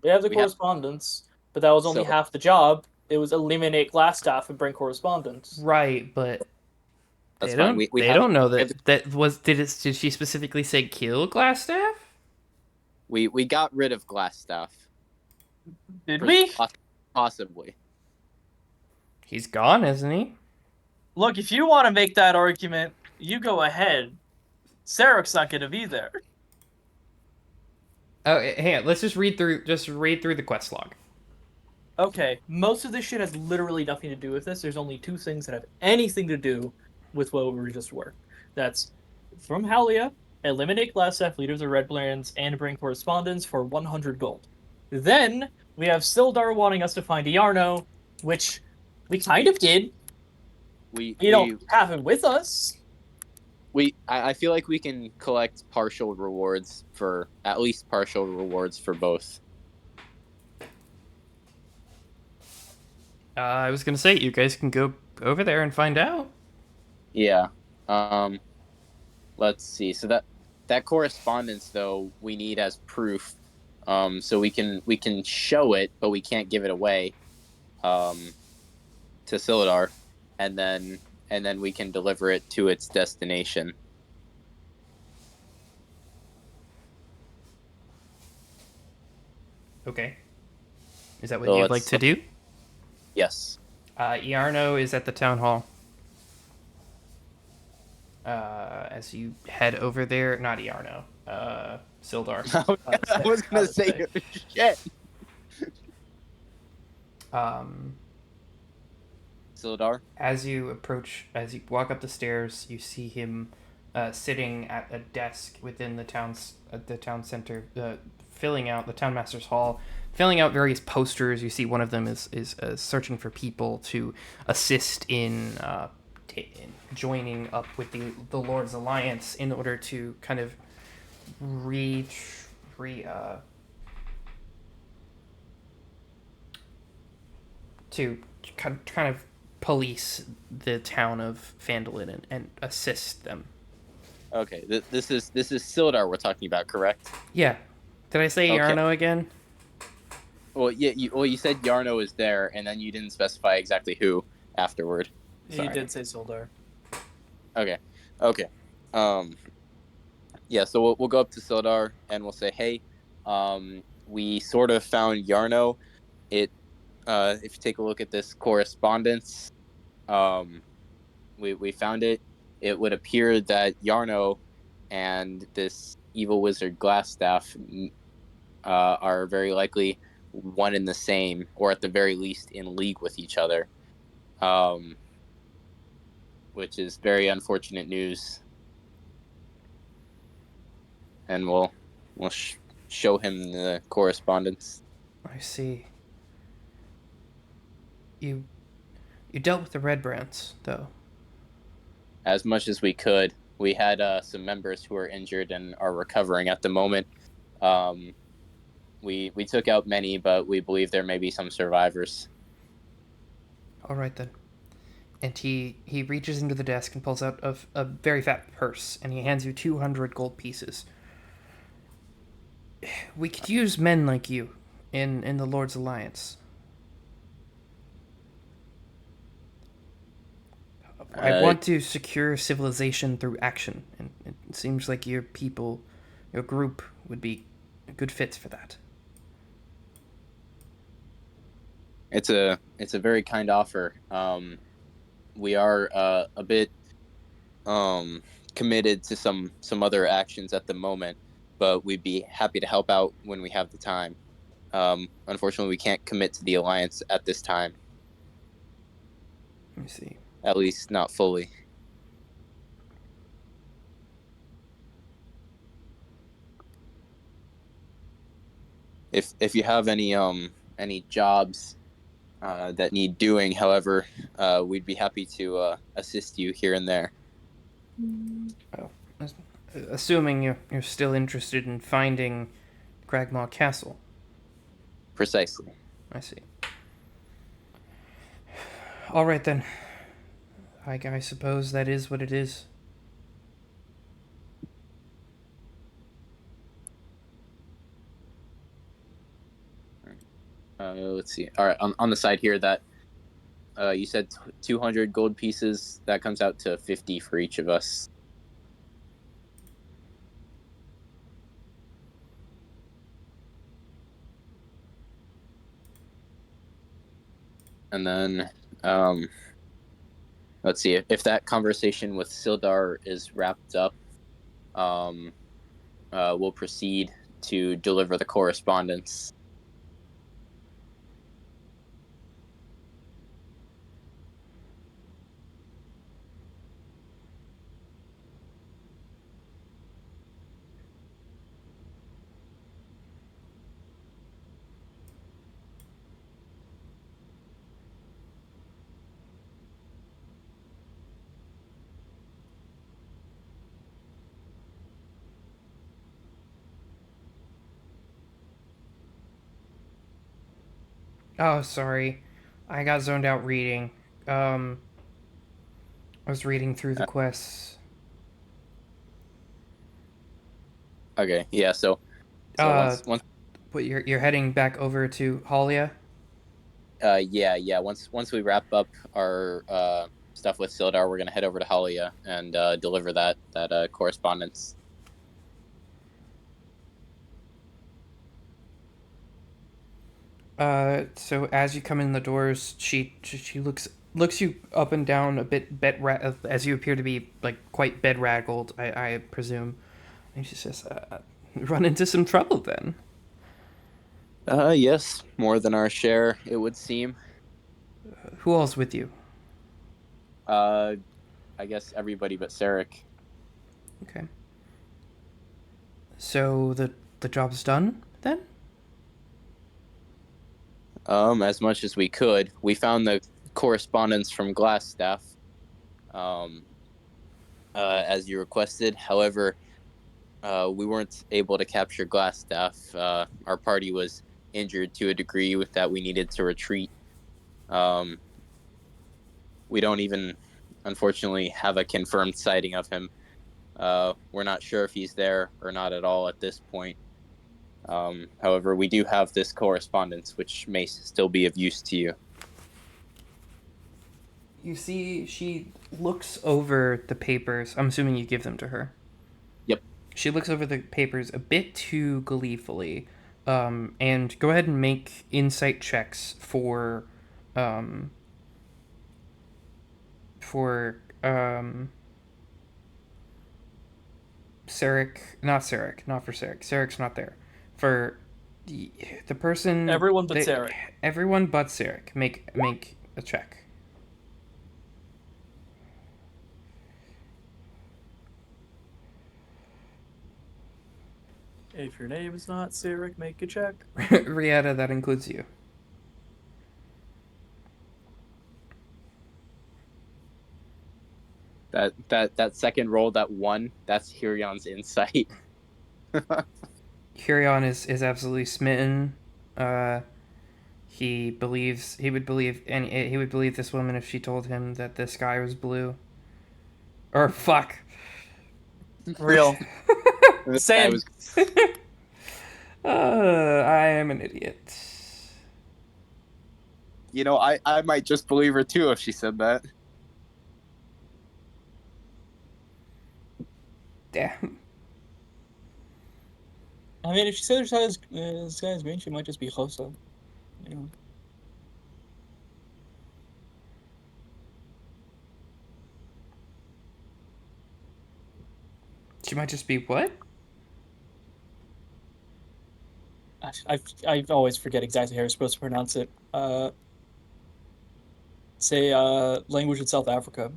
We have the correspondence, but that was only half the job. It was eliminate Glassstaff and bring correspondence. Right, but that's they fine. don't. They don't know that was. Did she specifically say kill Glassstaff? We got rid of Glassstaff. Did we? Possibly. He's gone, isn't he? Look, if you want to make that argument, you go ahead. Sarek's not going to be there. Oh, hang on. Let's just read through the quest log. Okay, most of this shit has literally nothing to do with this. There's only 2 things that have anything to do with what we just were. That's from Halia, eliminate Glassstaff, leaders of Red Lands, and bring correspondence for 100 gold. Then we have Sildar wanting us to find Iarno, which we kind of did. We don't have him with us. I feel like we can collect partial rewards for both. I was gonna say you guys can go over there and find out. Yeah. Let's see. So that correspondence though we need as proof. So we can show it, but we can't give it away. To Sildar, and then and then we can deliver it to its destination. Okay. Is that what So you'd like to do? Yes. Iarno is at the town hall. As you head over there, not Iarno, Sildar. I was gonna say shit. Sildar. As you walk up the stairs, you see him sitting at a desk within the town center, filling out the townmaster's hall, filling out various posters. You see one of them is searching for people to assist in joining up with the Lord's Alliance in order to kind of to kind of police the town of Phandver and assist them. Okay, this is Sildar we're talking about, correct? Yeah. Did I say Iarno again? Well, yeah. You said Iarno is there, and then you didn't specify exactly who afterward. You did say Sildar. Okay. Yeah. So we'll go up to Sildar and we'll say, hey, we sort of found Iarno. If you take a look at this correspondence, we found it. It would appear that Iarno and this evil wizard Glassstaff are very likely one and the same, or at the very least in league with each other, which is very unfortunate news. And we'll show him the correspondence. I see. You dealt with the Red Brands, though. As much as we could. We had some members who are injured and are recovering at the moment. We took out many, but we believe there may be some survivors. All right, then. And he reaches into the desk and pulls out a very fat purse, and he hands you 200 gold pieces. We could use men like you in the Lord's Alliance. I want to secure civilization through action, and it seems like your group would be a good fit for that. It's a very kind offer. We are a bit committed to some other actions at the moment, but we'd be happy to help out when we have the time. Unfortunately, we can't commit to the Alliance at this time. Let me see. At least not fully. If you have any jobs that need doing, however, we'd be happy to assist you here and there. Oh, assuming you're still interested in finding Cragmaw Castle. Precisely. I see. All right, then. I suppose that is what it is. Let's see. All right, on the side here, that you said 200 gold pieces. That comes out to 50 for each of us. And then, let's see. If that conversation with Sildar is wrapped up, we'll proceed to deliver the correspondence. Oh, sorry. I got zoned out reading. I was reading through the quests. Okay, yeah, so once but you're heading back over to Halia? yeah, once we wrap up our stuff with Sildar, we're gonna head over to Halia and deliver that correspondence. So as you come in the doors, she looks you up and down a bit as you appear to be like quite bed-raggled, I presume. And she says, "Run into some trouble then." Yes, more than our share, it would seem. Who all's with you? I guess everybody but Sarek. Okay. So the job's done then? As much as we could. We found the correspondence from Glassstaff, as you requested. However, we weren't able to capture Glassstaff. Our party was injured to a degree with that we needed to retreat. We don't even, unfortunately, have a confirmed sighting of him. We're not sure if he's there or not at all at this point. However, we do have this correspondence, which may still be of use to you. You see, she looks over the papers. I'm assuming you give them to her. Yep. She looks over the papers a bit too gleefully. And go ahead and make insight checks for Sarek, not for Sarek. Sarek's not there. For the person, Everyone but Sarek. Everyone but Sarek. Make a check. If your name is not Sarek, make a check. Rieta, that includes you. That second roll, that one, that's Hirion's insight. Hirion is absolutely smitten. He would believe this woman if she told him that the sky was blue. Or fuck. Real. Same. I am an idiot. You know, I might just believe her too if she said that. Damn. I mean, if she said the sky is green, she might just be Hosa. You know. She might just be what? I always forget exactly how you're supposed to pronounce it. Say language in South Africa.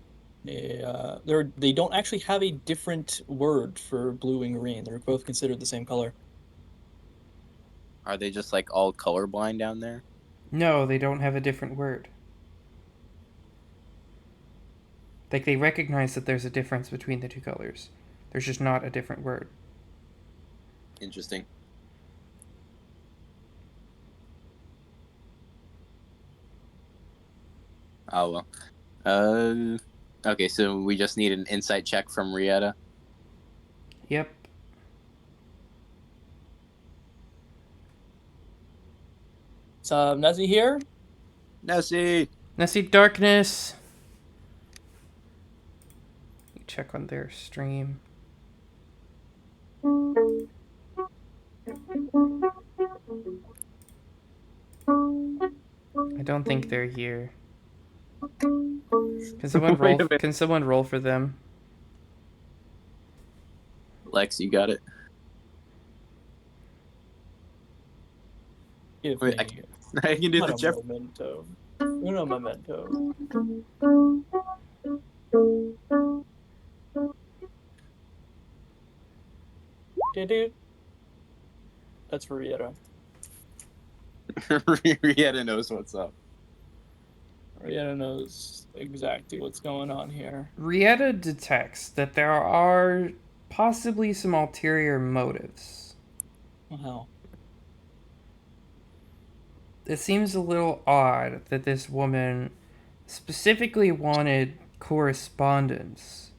They don't actually have a different word for blue and green. They're both considered the same color. Are they just like all colorblind down there? No, they don't have a different word. Like, they recognize that there's a difference between the two colors. There's just not a different word. Interesting. Oh well. Okay, so we just need an insight check from Rieta. Yep. Is Nessie here? Nessie! Darkness! Check on their stream. I don't think they're here. Can someone roll for them? Lex, you got it. Give Wait, me I can do the Jeff. memento. Uno memento. Dude. That's for Rieta. Rieta knows what's up. Rieta knows exactly what's going on here. Rieta detects that there are possibly some ulterior motives. Wow. It seems a little odd that this woman specifically wanted correspondence,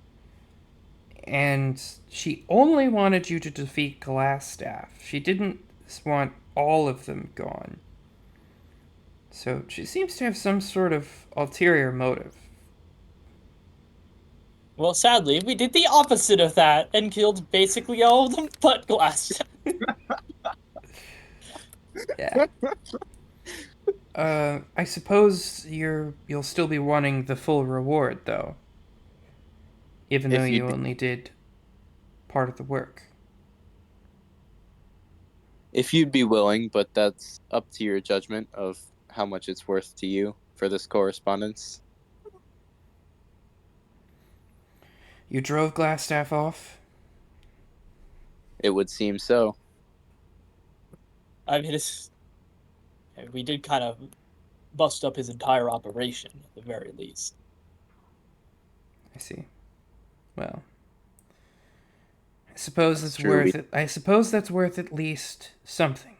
and she only wanted you to defeat Glassstaff. She didn't want all of them gone. So she seems to have some sort of ulterior motive. Well, sadly, we did the opposite of that and killed basically all of them but glass. Yeah. I suppose you'll still be wanting the full reward, though. Even though you only did part of the work. If you'd be willing, but that's up to your judgment of how much it's worth to you for this correspondence. You drove Glassstaff off? It would seem so. I mean, we did kind of bust up his entire operation, at the very least. I see. Well, I suppose That's it's true. worth it. I suppose that's worth at least something.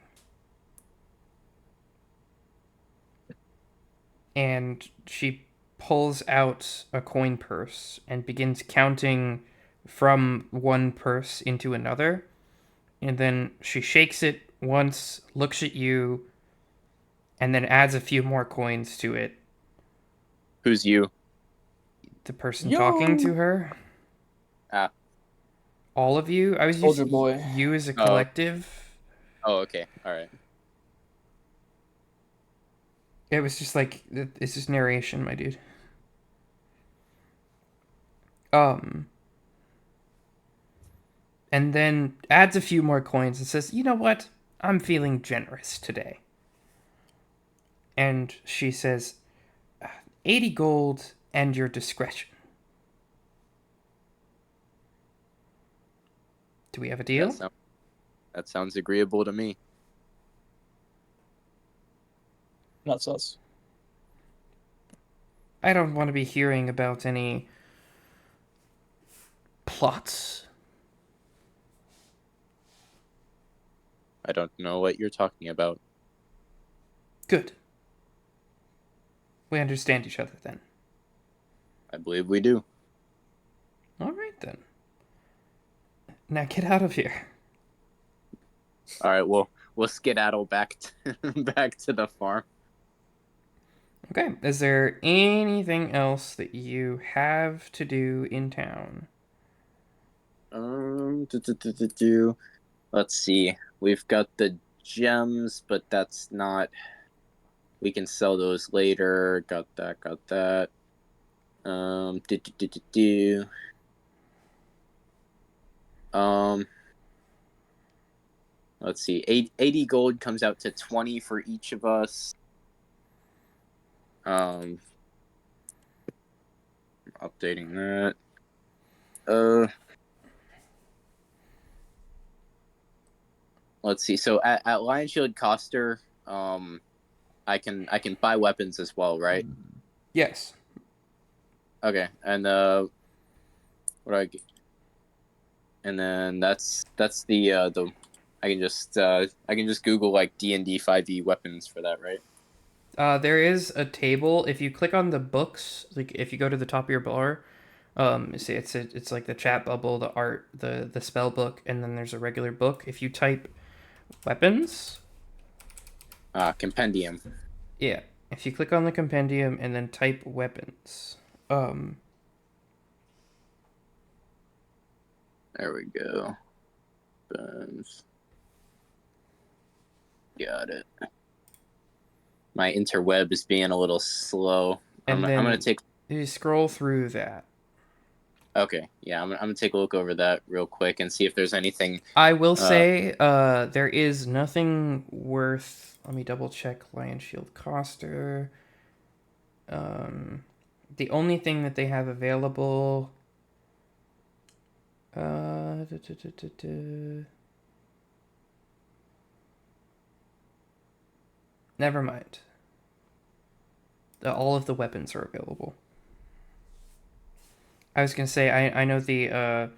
And she pulls out a coin purse and begins counting from one purse into another. And then she shakes it once, looks at you, and then adds a few more coins to it. Who's you? The person talking to her. Ah. All of you? I was Soldier using boy. you as a collective. Oh, okay. All right. It was just like, it's just narration, my dude. And then adds a few more coins and says, you know what? I'm feeling generous today. And she says, 80 gold and your discretion. Do we have a deal? That sounds agreeable to me. Not sus. I don't want to be hearing about any plots. I don't know what you're talking about. Good. We understand each other then. I believe we do. All right then. Now get out of here. All right, we'll skedaddle back to the farm. Okay. Is there anything else that you have to do in town? Let's see. We've got the gems, but that's not. We can sell those later. Got that. Let's see. 80 gold comes out to 20 for each of us. Updating that. Let's see. So at Lion Shield Coster, I can buy weapons as well, right? Yes. Okay, and what do I get? And then that's the I can just Google like DND 5e weapons for that, right? There is a table. If you click on the books, like if you go to the top of your bar, see it's like the chat bubble, the art, the spell book, and then there's a regular book. If you type weapons, compendium. Yeah, if you click on the compendium and then type weapons, there we go. Bones. Got it. My interweb is being a little slow. I'm gonna take. You scroll through that. Okay, yeah, I'm gonna take a look over that real quick and see if there's anything. I will say, there is nothing worth. Let me double check. Lion Shield Coster. The only thing that they have available. Never mind. All of the weapons are available. I was gonna say I know the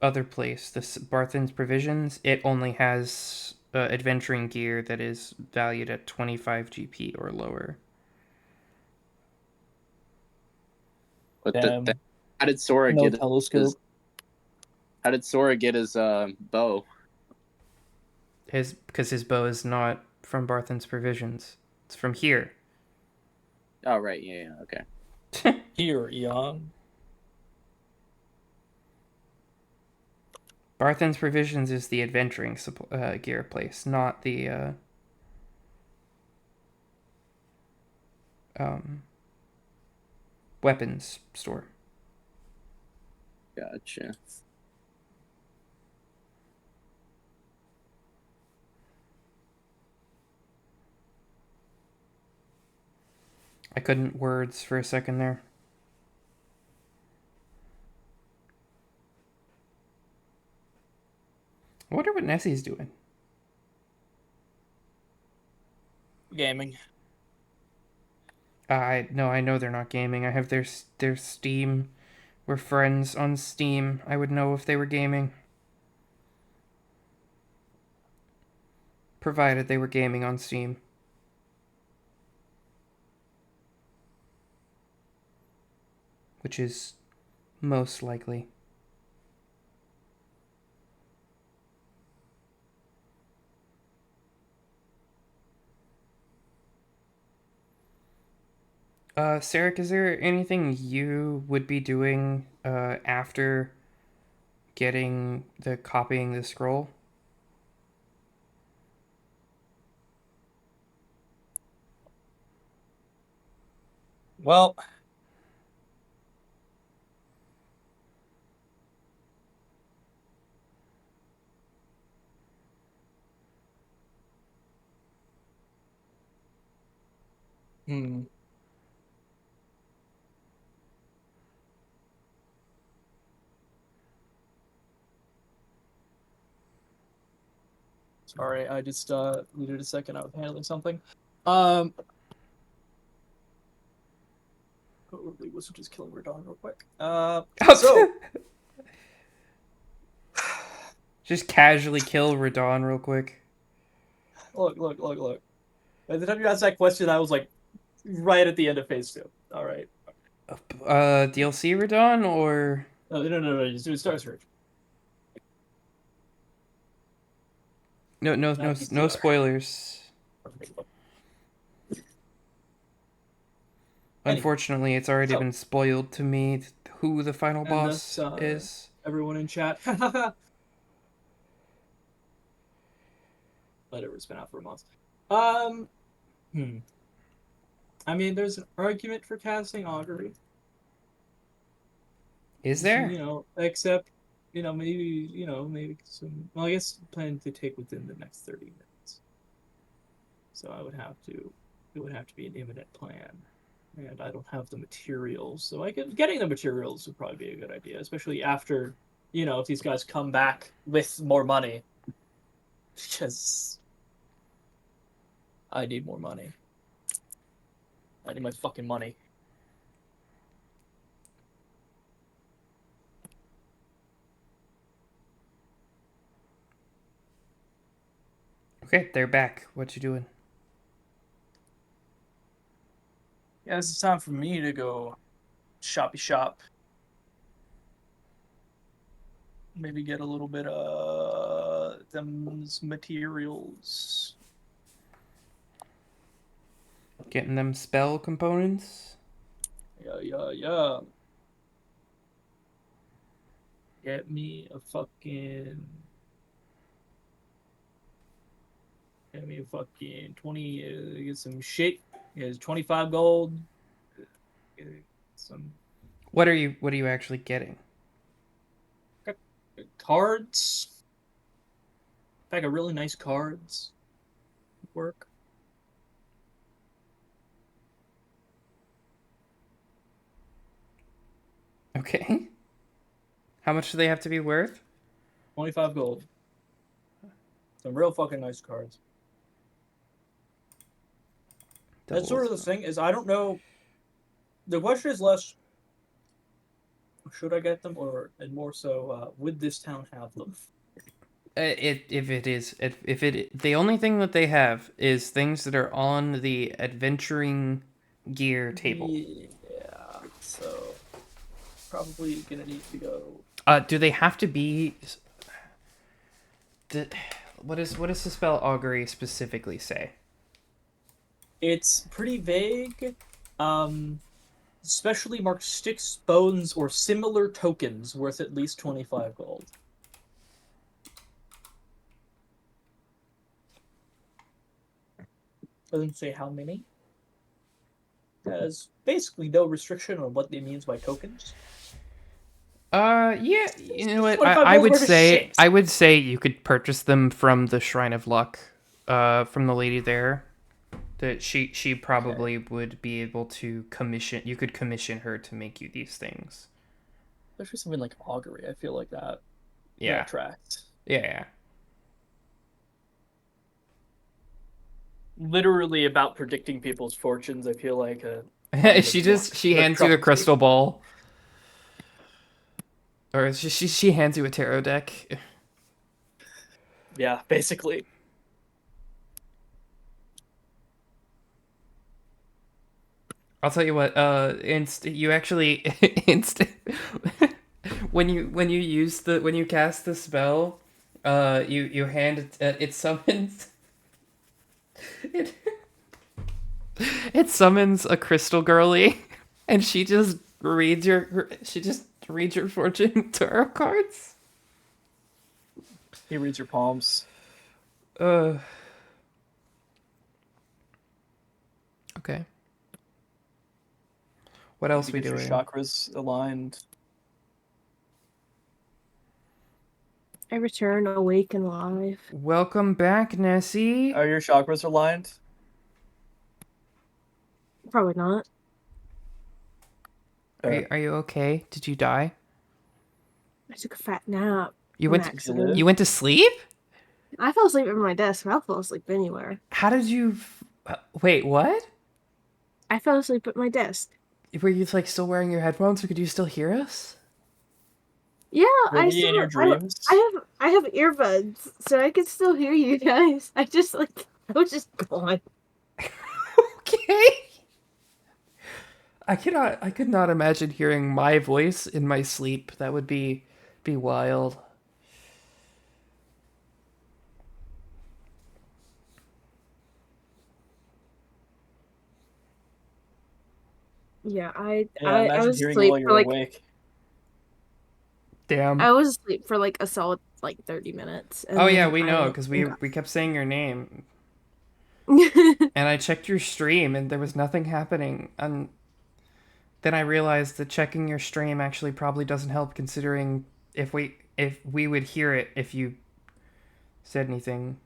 other place, this Barthen's Provisions. It only has adventuring gear that is valued at 25 GP or lower. But how did Sora no get telescope? How did Sora get his bow? Because his bow is not from Barthen's Provisions. It's from here. Oh right, yeah, okay. Here, Eon. Barthen's Provisions is the adventuring gear place, not the weapons store. Gotcha. I couldn't words for a second there. I wonder what Nessie's doing. Gaming. I know they're not gaming. I have their Steam. We're friends on Steam. I would know if they were gaming. Provided they were gaming on Steam. Which is most likely. Sarek, is there anything you would be doing after getting copying the scroll? Well, Sorry, I just needed a second. I was handling something. Probably was just killing Radon real quick. So just casually kill Radon real quick. Look. By the time you asked that question, I was like right at the end of phase 2. All right. DLC Radon or no. Just do a Star Search. No spoilers. Unfortunately, it's already been spoiled to me who the final boss is. Everyone in chat. Whatever, it's been out for a month. I mean, there's an argument for casting Augury. Is there? Except, maybe some. Well, I guess plan to take within the next 30 minutes. So it would have to be an imminent plan. And I don't have the materials, so getting the materials would probably be a good idea, especially after, if these guys come back with more money. Because I need more money. I need my fucking money. Okay, they're back. What you doing? Yeah, this is time for me to go shoppy shop. Maybe get a little bit of them materials. Getting them spell components? Yeah. Get me a fucking 20, get some shit. Get 25 gold. Get some. What are you actually getting? Cards. Pack of really nice cards. Work. Okay. How much do they have to be worth? 25 gold. Some real fucking nice cards. That's sort of the thing, is I don't know. The question is less, should I get them, and more so, would this town have them? The only thing that they have is things that are on the adventuring gear table. Yeah, so probably gonna need to go. Do they have to be? What does the spell augury specifically say? It's pretty vague. Specially marked sticks, bones, or similar tokens worth at least 25 gold. Doesn't say how many. Has basically no restriction on what it means by tokens. Yeah, you know what? 25 I gold would worth of say shit. I would say you could purchase them from the Shrine of Luck, from the lady there. That she probably would be able to commission. You could commission her to make you these things. Especially something like augury. I feel like that. Yeah, That tracks. yeah. Literally about predicting people's fortunes. I feel like She hands you a crystal ball, or she hands you a tarot deck. Yeah, basically. I'll tell you what. You actually when you cast the spell, you hand it summons it, it summons a crystal girly, and she just reads your fortune tarot cards. He reads your palms. Okay. What else we Get your doing? chakras aligned. I return awake and live. Welcome back, Nessie. Are your chakras aligned? Probably not. Are you okay? Did you die? I took a fat nap. You from went accident. you went to sleep? I fell asleep at my desk. I'll fall asleep anywhere. How did you wait, what? I fell asleep at my desk. Were you like still wearing your headphones, or could you still hear us? Yeah, Were I we in still your dreams? I have earbuds, so I can still hear you guys. I was just gone. Okay. I could not imagine hearing my voice in my sleep. That would be wild. Yeah, Imagine I was hearing it asleep while for you're like awake. Damn. I was asleep for like a solid like 30 minutes. And Oh yeah, then we know I because we kept saying your name, got- and I checked your stream and there was nothing happening. And then I realized that checking your stream actually probably doesn't help, considering if we would hear it if you said anything.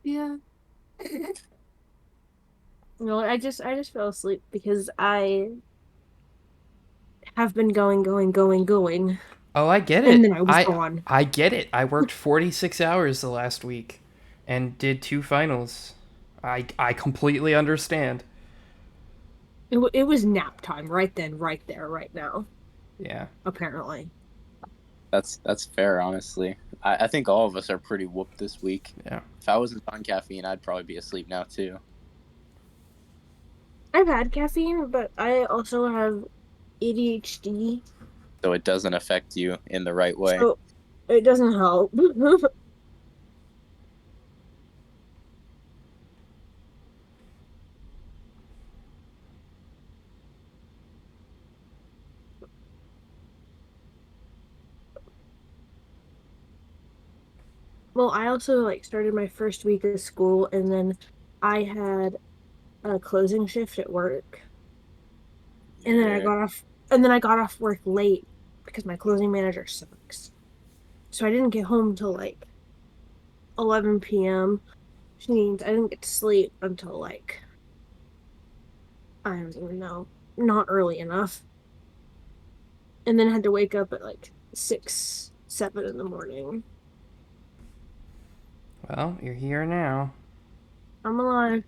Yeah. No, I just fell asleep because I have been going. Oh, I get And it. then I was gone. I get it. I worked 46 hours the last week and did 2 finals. I completely understand. It was nap time right then, right there, right now. Yeah. Apparently. That's fair, honestly. I think all of us are pretty whooped this week. Yeah. If I wasn't on caffeine, I'd probably be asleep now too. I've had caffeine, but I also have ADHD. So it doesn't affect you in the right way. So it doesn't help. Well, I also like started my first week of school, and then I had a closing shift at work. And then I got off work late because my closing manager sucks. So I didn't get home till like 11 p.m. Which means I didn't get to sleep until like I don't even know, not early enough. And then had to wake up at like 6, 7 in the morning. Well, you're here now. I'm alive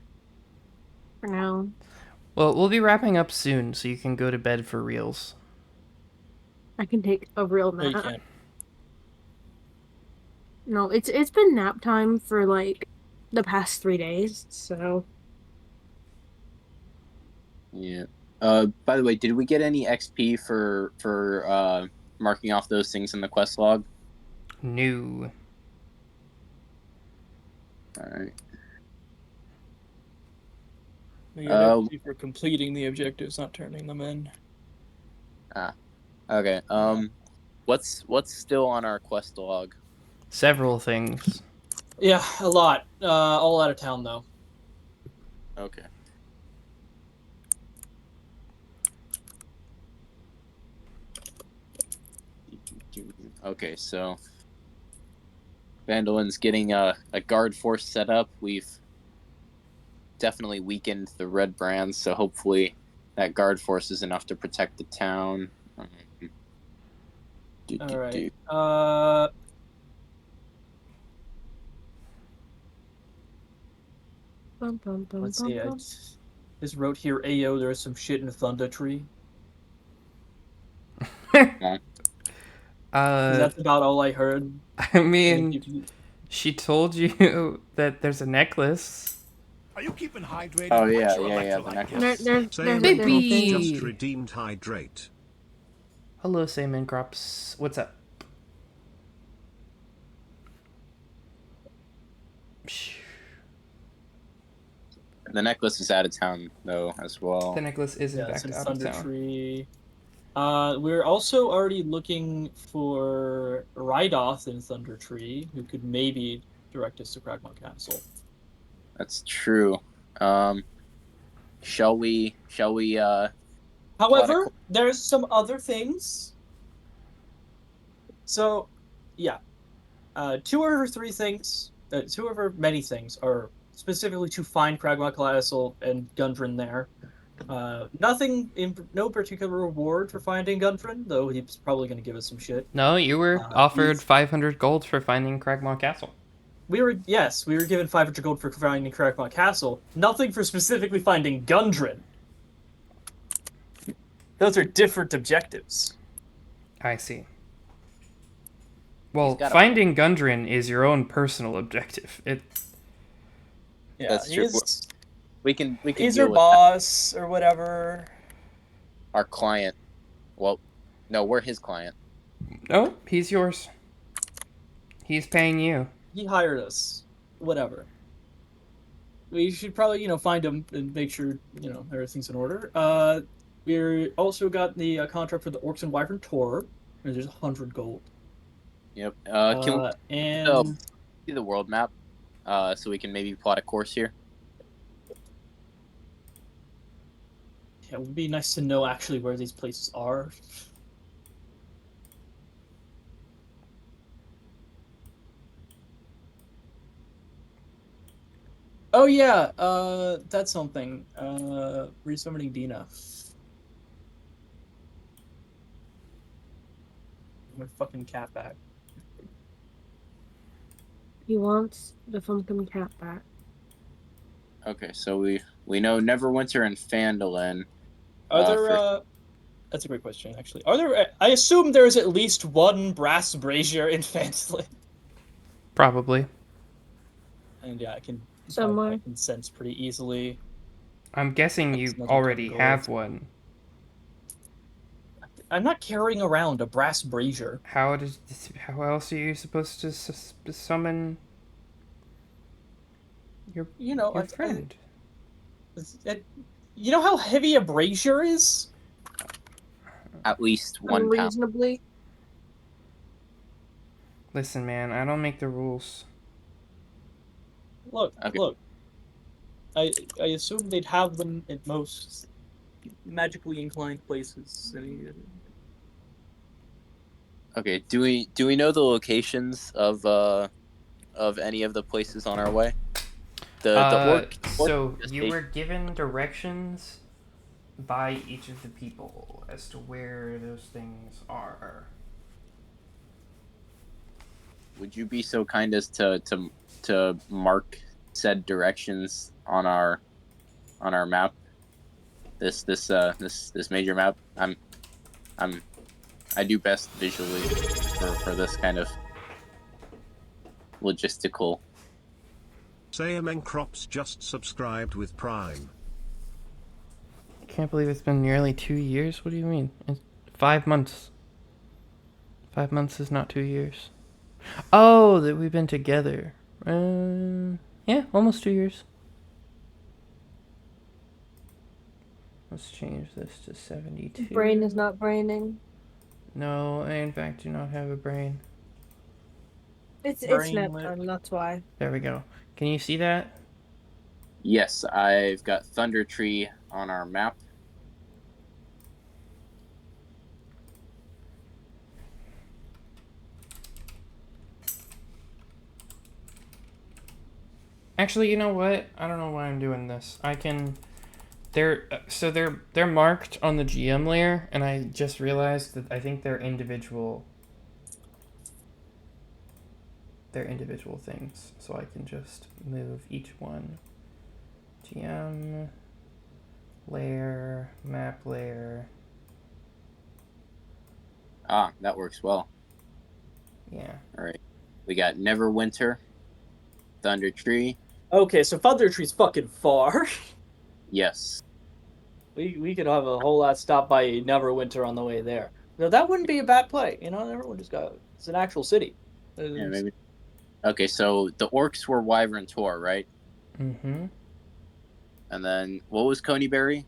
for now. Well, we'll be wrapping up soon, so you can go to bed for reals. I can take a real No, you nap. can't. No, it's been nap time for like the past 3 days, so Yeah. By the way, did we get any XP for marking off those things in the quest log? No. Alright. We get XP for completing the objectives, not turning them in. Okay. What's still on our quest log? Several things. Yeah, a lot. All out of town though. Okay. Okay, so Vandalin's getting a guard force set up. We've definitely weakened the red brands, so hopefully that guard force is enough to protect the town. All right. Let's see. I just wrote here, "Ayo, there's some shit in the Thunder Tree." That's about all I heard. I mean, she told you that there's a necklace. Are you keeping hydrated? Oh What's yeah, your yeah, the electrolyte necklace. Baby! Just redeemed hydrate. Hello, Salmon Crops. What's up? The necklace is out of town though as well. The necklace is in fact in out Thunder of town. Tree. We're also already looking for Rydoth in Thunder Tree, who could maybe direct us to Cragmont Castle. That's true. Shall we However, there's some other things. So, yeah. Two or three things, two or many things are specifically to find Cragmont Castle and Gundren there. Nothing in no particular reward for finding Gundren, though he's probably going to give us some shit. No, you were offered 500 gold for finding Cragmaw Castle. We were given 500 gold for finding Cragmont Castle. Nothing for specifically finding Gundren. Those are different objectives. I see. Well, finding Gundren is your own personal objective. That's true. We can he's deal our with boss or whatever. Our client. Well, no, we're his client. Oh, he's yours. He's paying you. He hired us. Whatever. We should probably, find him and make sure, everything's in order. We also got the contract for the Orcs and Wyvern Tour. There's 100 gold. Yep. Can we and see the world map so we can maybe plot a course here? Yeah, it would be nice to know actually where these places are. Oh yeah, that's something. Resummoning Dina. My fucking cat back. He wants the fucking cat back. Okay, so we know Neverwinter and Phandalin. Are there that's a great question, actually. Are there I assume there's at least one brass brazier in Phandalin. Probably. And yeah, I can sense pretty easily. I'm guessing you already have one. I'm not carrying around a brass brazier. How else are you supposed to summon your friend? You know how heavy a brazier is? At least 1 pound. Unreasonably. Listen, man, I don't make the rules. Look. I assume they'd have them at most magically inclined places. Okay, do we know the locations of any of the places on our way? So you were given directions by each of the people as to where those things are. Would you be so kind as to mark said directions on our map? This major map. I do best visually for this kind of logistical. Sayamen Crops just subscribed with Prime. I can't believe it's been nearly 2 years. What do you mean? 5 months. 5 months is not 2 years. Oh, that we've been together. Yeah, almost 2 years. Let's change this to 72. Brain is not braining. No, I in fact do not have a brain. It's nap time, that's why. There we go. Can you see that? Yes, I've got Thunder Tree on our map. Actually, you know what? I don't know why I'm doing this. I can. They're marked on the GM layer, and I just realized that I think they're individual. They're individual things, so I can just move each one. GM layer, map layer. Ah, that works well. Yeah. All right. We got Neverwinter, Thunder Tree. Okay, so Thunder Tree's fucking far. Yes. We could have a whole lot stop by Neverwinter on the way there. Now that wouldn't be a bad play. You know, Neverwinter's got it's an actual city. Yeah, maybe. Okay, so the orcs were Wyvern Tor, right? Mm-hmm. And then what was Coneyberry?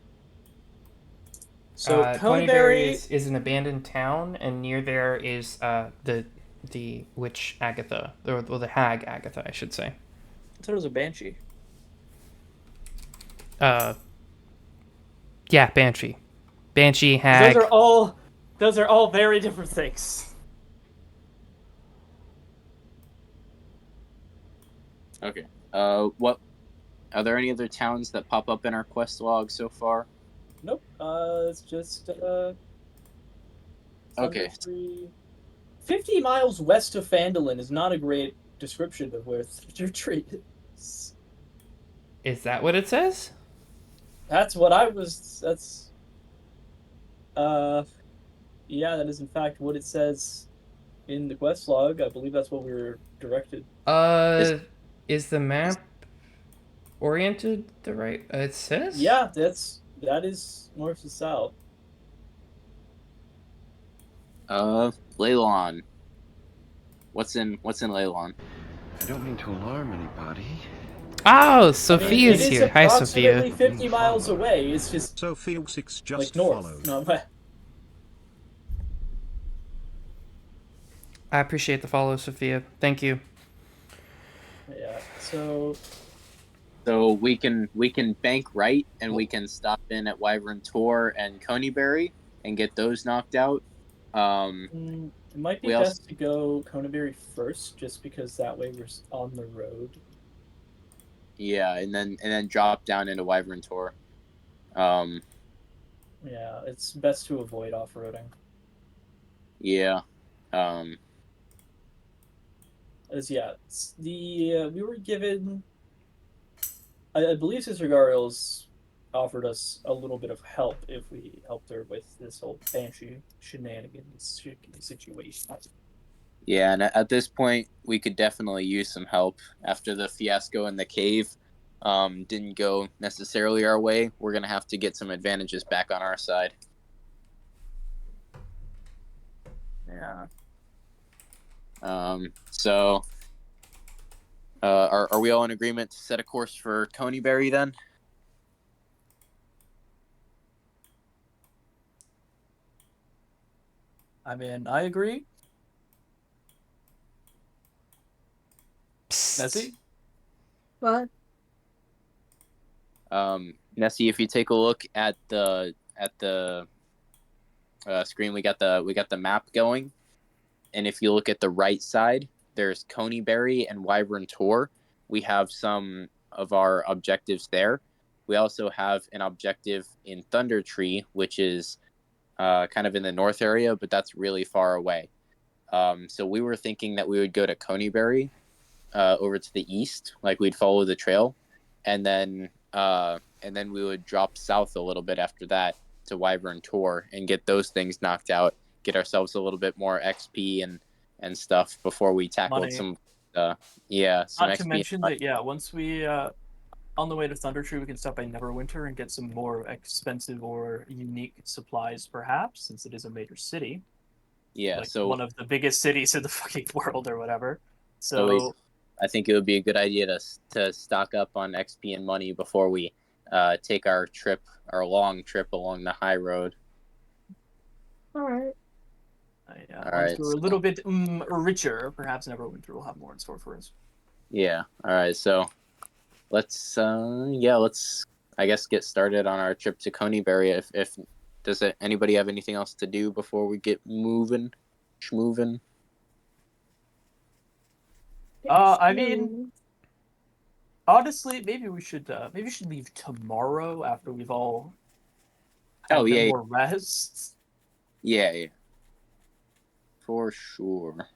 So Coneyberry is an abandoned town, and near there is the witch Agatha, or the hag Agatha, I should say. I thought it was a banshee. Yeah, banshee, hag. Those are all very different things. Okay. What are there any other towns that pop up in our quest log so far? Nope. It's just Okay. 50 miles west of Phandalin is not a great description of where Thunder Tree is. Is that what it says? That's what I was. That's. Yeah, that is in fact what it says in the quest log. I believe that's what we were directed. Is the map oriented the right? It says. Yeah, that is north to south. Leylon. What's in Leylon? I don't mean to alarm anybody. Oh, Sophia's here. Hi, Sophia. Approximately 50 miles away. It's just Sophia 6 just like north. followed. No, but I appreciate the follow, Sophia. Thank you. yeah. So we can bank right, and we can stop in at Wyvern Tor and Coneyberry and get those knocked out. it might be best to go Coneyberry first, just because that way we're on the road. Yeah, and then drop down into Wyvern Tor. Yeah, it's best to avoid off-roading. Yeah. We were given. I believe Sister Gariel's offered us a little bit of help if we helped her with this whole banshee shenanigans situation. Yeah, and at this point, we could definitely use some help after the fiasco in the cave. Didn't go necessarily our way. We're gonna have to get some advantages back on our side. Yeah. So, are we all in agreement to set a course for Coneyberry then? I mean, I agree. Nessie? What? Nessie, if you take a look at the screen, we got the map going, and if you look at the right side, there's Coneyberry and Wyvern Tor. We have some of our objectives there. We also have an objective in Thunder Tree, which is kind of in the north area, but that's really far away. So we were thinking that we would go to Coneyberry over to the east, like we'd follow the trail, and then we would drop south a little bit after that to Wyvern Tor and get those things knocked out, get ourselves a little bit more XP and stuff before we tackled some some Not XP. to mention that once we on the way to Thunder Tree, we can stop by Neverwinter and get some more expensive or unique supplies, perhaps, since it is a major city. Yeah, like so one of the biggest cities in the fucking world or whatever. So I think it would be a good idea to stock up on XP and money before we take our long trip along the high road. All right. Once we're a little bit richer, perhaps Neverwinter will have more in store for us. Yeah. All right. So let's I guess get started on our trip to Coneyberry. If does anybody have anything else to do before we get schmoving? I mean, honestly, maybe we should leave tomorrow after we've all had more rest. Yeah, for sure.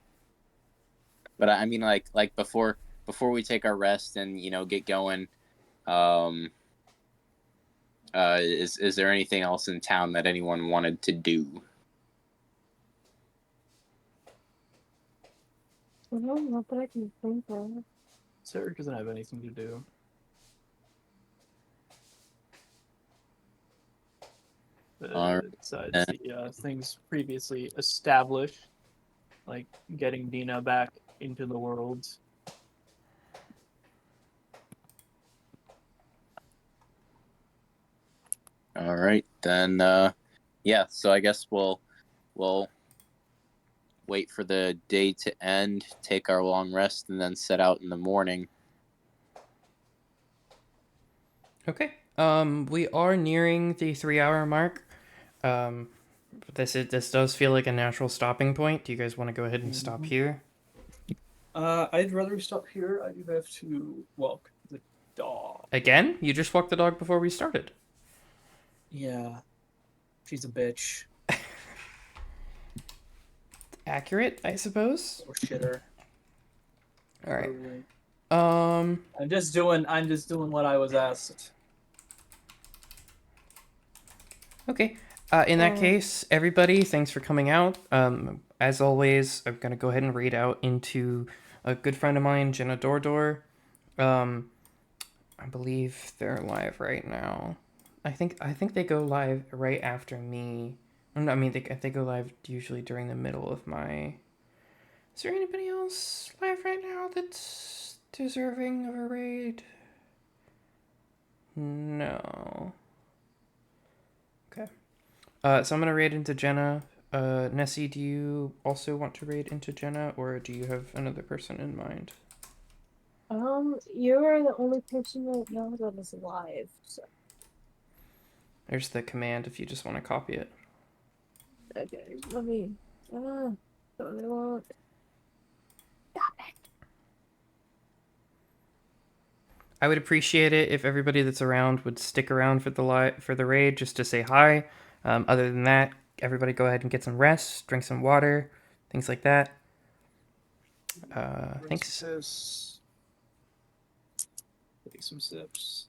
But I mean, like before we take our rest and get going, is there anything else in town that anyone wanted to do? No, not that I can think of. Sarah doesn't have anything to do. Besides the things previously established, like getting Dina back into the world. All right, then. Yeah. So I guess we'll wait for the day to end, take our long rest, and then set out in the morning. Okay. We are nearing the 3-hour mark. This does feel like a natural stopping point. Do you guys want to go ahead and stop here? I'd rather stop here. I do have to walk the dog. Again? You just walked the dog before we started. Yeah. She's a bitch. Accurate, I suppose. Or shitter. All right. I'm just doing what I was asked. Okay. In that case, everybody, thanks for coming out. As always, I'm gonna go ahead and read out into a good friend of mine, Jenna Dordor. I believe they're live right now. I think they go live right after me. I mean, they go live usually during the middle of my. Is there anybody else live right now that's deserving of a raid? No. Okay. So I'm gonna raid into Jenna. Nessie, do you also want to raid into Jenna, or do you have another person in mind? You're the only person that knows that is live, so. There's the command if you just want to copy it. Okay, let me. Don't want. Stop it. I would appreciate it if everybody that's around would stick around for the raid just to say hi. Other than that, everybody go ahead and get some rest, drink some water, things like that. Thanks. Take some sips.